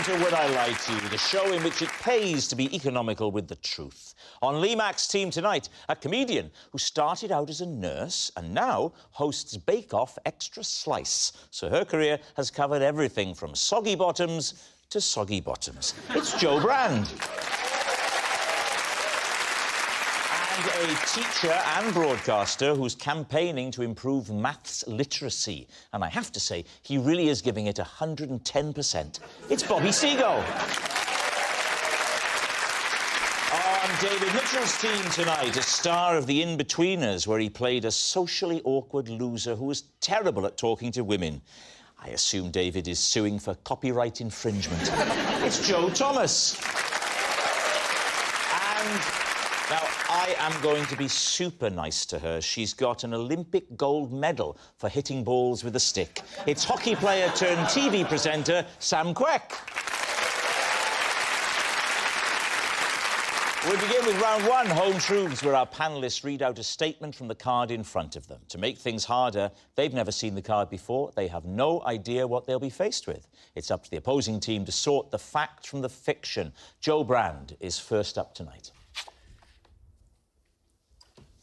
To Would I Lie To You, the show in which it pays to be economical with the truth. On Lee Mack's team tonight, a comedian who started out as a nurse and now hosts Bake Off Extra Slice. So her career has covered everything from soggy bottoms to soggy bottoms. It's Jo Brand. And a teacher and broadcaster who's campaigning to improve maths literacy. And I have to say, he really is giving it 110%. It's Bobby Seagull. On David Mitchell's team tonight, a star of The In-Betweeners, where he played a socially awkward loser who was terrible at talking to women. I assume David is suing for copyright infringement. It's Jo Thomas. And... now, I am going to be super nice to her. She's got an Olympic gold medal for hitting balls with a stick. It's hockey player turned TV presenter Sam Quek. We begin with round one, Home Truths, where our panellists read out a statement from the card in front of them. To make things harder, they've never seen the card before. They have no idea what they'll be faced with. It's up to the opposing team to sort the fact from the fiction. Jo Brand is first up tonight.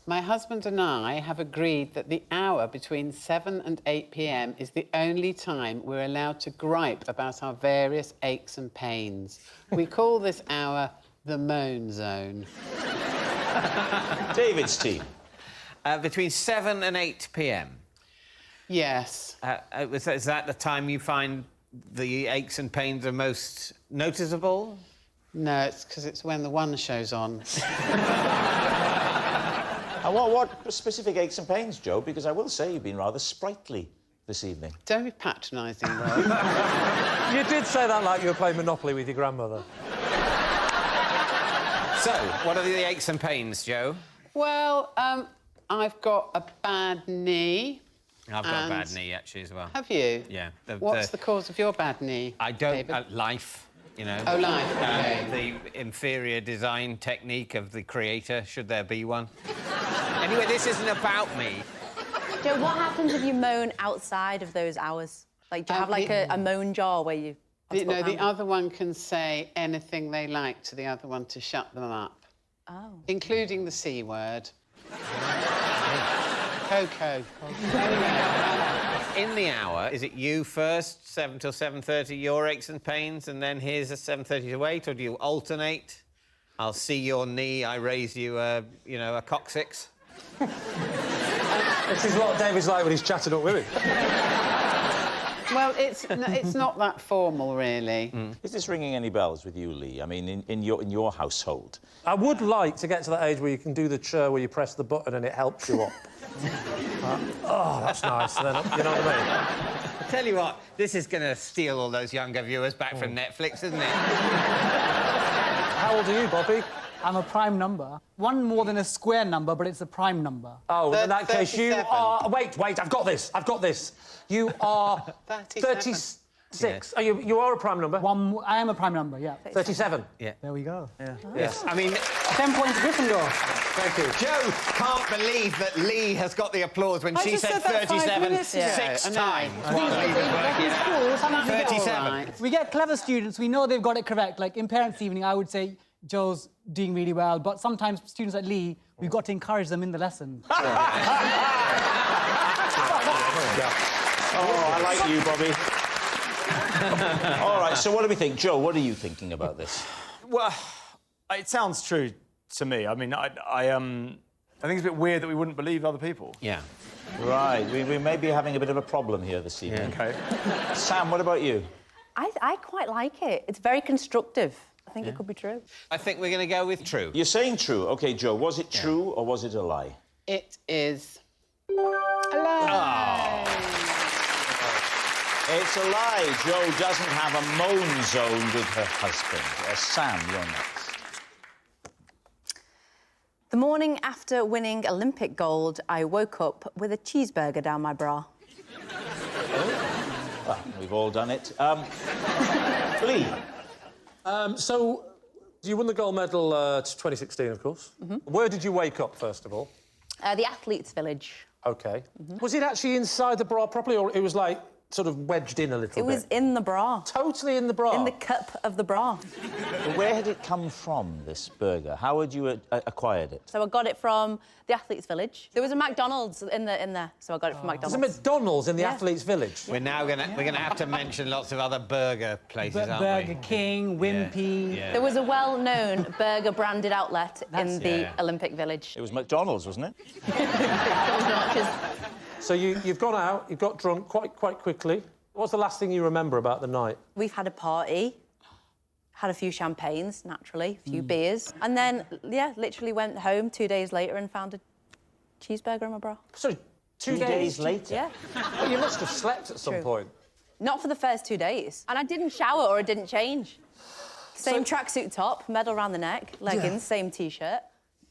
My husband and I have agreed that the hour between 7 and 8 p.m. is the only time we're allowed to gripe about our various aches and pains. We call this hour the moan zone. David's team. Between 7 and 8 p.m. Yes. Is that the time you find the aches and pains are most noticeable? No, it's because it's when the one show's on. What specific aches and pains, Jo? Because I will say you've been rather sprightly this evening. Don't be patronising, Rhod. You did say that like you were playing Monopoly with your grandmother. So, what are the aches and pains, Jo? Well, I've got a bad knee. I've got a bad knee, actually, as well. Have you? Yeah. What's the cause of your bad knee? I don't... life, you know. Oh, life, OK. The inferior design technique of the creator, should there be one. Anyway, this isn't about me. Jo, what happens if you moan outside of those hours? Like, do you have, like, a moan jar where you... No, the other one can say anything they like to the other one to shut them up. Oh. Including the C word. Cocoa. In the hour, is it you first, 7 till 7:30, your aches and pains, and then his at 7:30 to 8, or do you alternate? I'll see your knee, I raise you, you know, a coccyx. This is what David's like when he's chatting up women. Well, it's not that formal, really. Is this ringing any bells with you, Lee? I mean, in your household? I would like to get to that age where you can do the chur where you press the button and it helps you up. Oh, that's nice. Then, you know what I mean? I tell you what, this is going to steal all those younger viewers back from Netflix, isn't it? How old are you, Bobby? I'm a prime number. One more than a square number, but it's a prime number. Oh, in that case, you are... Wait, I've got this. You are 36. Yes. Oh, you are a prime number? I am a prime number, yeah. 37. Yeah. There we go. Yeah. Yes. I mean... 10 points Gryffindor. Thank you. Joe can't believe that Lee has got the applause when she said 37 6 times. 37. We get clever students, we know they've got it correct. Like, in Parents' Evening, I would say Joe's doing really well, but sometimes students like Lee, we've got to encourage them in the lesson. Oh, I like you, Bobby. All right, so what do we think? Joe, what are you thinking about this? Well, it sounds true to me. I mean, I think it's a bit weird that we wouldn't believe other people. Yeah. Right, we may be having a bit of a problem here this evening. OK. Sam, what about you? I quite like it. It's very constructive. I think it could be true. I think we're going to go with true. You're saying true. OK, Joe, was it true or was it a lie? It is a lie. It's a lie. Joe doesn't have a moan zone with her husband. Sam, you're next. The morning after winning Olympic gold, I woke up with a cheeseburger down my bra. Well, we've all done it. Lee? So, you won the gold medal 2016, of course. Where did you wake up, first of all? The Athletes' Village. OK. Was it actually inside the bra properly, or it was, like, sort of wedged in a little bit? It was in the bra. Totally in the bra? In the cup of the bra. Where had it come from, this burger? How had you acquired it? So I got it from the Athletes' Village. There was a McDonald's in there, so I got it from McDonald's. There's a McDonald's in the Athletes' Village? We're now going to have to mention lots of other burger places, aren't we? Burger King, Wimpy... Yeah. There was a well-known burger-branded outlet in the Olympic Village. It was McDonald's, wasn't it? So you've gone out, you've got drunk quite quickly. What's the last thing you remember about the night? We've had a party, had a few champagnes, naturally, a few beers, and then, yeah, literally went home 2 days later and found a cheeseburger in my bra. Sorry, 2 days later? Yeah. Well, you must have slept at some point. Not for the first 2 days. And I didn't shower or I didn't change. Same tracksuit top, medal around the neck, leggings, same T-shirt.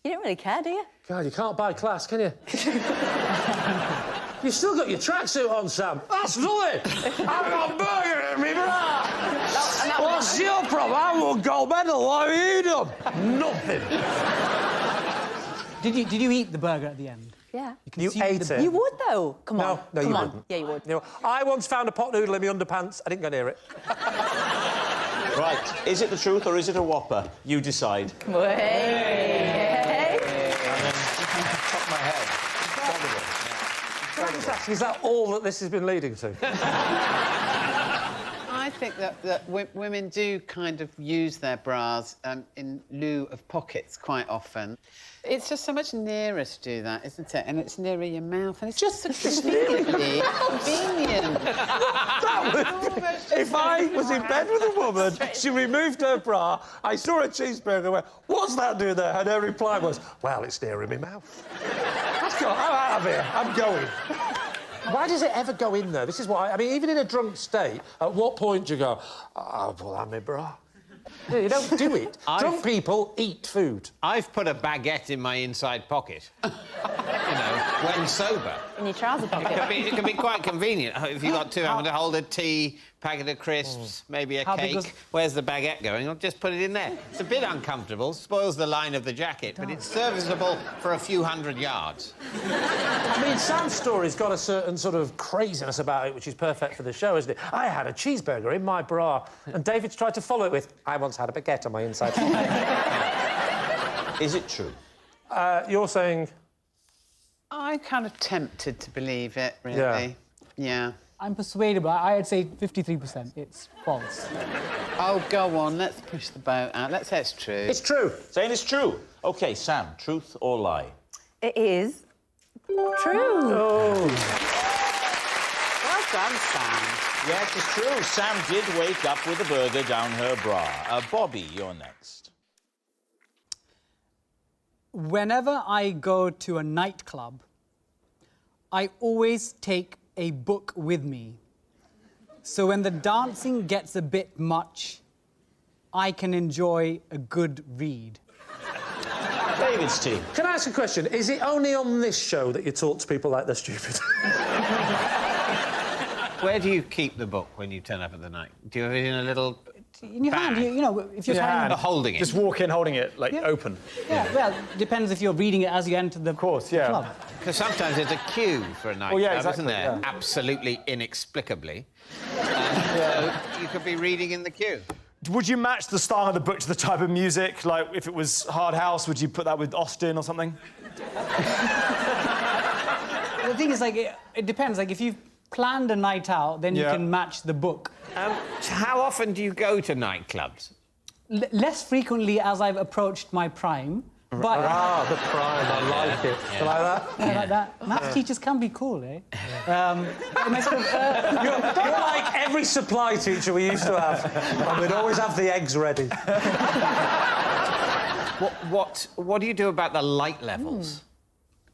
You don't really care, do you? God, you can't buy class, can you? You've still got your tracksuit on, Sam. That's nothing. I've got a burger in me bra. What's your problem? I won gold medal. What have you done? Nothing. Did you eat the burger at the end? Yeah. You ate it? You would, though. Come on. No, Come you on. wouldn't. Yeah, you would. You know, I once found a pot noodle in my underpants. I didn't go near it. Right, is it the truth or is it a Whopper? You decide. Hey. Top my head. Can I just ask, is that all that this has been leading to? I think that women do kind of use their bras in lieu of pockets quite often. It's just so much nearer to do that, isn't it? And it's nearer your mouth, and it's just so convenient. If I was in bed with a woman, she removed her bra, I saw a cheeseburger and went, what's that doing there? And her reply was, well, it's near in my mouth. Let's go, I'm out of here, I'm going. Why does it ever go in there? This is what I mean, even in a drunk state, at what point do you go, I'll pull out my bra? Yeah, you don't do it. Drunk people eat food. I've put a baguette in my inside pocket. You know, when sober. In your trouser pocket. It can be quite convenient if you've got two having to hold a tea, packet of crisps, maybe a cake. Where's the baguette going? I'll just put it in there. It's a bit uncomfortable, spoils the line of the jacket, but it's serviceable for a few hundred yards. I mean, Sam's story's got a certain sort of craziness about it, which is perfect for the show, isn't it? I had a cheeseburger in my bra, and David's tried to follow it with, I once had a baguette on my inside. Is it true? You're saying... I'm kind of tempted to believe it, really. Yeah. I'm persuaded, but I'd say 53%. It's false. Oh, go on, let's push the boat out. Let's say it's true. It's true. Saying it's true. OK, Sam, truth or lie? It is true. Oh. Well done, Sam. Yes, it's true. Sam did wake up with a burger down her bra. Bobby, you're next. Whenever I go to a nightclub, I always take a book with me. So when the dancing gets a bit much, I can enjoy a good read. David's team. Can I ask a question? Is it only on this show that you talk to people like they're stupid? Where do you keep the book when you turn up at the night? Do you have it in a little In your hand, you know, if you're hand. trying... Holding it. Just walk in holding it, like, open. Yeah, well, depends if you're reading it as you enter the club. Because sometimes there's a queue for a nightclub, exactly, isn't there? yeah. Absolutely inexplicably. So you could be reading in the queue. Would you match the style of the book to the type of music? Like, if it was Hard House, would you put that with Austin or something? The thing is, like, it depends. Like, if you've planned a night out, then you can match the book. How often do you go to nightclubs? Less frequently as I've approached my prime, but... the prime, I like it. Yeah. You like that? Yeah, like that. Maths teachers can be cool, eh? You're like every supply teacher we used to have. And we'd always have the eggs ready. What do you do about the light levels?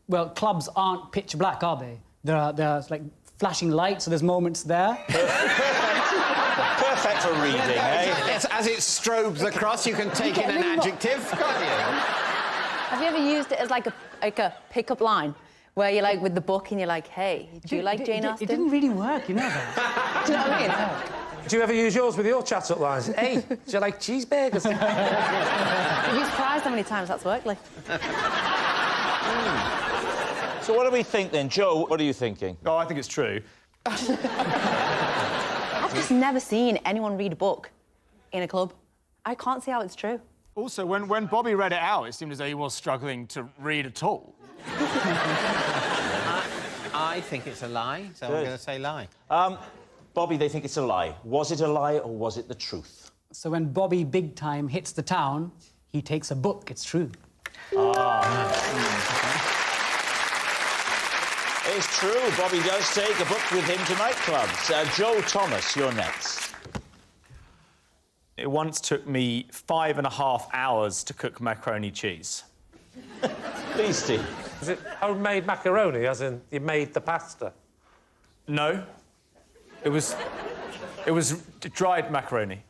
Well, clubs aren't pitch black, are they? There are like flashing lights, so there's moments there. Perfect for reading, eh? Yes, as it strobes across, you can take in an adjective, can't you? Have you ever used it as like a pick-up line? Where you're like with the book and you're like, hey, do you like Jane Austen? It didn't really work, you know that. Do you know what I mean? Do you ever use yours with your chat-up lines? Hey, do you like cheeseburgers? You'd be surprised how many times that's worked, like. So what do we think, then? Joe, what are you thinking? Oh, I think it's true. I've just never seen anyone read a book in a club. I can't see how it's true. Also, when Bobby read it out, it seemed as though he was struggling to read at all. I think it's a lie, so I'm going to say lie. Bobby, they think it's a lie. Was it a lie or was it the truth? So when Bobby Big Time hits the town, he takes a book. It's true. It's true. Bobby does take a book with him to nightclubs. Joe Thomas, you're next. It once took me 5.5 hours to cook macaroni cheese. Please, Steve. Is it homemade macaroni, as in you made the pasta? No. It was dried macaroni.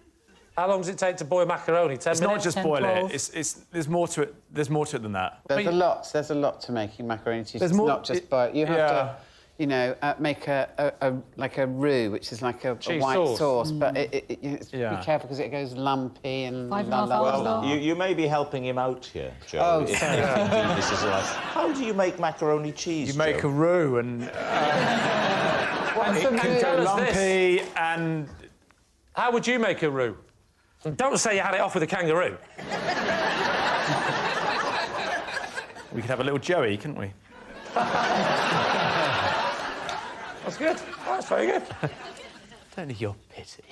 How long does it take to boil macaroni? 10 minutes? It's not just 10, boil 12. it. There's more to it. There's more to it than that. There's a lot to making macaroni cheese. There's It's more- not just boil. You have to, you know, make a roux, which is like a white sauce, but be careful because it goes lumpy and... 5.5 hours long. You may be helping him out here, Joe. Oh, if sorry. this is like... How do you make macaroni cheese, You make Joe? a roux and... it can go lumpy and... How would you make a roux? And don't say you had it off with a kangaroo. We could have a little Joey, couldn't we? That's good. That's very good. Don't need your pity.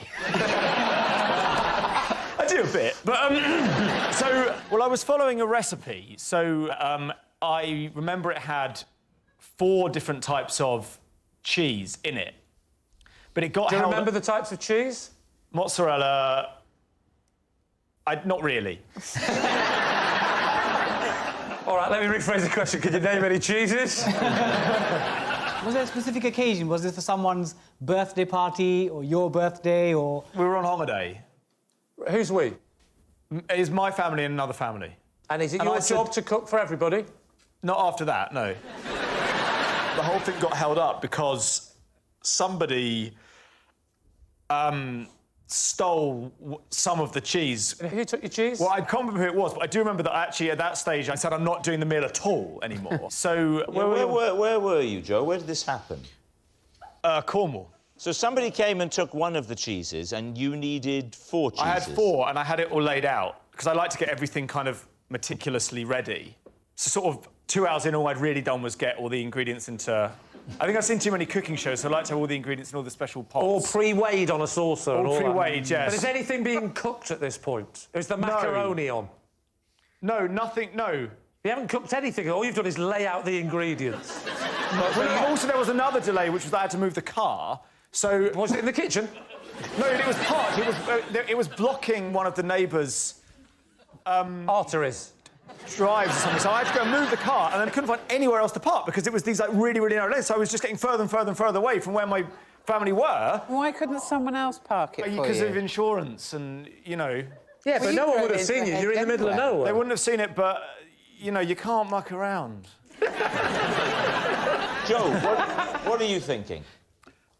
I do a bit, but I was following a recipe, so I remember it had 4 different types of cheese in it, but it got. Do you remember the types of cheese? Mozzarella. Not really. All right, let me rephrase the question. Can you name any cheeses? Was there a specific occasion? Was this for someone's birthday party or your birthday or... We were on holiday. Who's we? It is my family and another family. And is it your job to cook for everybody? Not after that, no. The whole thing got held up because somebody stole some of the cheese. Who took your cheese? Well, I can't remember who it was, but I do remember that actually at that stage I said I'm not doing the meal at all anymore. So... Where were you, Joe? Where did this happen? Cornwall. So somebody came and took one of the cheeses and you needed 4 cheeses? I had 4 and I had it all laid out because I like to get everything kind of meticulously ready. So sort of 2 hours in, all I'd really done was get all the ingredients into... I think I've seen too many cooking shows, so I like to have all the ingredients in all the special pots. All pre-weighed on a saucer. All pre-weighed, yes. But is anything being cooked at this point? Is the macaroni on? No, nothing, no. You haven't cooked anything. All you've done is lay out the ingredients. But also, there was another delay, which was I had to move the car, so... Was it in the kitchen? No, it was parked. It was blocking one of the neighbours'... arteries. Drives or something, so I had to go and move the car, and then I couldn't find anywhere else to park because it was these, like, really, really narrow lanes, so I was just getting further and further and further away from where my family were. Why couldn't someone else park it for you? Because of insurance and, you know... Yeah, but no one would have seen you. You're in the middle of nowhere. They wouldn't have seen it, but, you know, you can't muck around. Joe, what are you thinking?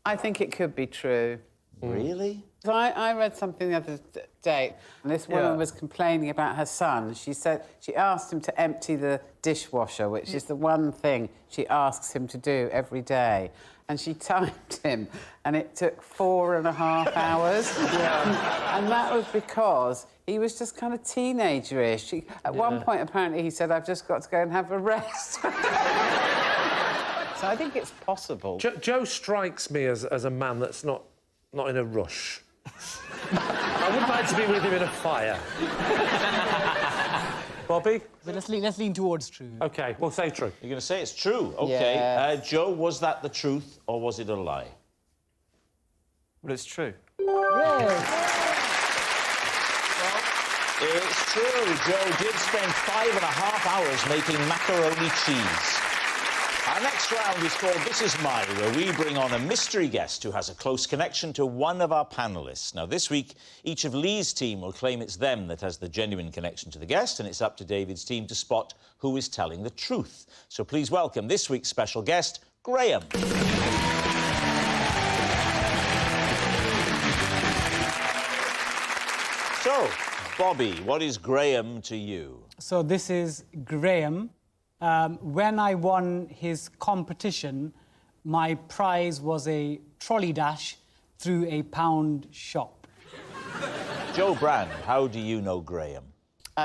I think it could be true. Really? So I read something the other day, and this woman was complaining about her son. She said she asked him to empty the dishwasher, which is the one thing she asks him to do every day. And she timed him, and it took 4.5 hours. And that was because he was just kind of teenager-ish. At one point, apparently, he said, "I've just got to go and have a rest." So I think it's possible. Joe strikes me as a man that's not in a rush. I would like to be with him in a fire. Bobby? But let's lean towards true. OK, we'll say true. You're going to say it's true? OK. Yes. Joe, was that the truth or was it a lie? Well, it's true. It's true. Joe did spend 5.5 hours making macaroni cheese. Our next round is called This Is My, where we bring on a mystery guest who has a close connection to one of our panellists. Now, this week, each of Lee's team will claim it's them that has the genuine connection to the guest, and it's up to David's team to spot who is telling the truth. So please welcome this week's special guest, Graham. So, Bobby, what is Graham to you? So this is Graham. When I won his competition, my prize was a trolley dash through a pound shop. Joe Brand, how do you know Graham?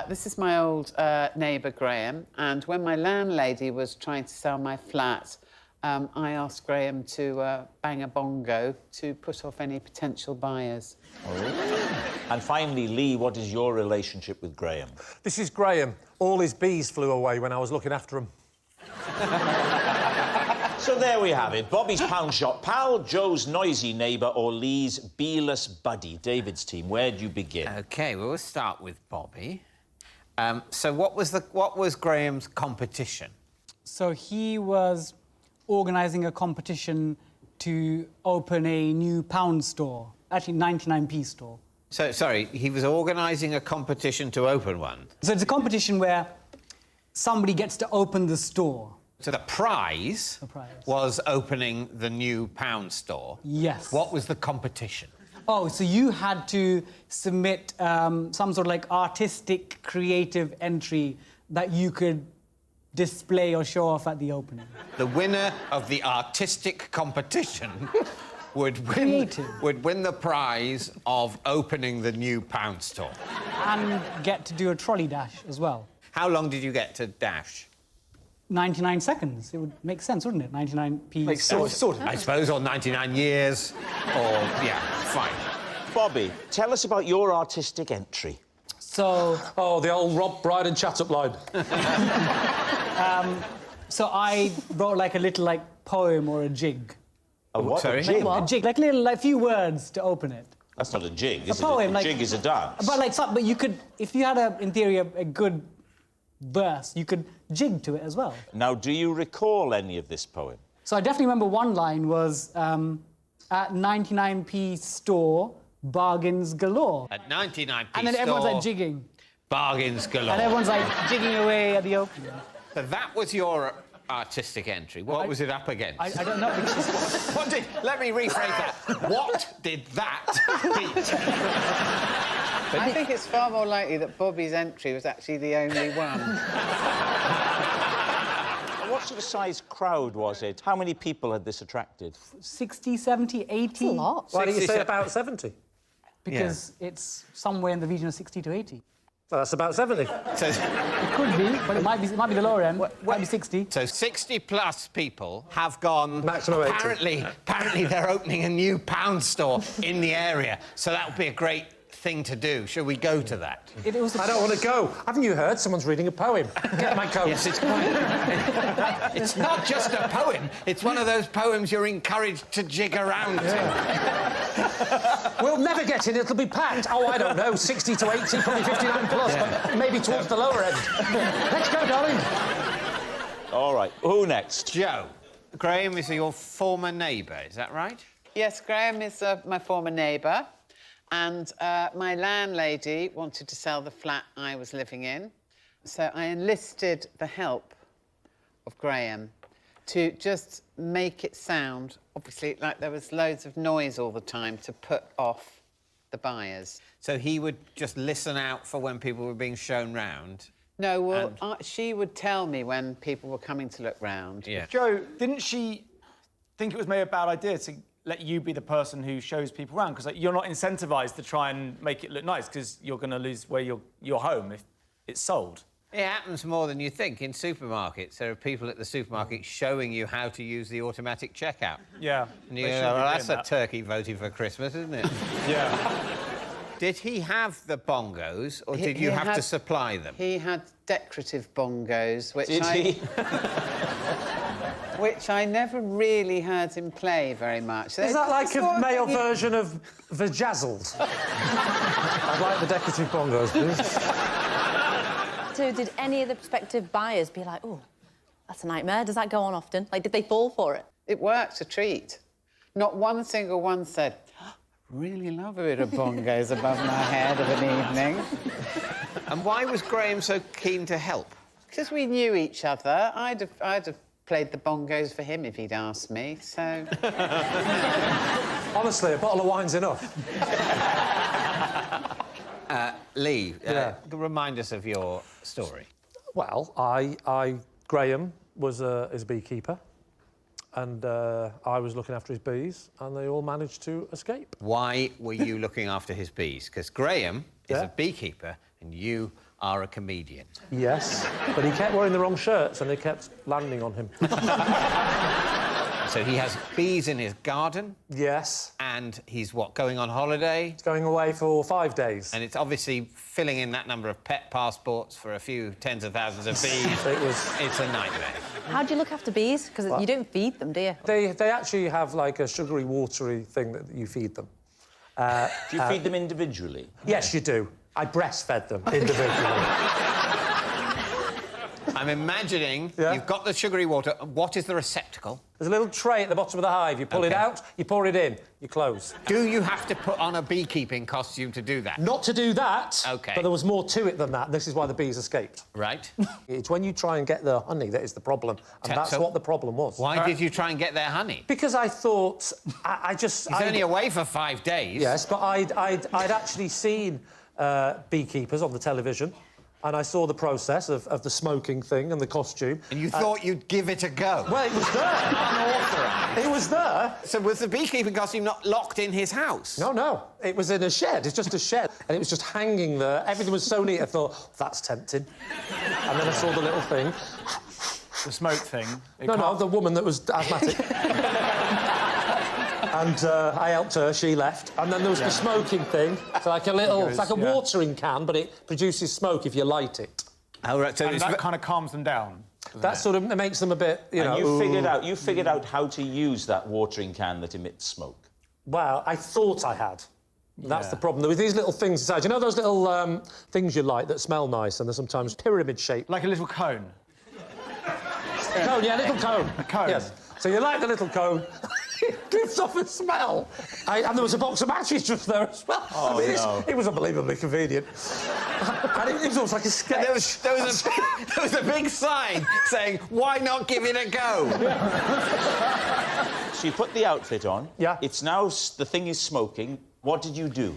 This is my old neighbour, Graham, and when my landlady was trying to sell my flat, I asked Graham to bang a bongo to put off any potential buyers. Oh. And finally, Lee, what is your relationship with Graham? This is Graham. All his bees flew away when I was looking after him. So there we have it. Bobby's pound shop pal, Joe's noisy neighbour, or Lee's bee-less buddy. David's team, where do you begin? OK, well, we'll start with Bobby. So what was Graham's competition? So he was organising a competition to open a new pound store, actually 99p store. So, sorry, he was organising a competition to open one? So it's a competition where somebody gets to open the store. So the prize was opening the new pound store? Yes. What was the competition? Oh, so you had to submit some sort of, like, artistic, creative entry that you could display or show off at the opening. The winner of the artistic competition would win the prize of opening the new pound store. And get to do a trolley dash as well. How long did you get to dash? 99 seconds. It would make sense, wouldn't it? 99p. Sort of. I suppose, or 99 years, or, yeah, fine. Bobby, tell us about your artistic entry. So... Oh, the old Rob Brydon chat-up line. So I wrote, like, a little, like, poem or a jig. A what? Sorry? A jig? A jig, like a few words to open it. That's not a jig, is a poem, it? A jig is a dance. But, like, but you could... If you had, in theory, a good verse, you could jig to it as well. Now, do you recall any of this poem? So I definitely remember one line was, at 99p store, bargains galore. At 99p And then everyone's, like, jigging. Bargains galore. And everyone's, like, jigging away at the opening. So that was your artistic entry. What was it up against? I don't know. Let me rephrase that. What did that beat? I think it's far more likely that Bobby's entry was actually the only one. What sort of size crowd was it? How many people had this attracted? 60, 70, 80. That's a lot. Why do you say about 70? Because it's somewhere in the region of 60 to 80. So that's about 70. So, It could be, but it might be the lower end. Might be 60. so 60-plus people have gone... Maximum 80. Apparently they're opening a new pound store in the area, so that would be a great thing to do. Shall we go to that? I don't want to go. Haven't you heard? Someone's reading a poem. Get my coat. Yes, it's quite... It's not just a poem. It's one of those poems you're encouraged to jig around to. We'll never get in. It'll be packed. Oh, I don't know. 60 to 80, probably 59 plus, but maybe towards the lower end. Let's go, darling. All right, who next? Joe. Graham is your former neighbour, is that right? Yes, Graham is my former neighbour, and my landlady wanted to sell the flat I was living in, so I enlisted the help of Graham to just make it sound, obviously, like there was loads of noise all the time to put off the buyers. So he would just listen out for when people were being shown round? No, well, she would tell me when people were coming to look round. Yeah. Joe, didn't she think it was maybe a bad idea to let you be the person who shows people around? Because you're not incentivised to try and make it look nice because you're going to lose where your home if it's sold. It happens more than you think in supermarkets. There are people at the supermarket showing you how to use the automatic checkout. Yeah. And you go, well, that's a turkey voting for Christmas, isn't it? Yeah. Did he have the bongos, or did you have to supply them? He had decorative bongos, which Did he? which I never really heard him play very much. Is that like a male version of Vajazzled? I'd like the decorative bongos, please. So did any of the prospective buyers be like, oh, that's a nightmare? Does that go on often? Like, did they fall for it? It worked a treat. Not one single one said, really love a bit of bongos above my head of an evening. And why was Graham so keen to help? Because we knew each other. I'd have played the bongos for him if he'd asked me, so... Honestly, a bottle of wine's enough. Lee, remind us of your story. Well, Graham was is a beekeeper, and I was looking after his bees, and they all managed to escape. Why were you looking after his bees? Because Graham is a beekeeper and you are a comedian. Yes, but he kept wearing the wrong shirts and they kept landing on him. So he has bees in his garden? Yes. And he's, what, going on holiday? He's going away for 5 days. And it's obviously filling in that number of pet passports for a few tens of thousands of bees. It's a nightmare. How do you look after bees? Because you don't feed them, do you? They actually have, like, a sugary, watery thing that you feed them. Do you feed them individually? Yes, you do. I breastfed them individually. I'm imagining you've got the sugary water. What is the receptacle? There's a little tray at the bottom of the hive. You pull it out, you pour it in, you close. Do you have to put on a beekeeping costume to do that? Not to do that. OK. But there was more to it than that, and this is why the bees escaped. Right. It's when you try and get the honey that is the problem, and that's what the problem was. Why did you try and get their honey? Because I thought... I just... He's only away for 5 days. Yes, but I'd actually seen beekeepers on the television, and I saw the process of the smoking thing and the costume. And you thought you'd give it a go? Well, it was there. Unauthorised. It was there. So was the beekeeping costume not locked in his house? No, no. It was in a shed. It's just a shed. And it was just hanging there. Everything was so neat, I thought, that's tempting. And then I saw the little thing. The smoke thing? No, the woman that was asthmatic. And I helped her, she left. And then there was the smoking thing. It's like a little... It's like a watering can, but it produces smoke if you light it. Oh, right, so that kind of calms them down. That sort of makes them a bit, you know... You figured out how to use that watering can that emits smoke. Well, I thought I had. That's the problem. There were these little things inside. You know those little things you light that smell nice and they're sometimes pyramid-shaped? Like a little cone? Cone, yeah, little cone. A cone? Yes. So you light the little cone... It gives off a smell. And there was a box of matches just there as well. Oh, I mean, no. It was unbelievably convenient. And it was almost like a sketch. There was a big sign saying, why not give it a go? So you put the outfit on. Yeah. It's now... The thing is smoking. What did you do?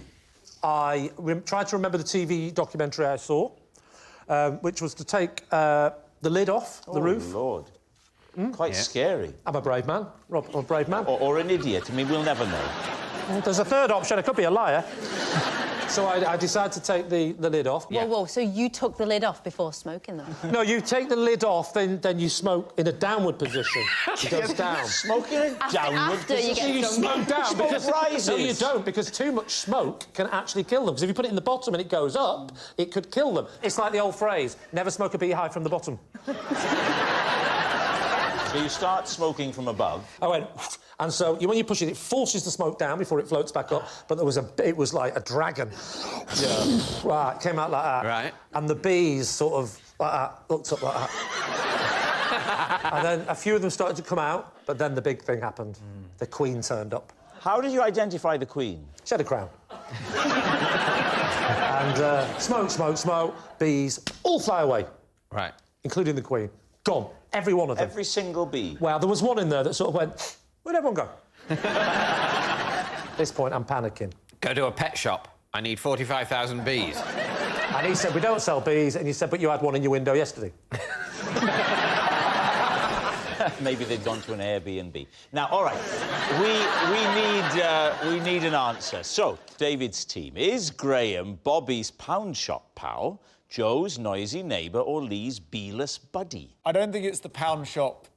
I tried to remember the TV documentary I saw, which was to take the lid off the roof. Oh, Lord. Quite scary. I'm a brave man. Rob, I'm a brave man. Or an idiot. I mean, we'll never know. Well, there's a third option. I could be a liar. So I decided to take the lid off. Whoa, so you took the lid off before smoking them? No, you take the lid off, then you smoke in a downward position. It goes down. Smoking in a downward position? You smoke down. Smoke because, rises. No, you don't, because too much smoke can actually kill them. Because if you put it in the bottom and it goes up, it could kill them. It's like the old phrase, never smoke a beehive from the bottom. So you start smoking from above. I went, and so when you push it, it forces the smoke down before it floats back up. But it was like a dragon. Yeah. Right, it came out like that. Right. And the bees sort of like that, looked up like that. And then a few of them started to come out, but then the big thing happened. The Queen turned up. How did you identify the Queen? She had a crown. And smoke, bees, all fly away. Right. Including the Queen. Gone. Every one of them. Every single bee? Well, there was one in there that sort of went, where'd everyone go? At this point, I'm panicking. Go to a pet shop. I need 45,000 bees. And he said, we don't sell bees. And you said, but you had one in your window yesterday. Maybe they'd gone to an Airbnb. Now, all right, we need an answer. So, David's team. Is Graham Bobby's pound shop pal, Joe's noisy neighbour, or Lee's beeless buddy? I don't think it's the pound shop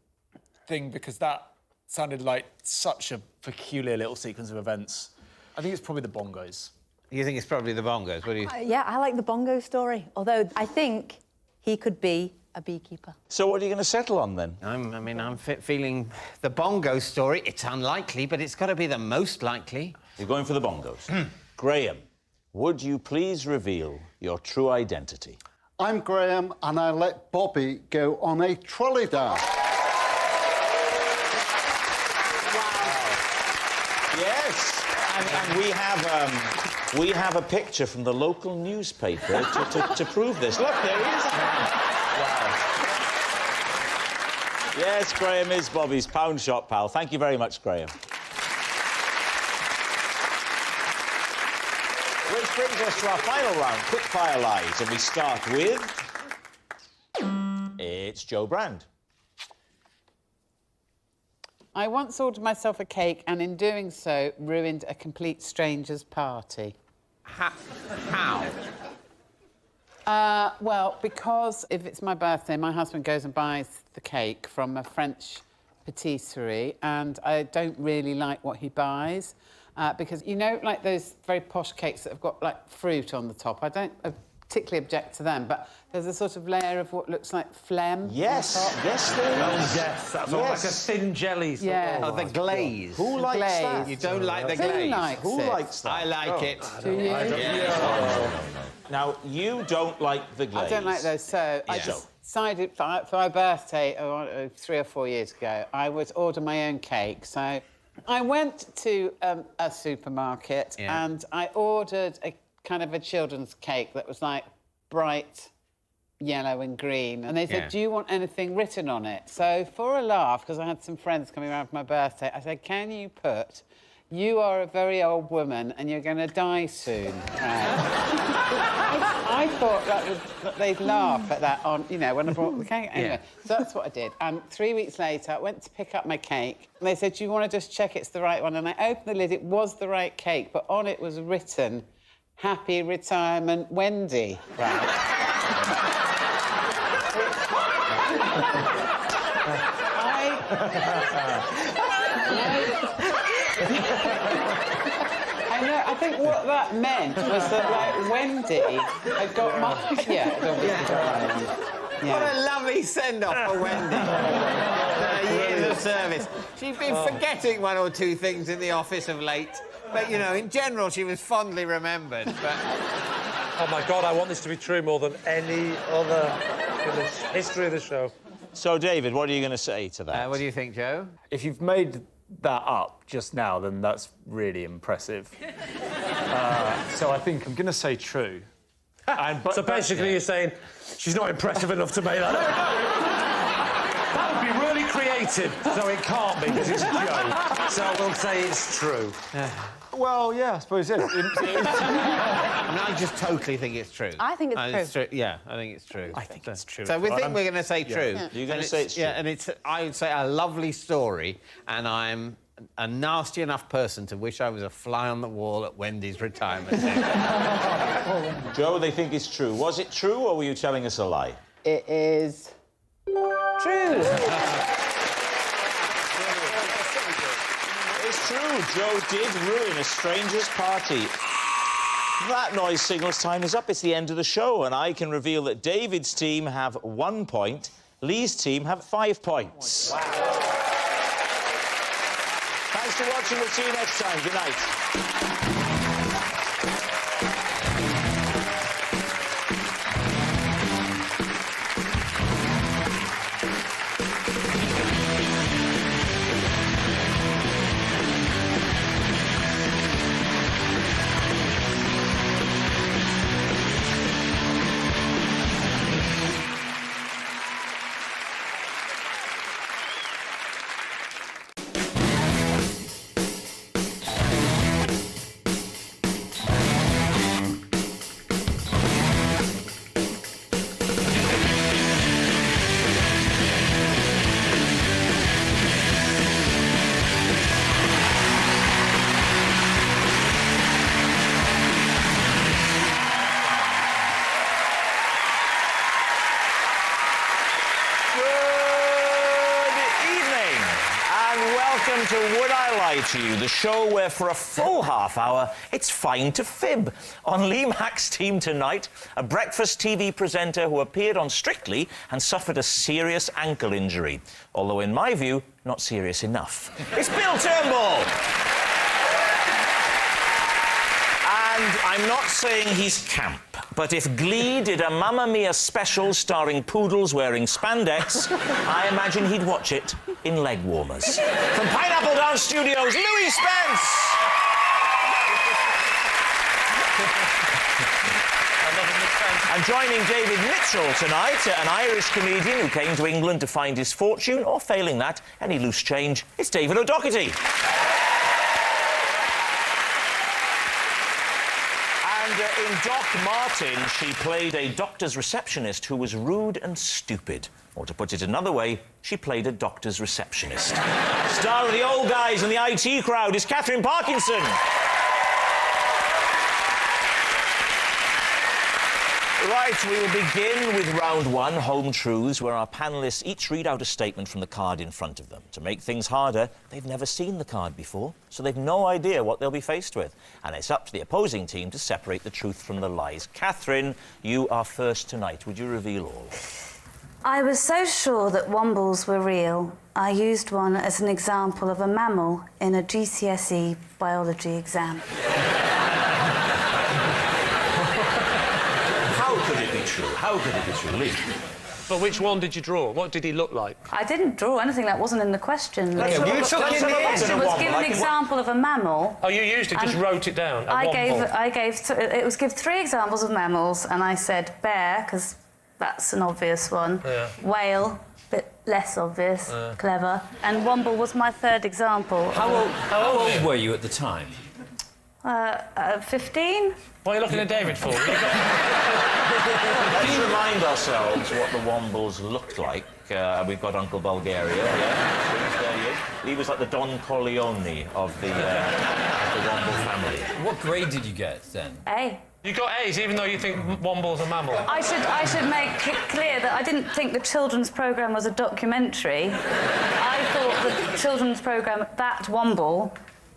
thing, because that sounded like such a peculiar little sequence of events. I think it's probably the bongos. You think it's probably the bongos? What do you... Yeah, I like the bongo story. Although I think he could be a beekeeper. So what are you going to settle on, then? I'm feeling the bongo story. It's unlikely, but it's got to be the most likely. You're going for the bongos. Graham, would you please reveal your true identity? I'm Graham, and I let Bobby go on a trolley dance. Yes, and we have a picture from the local newspaper to prove this. Look, there he is. Wow. Yes, Graham is Bobby's pound shop pal. Thank you very much, Graham. Which brings us to our final round, quick-fire lies, and we start with... It's Joe Brand. I once ordered myself a cake and in doing so ruined a complete stranger's party. How? Well, because if it's my birthday, my husband goes and buys the cake from a French patisserie, and I don't really like what he buys, because, you know, like those very posh cakes that have got, like, fruit on the top, I don't particularly object to them, but there's a sort of layer of what looks like phlegm. Yes, on top. yes, there is. Oh, yes, that's all like a thin jelly. Yeah. Oh, the glaze. Who likes that? You don't like the Who glaze? likes Who it? likes that? I like it. Do you? No. Now, you don't like the glaze. I don't like those, so I decided for my birthday 3 or 4 years ago, I would order my own cake. So I went to a supermarket and I ordered a kind of a children's cake that was like bright yellow and green. And they said, do you want anything written on it? So for a laugh, because I had some friends coming around for my birthday, I said, can you put, you are a very old woman and you're going to die soon. I thought that they'd laugh at that on, you know, when I brought the cake. Anyway, so that's what I did. And 3 weeks later, I went to pick up my cake. And they said, do you want to just check it's the right one? And I opened the lid. It was the right cake, but on it was written, Happy Retirement Wendy. Right. I know, I think what that meant was that, like, Wendy had got my... What a lovely send-off for Wendy. Years of service. She'd been forgetting 1 or 2 things in the office of late. But, you know, in general, she was fondly remembered. But... Oh, my God, I want this to be true more than any other in the history of the show. So, David, what are you going to say to that? What do you think, Joe? If you've made that up just now, then that's really impressive. So I think I'm going to say true. So basically you're saying she's not impressive enough to make that up. That would be really creative. So it can't be, because it's Joe. So we'll say it's true. Well, yeah, I suppose it is. I just totally think it's true. I think it's true. Yeah, I think it's true. I think it's true. So we think we're going to say true. You're going to say it's true. Yeah, and it's, I would say, a lovely story, and I'm a nasty enough person to wish I was a fly on the wall at Wendy's retirement. Joe, they think it's true. Was it true, or were you telling us a lie? It is true. It's true. Joe did ruin a stranger's party. That noise signals time is up. It's the end of the show, and I can reveal that David's team have 1 point, Lee's team have 5 points. Wow. Thanks for watching. We'll see you next time. Good night. Welcome to Would I Lie to You, the show where for a full half hour it's fine to fib. On Lee Mack's team tonight, a breakfast TV presenter who appeared on Strictly and suffered a serious ankle injury. Although, in my view, not serious enough. It's Bill Turnbull! And I'm not saying he's camp, but if Glee did a Mamma Mia special starring poodles wearing spandex, I imagine he'd watch it in leg warmers. From Pineapple Dance Studios, Louis Spence! And joining David Mitchell tonight, an Irish comedian who came to England to find his fortune, or failing that, any loose change, it's David O'Doherty. In Doc Martin, she played a doctor's receptionist who was rude and stupid. Or to put it another way, she played a doctor's receptionist. Star of The Old Guys and the IT Crowd is Catherine Parkinson. Right, we will begin with round one, Home Truths, where our panellists each read out a statement from the card in front of them. To make things harder, they've never seen the card before, so they've no idea what they'll be faced with. And it's up to the opposing team to separate the truth from the lies. Catherine, you are first tonight. Would you reveal all? I was so sure that wombles were real, I used one as an example of a mammal in a GCSE biology exam. How could it be true, Lee? But which one did you draw? What did he look like? I didn't draw anything. That wasn't in the question. Okay, The question was give an example of a mammal. Oh, you used it, just wrote it down. It was give 3 examples of mammals, and I said bear, because that's an obvious one. Yeah. Whale, bit less obvious, clever. And womble was my 3rd example. How old were you at the time? 15. What are you looking at David for? Let's remind ourselves what the wombles looked like. We've got Uncle Bulgaria. Yeah. He was like the Don Corleone of the womble family. What grade did you get then? A. You got A's, even though you think womble's a mammal. I should make it clear that I didn't think the children's programme was a documentary. I thought the children's programme, that Womble,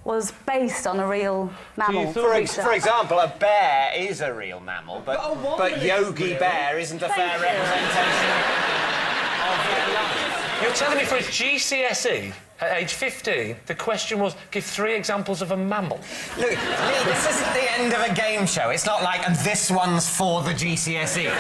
was based on a real mammal. For example, a bear is a real mammal, but Yogi Bear isn't a fair representation of their life. You're telling me for a GCSE at age 15, the question was, give 3 examples of a mammal? Look, Lee, this isn't the end of a game show. It's not like, and this one's for the GCSE. There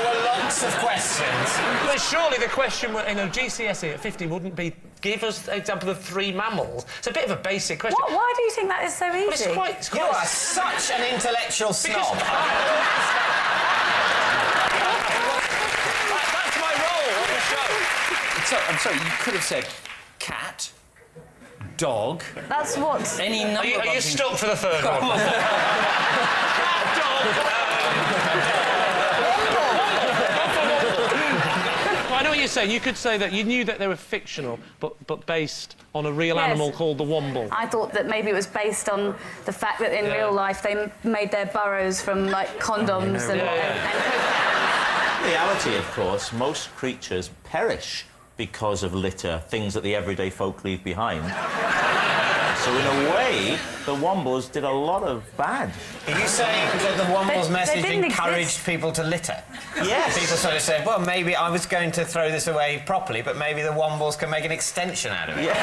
were lots of questions. But surely the question in a GCSE at 15 wouldn't be, give us an example of 3 mammals. It's a bit of a basic question. Why do you think that is so easy? Well, it's quite... You are such an intellectual snob. That's my role on the show. I'm sorry, you could have said cat, dog... That's what... Any number of... Are you stuck for the 3rd one? saying? You could say that you knew that they were fictional, but based on a real animal called the womble. I thought that maybe it was based on the fact that in real life they made their burrows from, like, condoms and reality, of course, most creatures perish because of litter, things that the everyday folk leave behind. So in a way, the Wombles did a lot of bad. Are you saying that the Wombles message encouraged people to litter? Yes. People sort of said, well, maybe I was going to throw this away properly, but maybe the Wombles can make an extension out of it. Yes.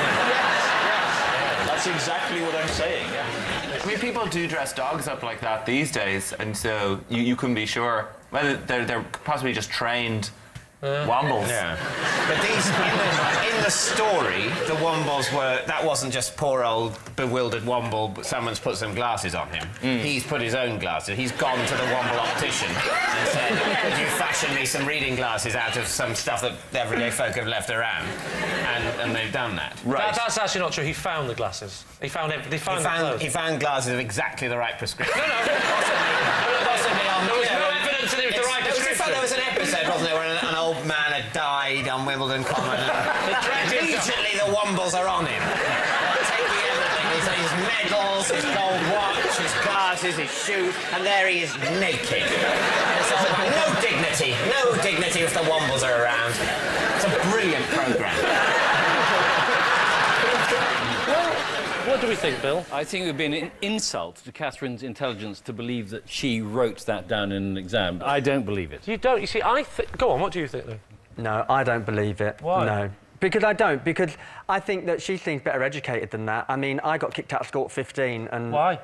That's exactly what I'm saying, I mean, people do dress dogs up like that these days, and so you couldn't be sure whether they're possibly just trained Wombles. Yeah. But these, in the story, the Wombles were... That wasn't just poor old bewildered Womble, but someone's put some glasses on him. He's put his own glasses. He's gone to the Womble optician and said, could you fashion me some reading glasses out of some stuff that everyday folk have left around? And they've done that. Right. That's actually not true. He found the glasses. He found the clothes. He found glasses of exactly the right prescription. No, Possibly on... There was no evidence that it was the right prescription. There was an episode, wasn't there, where an old man had died on Wimbledon Common. Immediately the Wombles are on him. Taking everything. His medals, his gold watch, his glasses, his shoes, and there he is naked. It's all like, no dignity if the Wombles are around. It's a brilliant programme. What do we think, Bill? I think it would be an insult to Catherine's intelligence to believe that she wrote that down in an exam. I don't believe it. You don't? You see, Go on, what do you think, then? No, I don't believe it. Why? No. Because I don't. Because I think that she seems better educated than that. I mean, I got kicked out of school at 15 and... Why?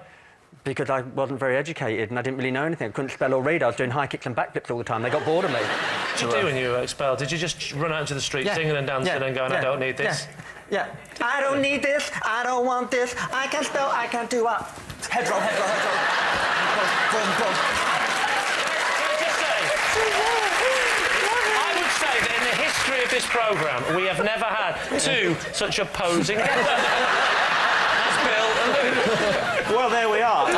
Because I wasn't very educated and I didn't really know anything. I couldn't spell or read. I was doing high kicks and backflips all the time. They got bored of me. What did you do when you were expelled? Did you just run out into the street singing and dancing and going, I don't need this? Yeah. I don't need this. I don't want this. I can't spell. I can't do what. Head roll, head roll, head roll. Boom, boom, boom. I would say that in the history of this programme, we have never had two such opposing guests. That's Bill and Luke. Well, there we are.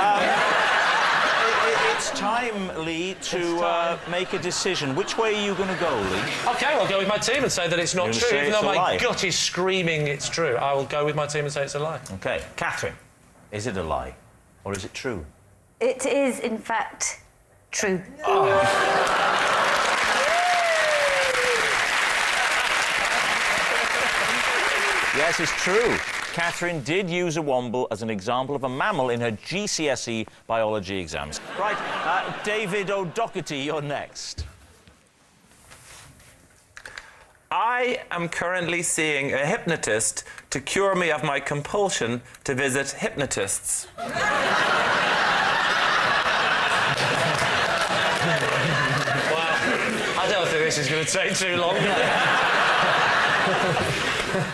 It's time, Lee, to make a decision. Which way are you going to go, Lee? OK, I'll go with my team and say that it's not true, even though my gut is screaming it's true. I will go with my team and say it's a lie. OK. Catherine, is it a lie or is it true? It is, in fact, true. Yes, it's true. Catherine did use a womble as an example of a mammal in her GCSE biology exams. Right, David O'Doherty, you're next. I am currently seeing a hypnotist to cure me of my compulsion to visit hypnotists. I don't think this is going to take too long.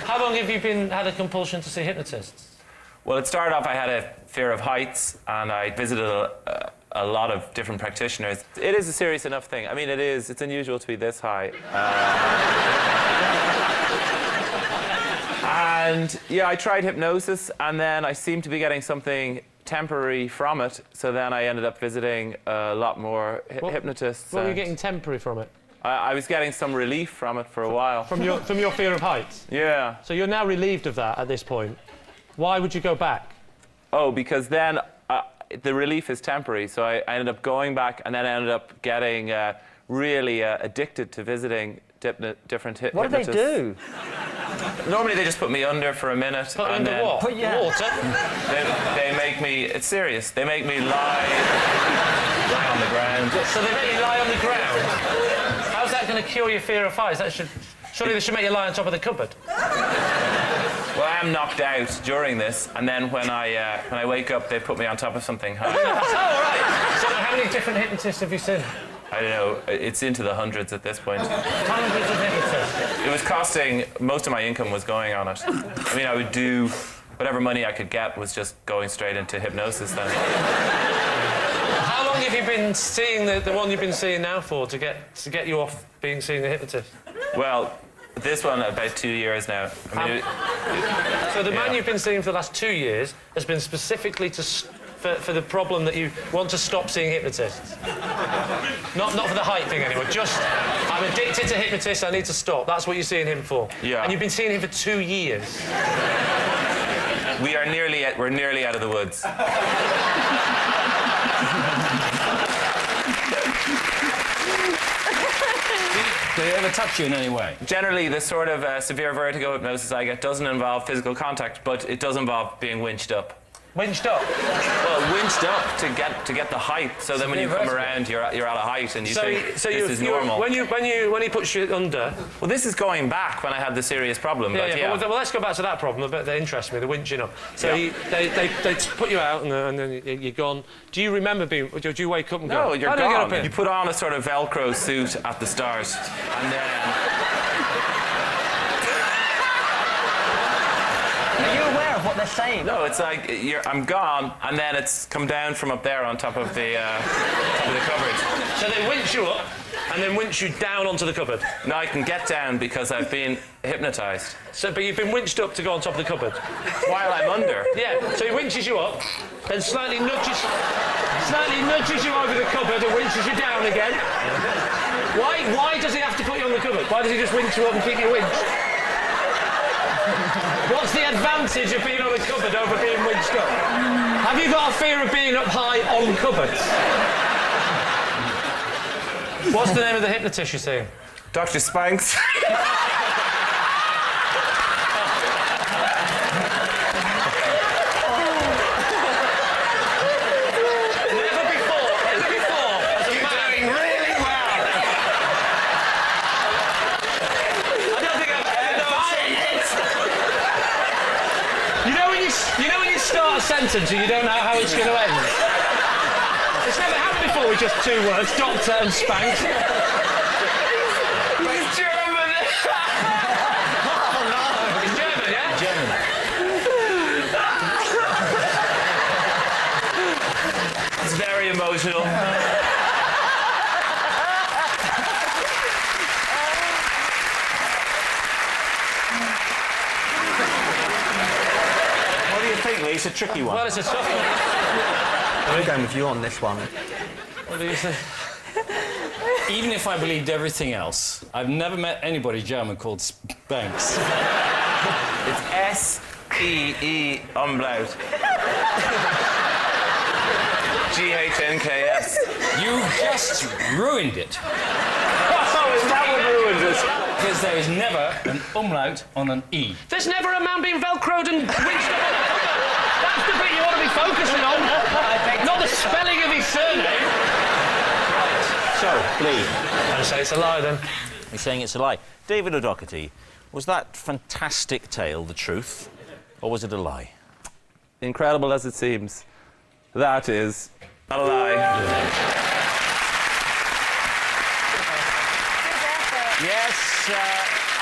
How long have you had a compulsion to see hypnotists? Well, it started off, I had a fear of heights, and I visited a lot of different practitioners. It is a serious enough thing. I mean, it's unusual to be this high. And, yeah, I tried hypnosis, and then I seemed to be getting something temporary from it, so then I ended up visiting a lot more hypnotists. What were you getting temporary from it? I was getting some relief from it for a while. From your fear of heights? Yeah. So you're now relieved of that at this point. Why would you go back? Oh, because then the relief is temporary, so I ended up going back, and then I ended up getting really addicted to visiting different hypnotists. What do they do? Normally they just put me under for a minute. Put under then what? Water? They make me... It's serious. They make me lie on the ground. So they make you lie on the ground? How's that going to cure your fear of heights? Surely they should make you lie on top of the cupboard. Well, I am knocked out during this, and then when I wake up, they put me on top of something high. Oh, all right. So how many different hypnotists have you seen? I don't know. It's into the hundreds at this point. Hundreds of hypnotists? It was costing... Most of my income was going on it. I mean, I would do... Whatever money I could get was just going straight into hypnosis then. How long have you been seeing the one you've been seeing now for to get you off seeing the hypnotist? Well, this one about 2 years now. I mean, so the man you've been seeing for the last 2 years has been specifically for the problem that you want to stop seeing hypnotists? Not for the height thing anyway. Just, I'm addicted to hypnotists. I need to stop. That's what you're seeing him for. Yeah. And you've been seeing him for 2 years. We're nearly out of the woods. Do they ever touch you in any way? Generally, the sort of severe vertigo hypnosis I get doesn't involve physical contact, but it does involve being winched up. Winched up? Well, winched up to get the height, so then when you come around, you're at a height and you think this is normal. When he puts you under... Well, this is going back when I had the serious problem. Well, let's go back to that problem. That interests me, the winching up. So they put you out and then you're gone. Do you remember being... Do you wake up and go... No, you're How do I get gone. up here? You put on a sort of Velcro suit at the start, and then... Are you aware of what they're saying? No, it's like I'm gone, and then it's come down from up there on top of the cupboard. So they winch you up, and then winch you down onto the cupboard. No, I can get down because I've been hypnotised. So, but you've been winched up to go on top of the cupboard while I'm under. Yeah. So he winches you up, then slightly nudges you over the cupboard and winches you down again. Why does he have to put you on the cupboard? Why does he just winch you up and keep you winched? What's the advantage of being on a cupboard over being winched up? Have you got a fear of being up high on cupboards? What's the name of the hypnotist you're seeing? Dr. Spanks. Start a sentence and you don't know how it's going to end. It's never happened before with just 2 words, doctor and Spank. He's German! Oh no! He's German, yeah? German. It's very emotional. It's a tricky one. Well, it's a tough one. I'm going with you on this one. What do you think? Even if I believed everything else, I've never met anybody German called Spanks. It's S-E-E umlaut. G-H-N-K-S. You've just ruined it. Oh, is that what ruined it? Because there is never an umlaut on an E. There's never a man being velcroed and winched up on the cupboard. That's the bit you ought to be focusing on, not the spelling of his surname. Right. So, Lee. I'd say it's a lie, then. He's saying it's a lie. David O'Doherty, was that fantastic tale the truth, or was it a lie? Incredible as it seems, that is a lie. Yes,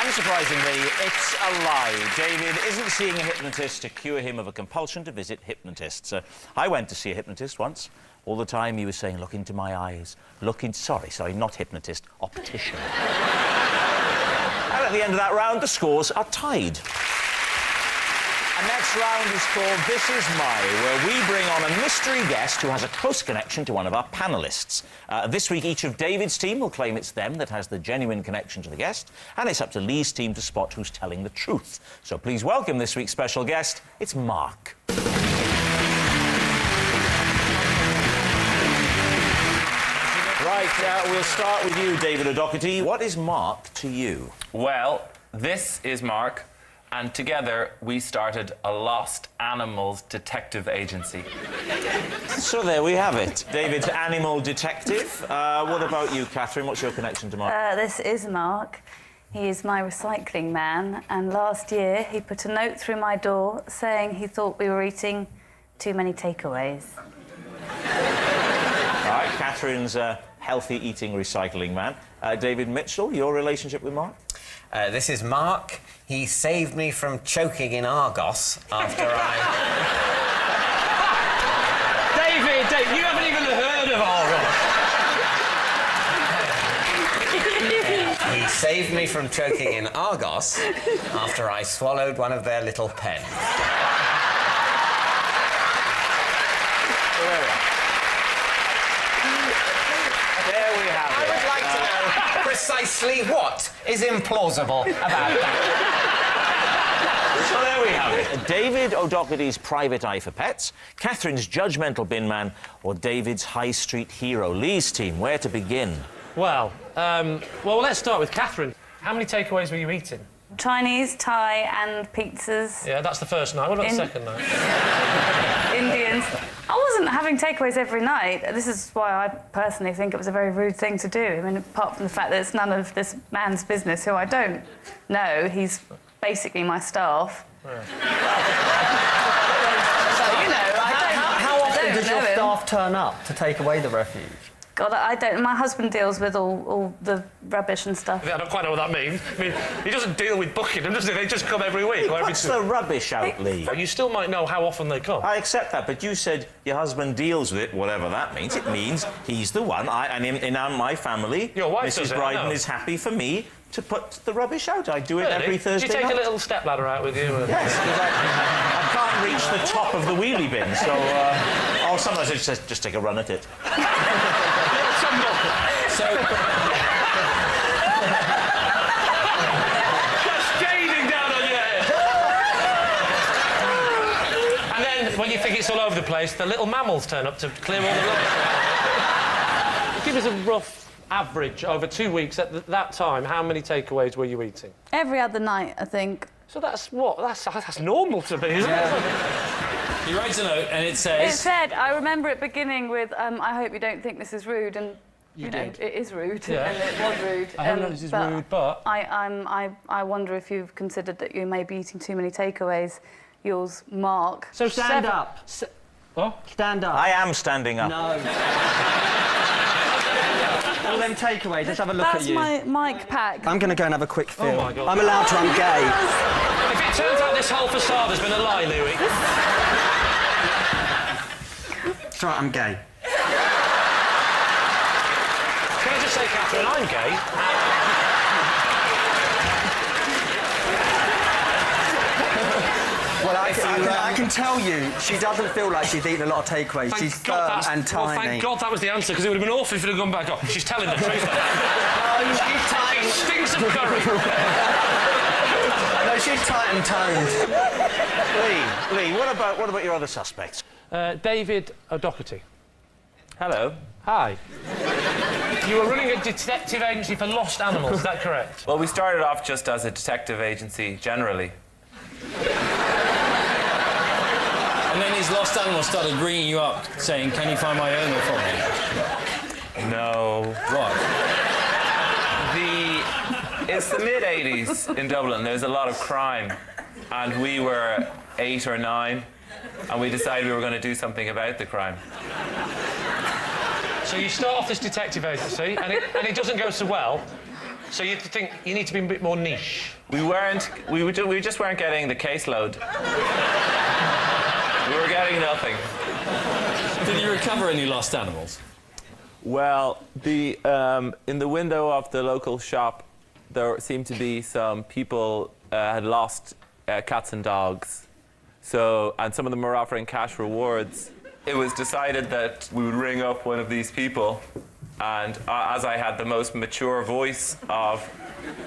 unsurprisingly, it's a lie. David isn't seeing a hypnotist to cure him of a compulsion to visit hypnotists. I went to see a hypnotist once. All the time he was saying, look into my eyes. Sorry, not hypnotist, optician. And at the end of that round, the scores are tied. And next round is called This Is My, where we bring on a mystery guest who has a close connection to one of our panellists. This week, each of David's team will claim it's them that has the genuine connection to the guest, and it's up to Lee's team to spot who's telling the truth. So please welcome this week's special guest. It's Mark. Right, we'll start with you, David O'Doherty. What is Mark to you? Well, this is Mark, and together we started a lost animals detective agency. So there we have it. David's animal detective. What about you, Catherine? What's your connection to Mark? This is Mark. He is my recycling man, and last year he put a note through my door saying he thought we were eating too many takeaways. All right, Catherine's a healthy eating recycling man. David Mitchell, your relationship with Mark? This is Mark. He saved me from choking in Argos after I... David, you haven't even heard of Argos. He saved me from choking in Argos after I swallowed one of their little pens. Precisely what is implausible about that? So there we have it. David O'Doherty's private eye for pets, Catherine's judgmental bin man, or David's high street hero. Lee's team, where to begin? Well, let's start with Catherine. How many takeaways were you eating? Chinese, Thai, and pizzas. Yeah, that's the first night. What about the second night? Indians. I wasn't having takeaways every night. This is why I personally think it was a very rude thing to do. I mean, apart from the fact that it's none of this man's business, who I don't know. He's basically my staff. How often does your staff turn up to take away the refuse? God, I don't. My husband deals with all the rubbish and stuff. I don't quite know what that means. I mean, he doesn't deal with booking them, does he? They just come every week. Or every What's the rubbish out, Lee? You still might know how often they come. I accept that, but you said your husband deals with it, whatever that means. It means he's the one. And in my family, your wife does Mrs. it, Bryden is happy for me to put the rubbish out. I do it Really? every Thursday Do you take night. a little stepladder out with you? Yes, because I can't reach the top of the wheelie bin, so... or sometimes I just take a run at it. Cascading down on your head. And then, when you think it's all over the place, the little mammals turn up to clear all the rubbish. Give us a rough average over 2 weeks at that time. How many takeaways were you eating? Every other night, I think. So that's what? That's normal to me, isn't it? He writes a note and it It says... said, I remember it beginning with, I hope you don't think this is rude, and you know, did. it is rude, Yeah. and it was rude. I don't know this is rude, but... I wonder if you've considered that you may be eating too many takeaways. Yours, Mark. So stand 7. up. What? Stand up. I am standing up. No. All them takeaways, let's have a look at you. That's my mic pack. I'm going to go and have a quick fill. Oh, my God. I'm allowed to, I'm gay. If it turns out this whole facade has been a lie, Louis... It's all right, I'm gay. Can I just say, Catherine, I'm gay. Well, I can tell you, she doesn't feel like she's eaten a lot of takeaways. She's firm and tiny. Well, thank God that was the answer, because it would have been awful if it had gone back. Oh, she's telling the truth. She's tight. She stinks of curry. No, she's tight and toned. Lee, what about your other suspects? David O'Doherty. Hello. Hi. You were running a detective agency for lost animals, is that correct? Well, we started off just as a detective agency generally. And then his lost animal started ringing you up, saying, can you find my owner for me? No. What? It's the mid-'80s in Dublin. There's a lot of crime. And we were 8 or 9, and we decided we were going to do something about the crime. So you start off this detective agency, and it doesn't go so well. So you think you need to be a bit more niche. We just weren't getting the caseload. We were getting nothing. Did you recover any lost animals? Well, in the window of the local shop, there seemed to be some people had lost cats and dogs. So, and some of them were offering cash rewards. It was decided that we would ring up one of these people, and as I had the most mature voice of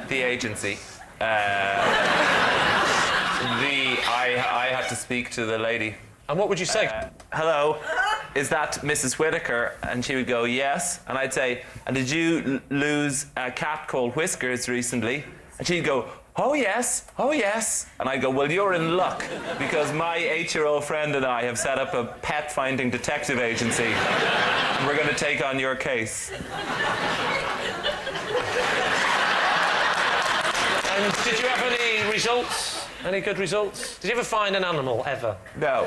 the agency, I had to speak to the lady. And what would you say? Hello, is that Mrs. Whitaker? And she would go, yes. And I'd say, and did you lose a cat called Whiskers recently? And she'd go, oh yes, oh yes. And I'd go, well, you're in luck, because my 8-year-old friend and I have set up a pet-finding detective agency, and we're going to take on your case. And did you have any results? Any good results? Did you ever find an animal, ever? No.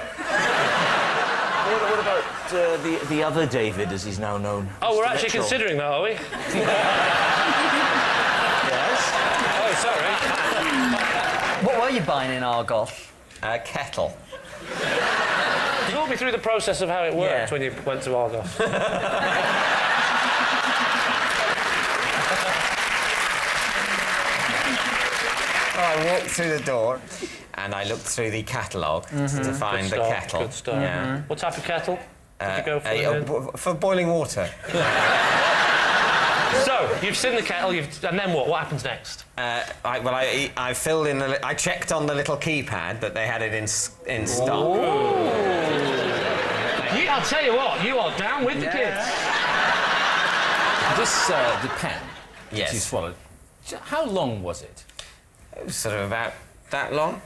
What about the other David, as he's now known? Oh, we're Mr. actually Mitchell? considering that, are we? Yes. Oh, sorry. What were you buying in Argos? A kettle. You walk me through the process of how it worked when you went to Argos. I walked through the door and I looked through the catalogue to find the kettle. Good start. Yeah. What type of kettle did you go for? For boiling water. So, You've seen the kettle, and then what? What happens next? I filled in I checked on the little keypad that they had it in stock. I'll tell you what, you are down with the kids. This deadpan Yes. that you swallowed, how long was it? It was sort of about that long,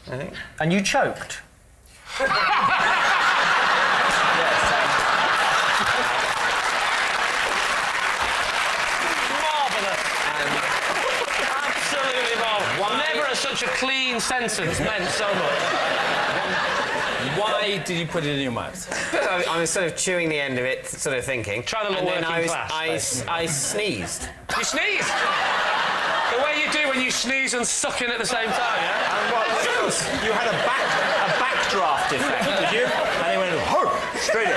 I think. And you choked? Absolutely marvellous. Never has such a clean sentence meant so much. Why did you put it in your mouth? I was sort of chewing the end of it, sort of thinking. Try the little and then working class. I sneezed. You sneezed? The way you do when you sneeze and suck in at the same time, yeah? And what, you had a backdraft effect, did you? And it went straight in.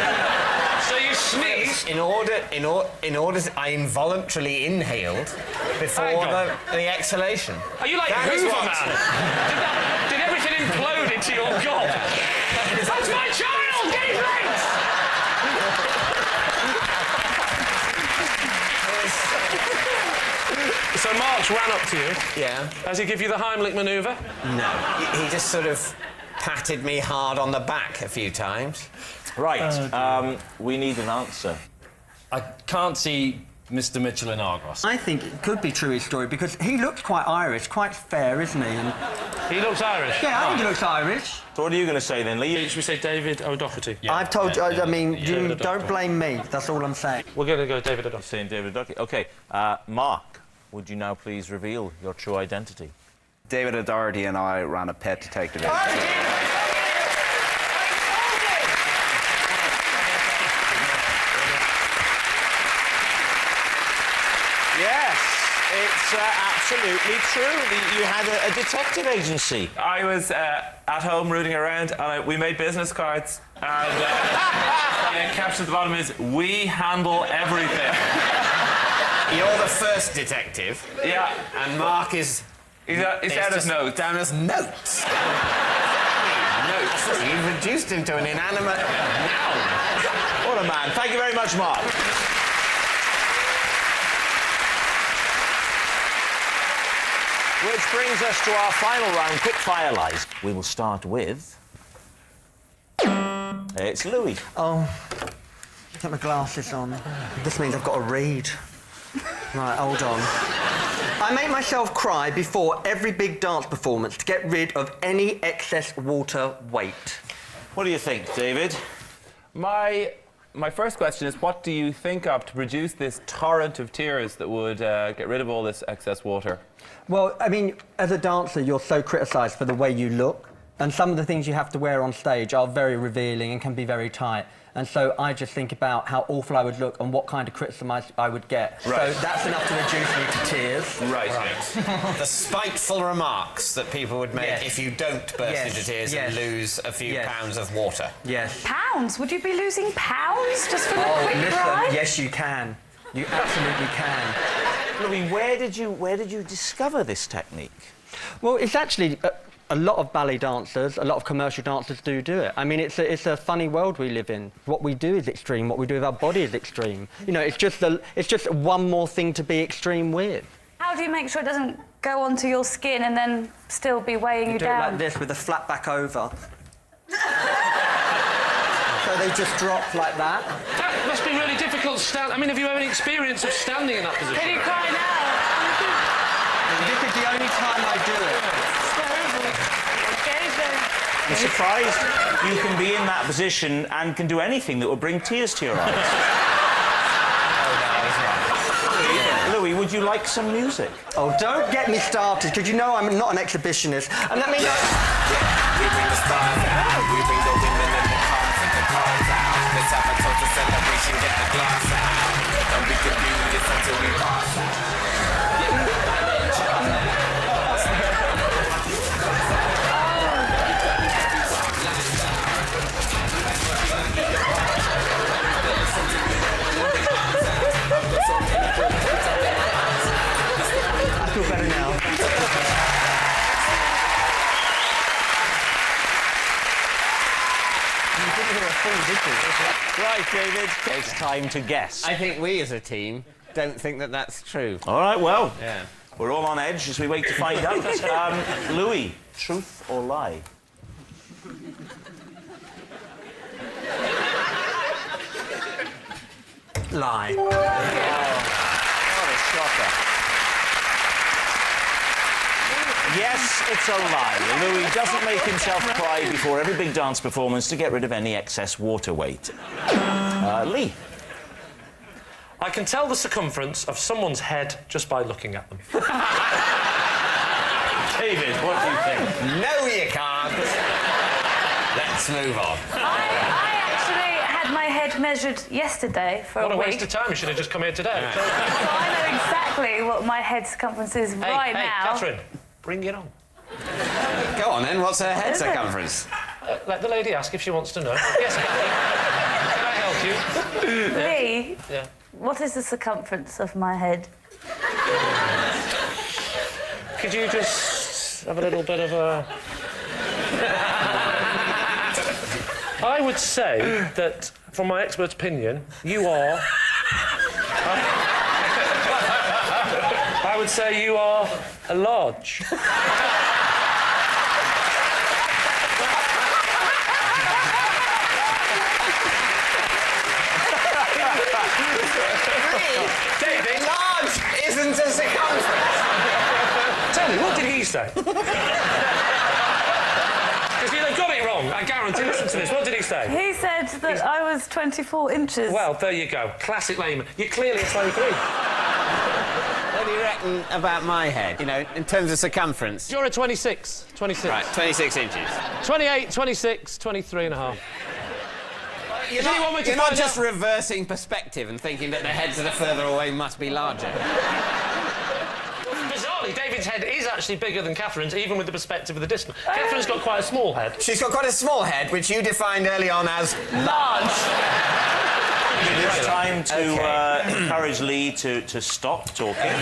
So you sneezed? In order, I involuntarily inhaled before the exhalation. Are you like That is Hoover what- Man? Did everything implode into your gob? That's my child! Get his legs! So March ran up to you. Yeah. Does he give you the Heimlich manoeuvre? No. He just sort of patted me hard on the back a few times. Right. We need an answer. I can't see Mr. Mitchell in Argos. I think it could be true, his story, because he looks quite Irish, quite fair, isn't he? And he looks Irish? Yeah, I think he looks Irish. So what are you going to say then, Lee? Should we say David O'Doherty? I've told you, I mean, David you O'Doherty. don't blame me, that's all I'm saying. We're going to go David O'Doherty. Saying David O'Doherty. OK. Mark, would you now please reveal your true identity? David O'Doherty and I ran a pet detective agency. Yes, it's absolutely true. You had a detective agency. I was at home rooting around, and we made business cards. And the caption at the bottom is, "We handle everything." You're the first detective. Yeah. And Mark is... He's down as notes. Down as notes. Notes. You've reduced him to an inanimate noun. What a man. Thank you very much, Mark. Which brings us to our final round, quick fire lies. We will start with... It's Louis. Oh, get my glasses on. This means I've got to read. Right, hold on. I make myself cry before every big dance performance to get rid of any excess water weight. What do you think, David? My first question is, what do you think of to produce this torrent of tears that would get rid of all this excess water? Well, I mean, as a dancer, you're so criticised for the way you look, and some of the things you have to wear on stage are very revealing and can be very tight. And so I just think about how awful I would look and what kind of criticism I would get. Right. So that's enough to reduce me to tears. Right. The spiteful remarks that people would make if you don't burst into tears and lose a few pounds of water. Yes. Pounds? Would you be losing pounds just for the quick listen, ride? yes, you can. You absolutely can. Louis, where did you discover this technique? Well, it's actually... a lot of ballet dancers, a lot of commercial dancers do it. I mean, it's a funny world we live in. What we do is extreme. What we do with our body is extreme. You know, it's just one more thing to be extreme with. How do you make sure it doesn't go onto your skin and then still be weighing you do down? it like this with a flat back over. So they just drop like that. That must be really difficult to stand. I mean, have you any experience of standing in that position? Can you cry now? This is the only time I do it. I'm surprised you can be in that position and can do anything that will bring tears to your eyes. Louis, would you like some music? Oh, don't get me started, because you know I'm not an exhibitionist. And let me know... We bring the stars out, we bring the women and the cars and the cars out. Let's have a total celebration, get the glass out. Don't be confused until we pass out. I feel better now. You didn't hear a thing, did you? Right, David, it's time to guess. I think we as a team don't think that that's true. All right, well, Yeah. we're all on edge as we wait to find out. Louis, truth or lie? Lie. Oh, what a shocker. Yes, it's a lie. Louis doesn't make himself cry before every big dance performance to get rid of any excess water weight. Lee? I can tell the circumference of someone's head just by looking at them. David, what do you think? No, you can't. Let's move on. I actually had my head measured yesterday for What a a week. waste of time. You should have just come here today. So I know exactly what my head circumference is right hey, now. Catherine, bring it on. Go on then, what's her head circumference? Let the lady ask if she wants to know. Yes, can I help you? Lee, Yeah. what is the circumference of my head? Could you just have a little bit of a... I would say that, from my expert opinion, you are... I would say you are a large. David, large isn't a circumference. Tell me, what did he say? Because they've got it wrong, I guarantee. Listen to this, what did he say? He said that I was 24 inches. Well, there you go. Classic layman. You're clearly a slow three. What do you reckon about my head, you know, in terms of circumference? You're a 26. 26. Right, 26 inches. 28, 26, 23 and a half. You're not just reversing perspective and thinking that the heads that are further away must be larger. Bizarrely, David's head is actually bigger than Catherine's, even with the perspective of the distance. Catherine's got quite a small head. She's got quite a small head, which you defined early on as large. It's time to encourage Lee to stop talking.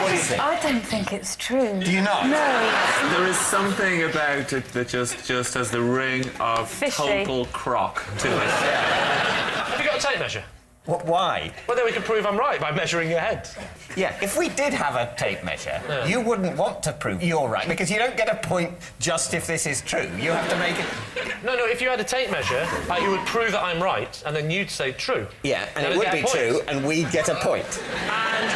What do you think? I don't think it's true. Do you not? No. There is something about it that just has the ring of Fishy. total crock to it. Have you got a tape measure? What? Why? Well, then we can prove I'm right by measuring your head. Yeah, if we did have a tape measure, you wouldn't want to prove you're right, because you don't get a point just if this is true. You have to make it... No, if you had a tape measure, you would prove that I'm right, and then you'd say true. Yeah, and Then it I'd would get be a point. true, and we'd get a point. And...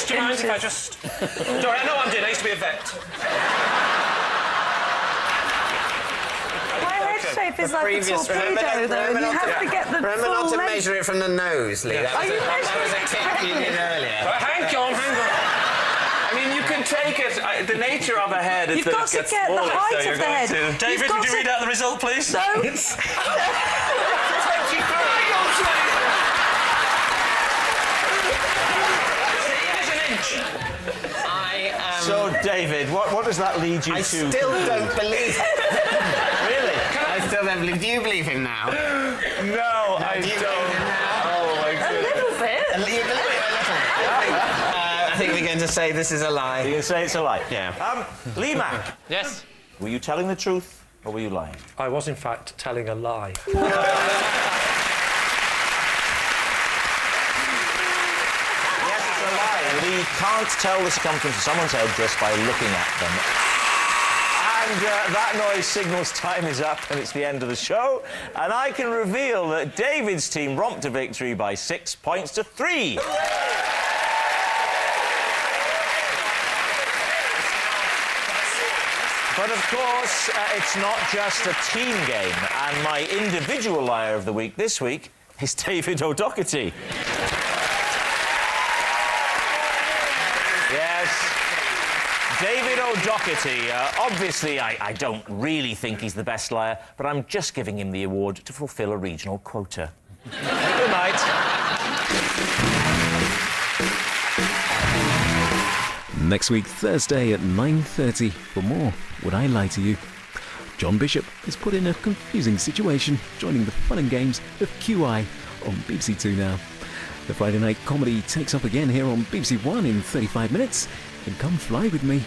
Do you mind if I just... Sorry, I know what I'm doing. I used to be a vet. My head shape is like a torpedo, though, and you have to get the Remember full not to length. measure it from the nose, Lee. That was a tip you did earlier. Right, hang on. I mean, you can take it. The nature of a head is You've that got it to gets get the smaller, height so of you're the going head. to... David, would you read out the result, please? No. So, David, what does that lead you to? I still don't believe it. Really? I still don't believe... Do you believe him now? No, I Do you don't. believe him now? Oh, my A goodness. little bit. You believe it a little bit. I think we're going to say this is a lie. You're going to say it's a lie? Yeah. Lee Mack, Yes? were you telling the truth or were you lying? I was, in fact, telling a lie. Yes, it's a lie. Lee can't tell the circumference of someone's head just by looking at them. And that noise signals time is up and it's the end of the show. And I can reveal that David's team romped to victory by 6 points to 3. But of course, it's not just a team game. And my individual liar of the week this week is David O'Doherty. Yes. David O'Doherty. Obviously, I don't really think he's the best liar, but I'm just giving him the award to fulfill a regional quota. Good night. Next week, Thursday at 9:30 for more Would I Lie to You? John Bishop is put in a confusing situation, joining the fun and games of QI on BBC Two now. The Friday night comedy takes off again here on BBC One in 35 minutes. then come fly with me.